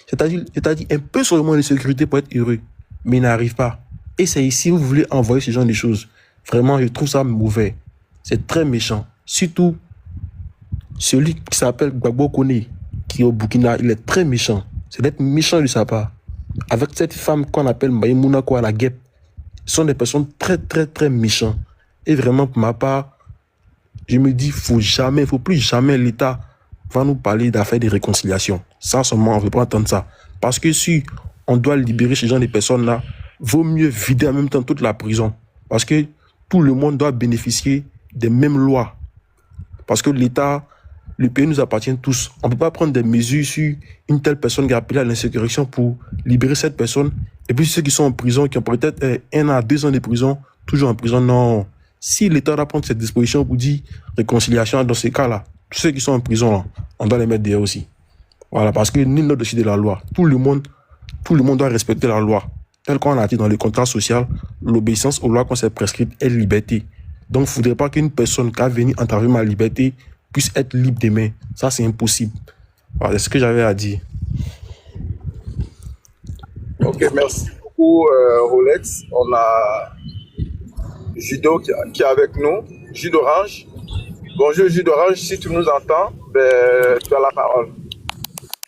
c'est-à-dire un peu seulement de sécurité pour être heureux. Mais ils n'arrivent pas. Et c'est ici où vous voulez envoyer ce genre de choses. Vraiment, je trouve ça mauvais. C'est très méchant. Surtout, celui qui s'appelle Gbagbo Kone, qui est au Burkina, il est très méchant. C'est d'être méchant de sa part. Avec cette femme qu'on appelle Maïmouna Kouala la guêpe, ce sont des personnes très, très, très méchantes. Et vraiment, pour ma part, je me dis, faut plus jamais l'État va nous parler d'affaires de réconciliation. Ça, seulement, on ne veut pas entendre ça. Parce que si on doit libérer ce genre de personnes-là, vaut mieux vider en même temps toute la prison. Parce que tout le monde doit bénéficier des mêmes lois. Parce que l'État, le pays nous appartient tous. On ne peut pas prendre des mesures sur une telle personne qui a appelé à l'insurrection pour libérer cette personne. Et puis ceux qui sont en prison, qui ont peut-être 1 à 2 ans de prison, toujours en prison, non. Si l'État doit prendre cette disposition pour dire réconciliation dans ces cas-là, tous ceux qui sont en prison, là, on doit les mettre dehors aussi. Voilà, parce que nul n'est au-dessus de la loi. Tout le monde doit respecter la loi. tel qu'on a dit dans le contrat social, l'obéissance aux lois qu'on s'est prescrites est liberté. Donc, il ne faudrait pas qu'une personne qui a venu entraver ma liberté puisse être libre demain. Ça, c'est impossible. Voilà, c'est ce que j'avais à dire. Ok, merci beaucoup, Rolex. On a Judo qui est avec nous, Jus d'Orange. Bonjour, Jus d'Orange. Si tu nous entends, ben, tu as la parole.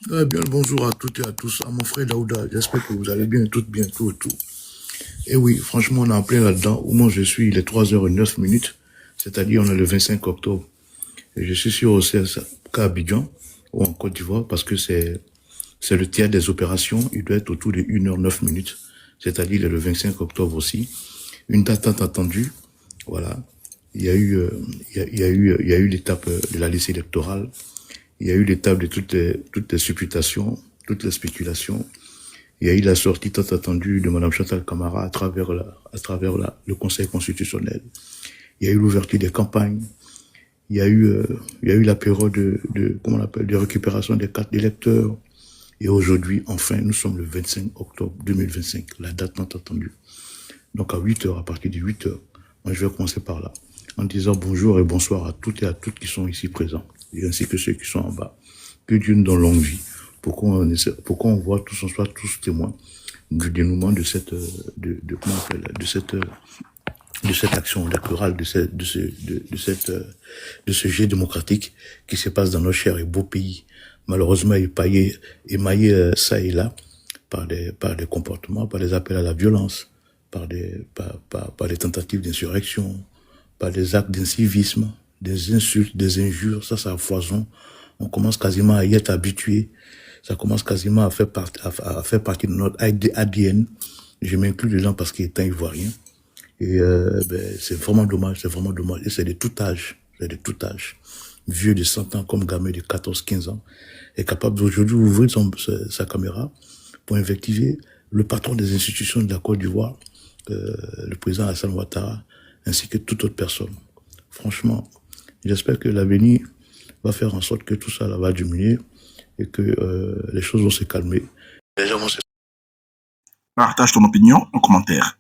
Bien, bonjour à toutes et à tous. À mon frère Daouda, j'espère que vous allez bien, toutes bien, tout et tout. Et oui, franchement, on est en plein là-dedans. Où moi je suis, il est 3h09, c'est-à-dire on est le 25 octobre. Et je suis sur OCS à Abidjan, ou en Côte d'Ivoire, parce que c'est le théâtre des opérations. Il doit être autour de 1h09, c'est-à-dire il est le 25 octobre aussi. Une date tant attendue, voilà. Il y a eu l'étape de la liste électorale. Il y a eu l'étape de toutes les supputations, toutes les spéculations. Il y a eu la sortie tant attendue de Madame Chantal Camara à travers le Conseil constitutionnel. Il y a eu l'ouverture des campagnes. Il y a eu la période de récupération des cartes d'électeurs. Et aujourd'hui, enfin, nous sommes le 25 octobre 2025, la date tant attendue. Donc à 8h, à partir de 8h, moi je vais commencer par là, en disant bonjour et bonsoir à toutes et à toutes qui sont ici présents, et ainsi que ceux qui sont en bas. Que Dieu nous donne longue vie, pour qu'on voit tous, on soit tous témoins du dénouement de cette action électorale, de ce jet démocratique qui se passe dans nos chers et beaux pays, malheureusement émaillé ça et là par des comportements, par des appels à la violence, par des tentatives d'insurrection, par des actes d'incivisme, des insultes, des injures, ça a foison. On commence quasiment à y être habitué. Ça commence quasiment à faire partie de notre ADN. Je m'inclus dedans parce qu'il est un Ivoirien. Et c'est vraiment dommage. Et c'est de tout âge. Vieux de 100 ans comme gamin de 14-15 ans est capable d'aujourd'hui ouvrir sa caméra pour invectiver le patron des institutions de la Côte d'Ivoire, le président Alassane Ouattara, ainsi que toute autre personne. Franchement, j'espère que l'avenir va faire en sorte que tout ça là va diminuer et que les choses vont se calmer. Partage ton opinion en commentaire.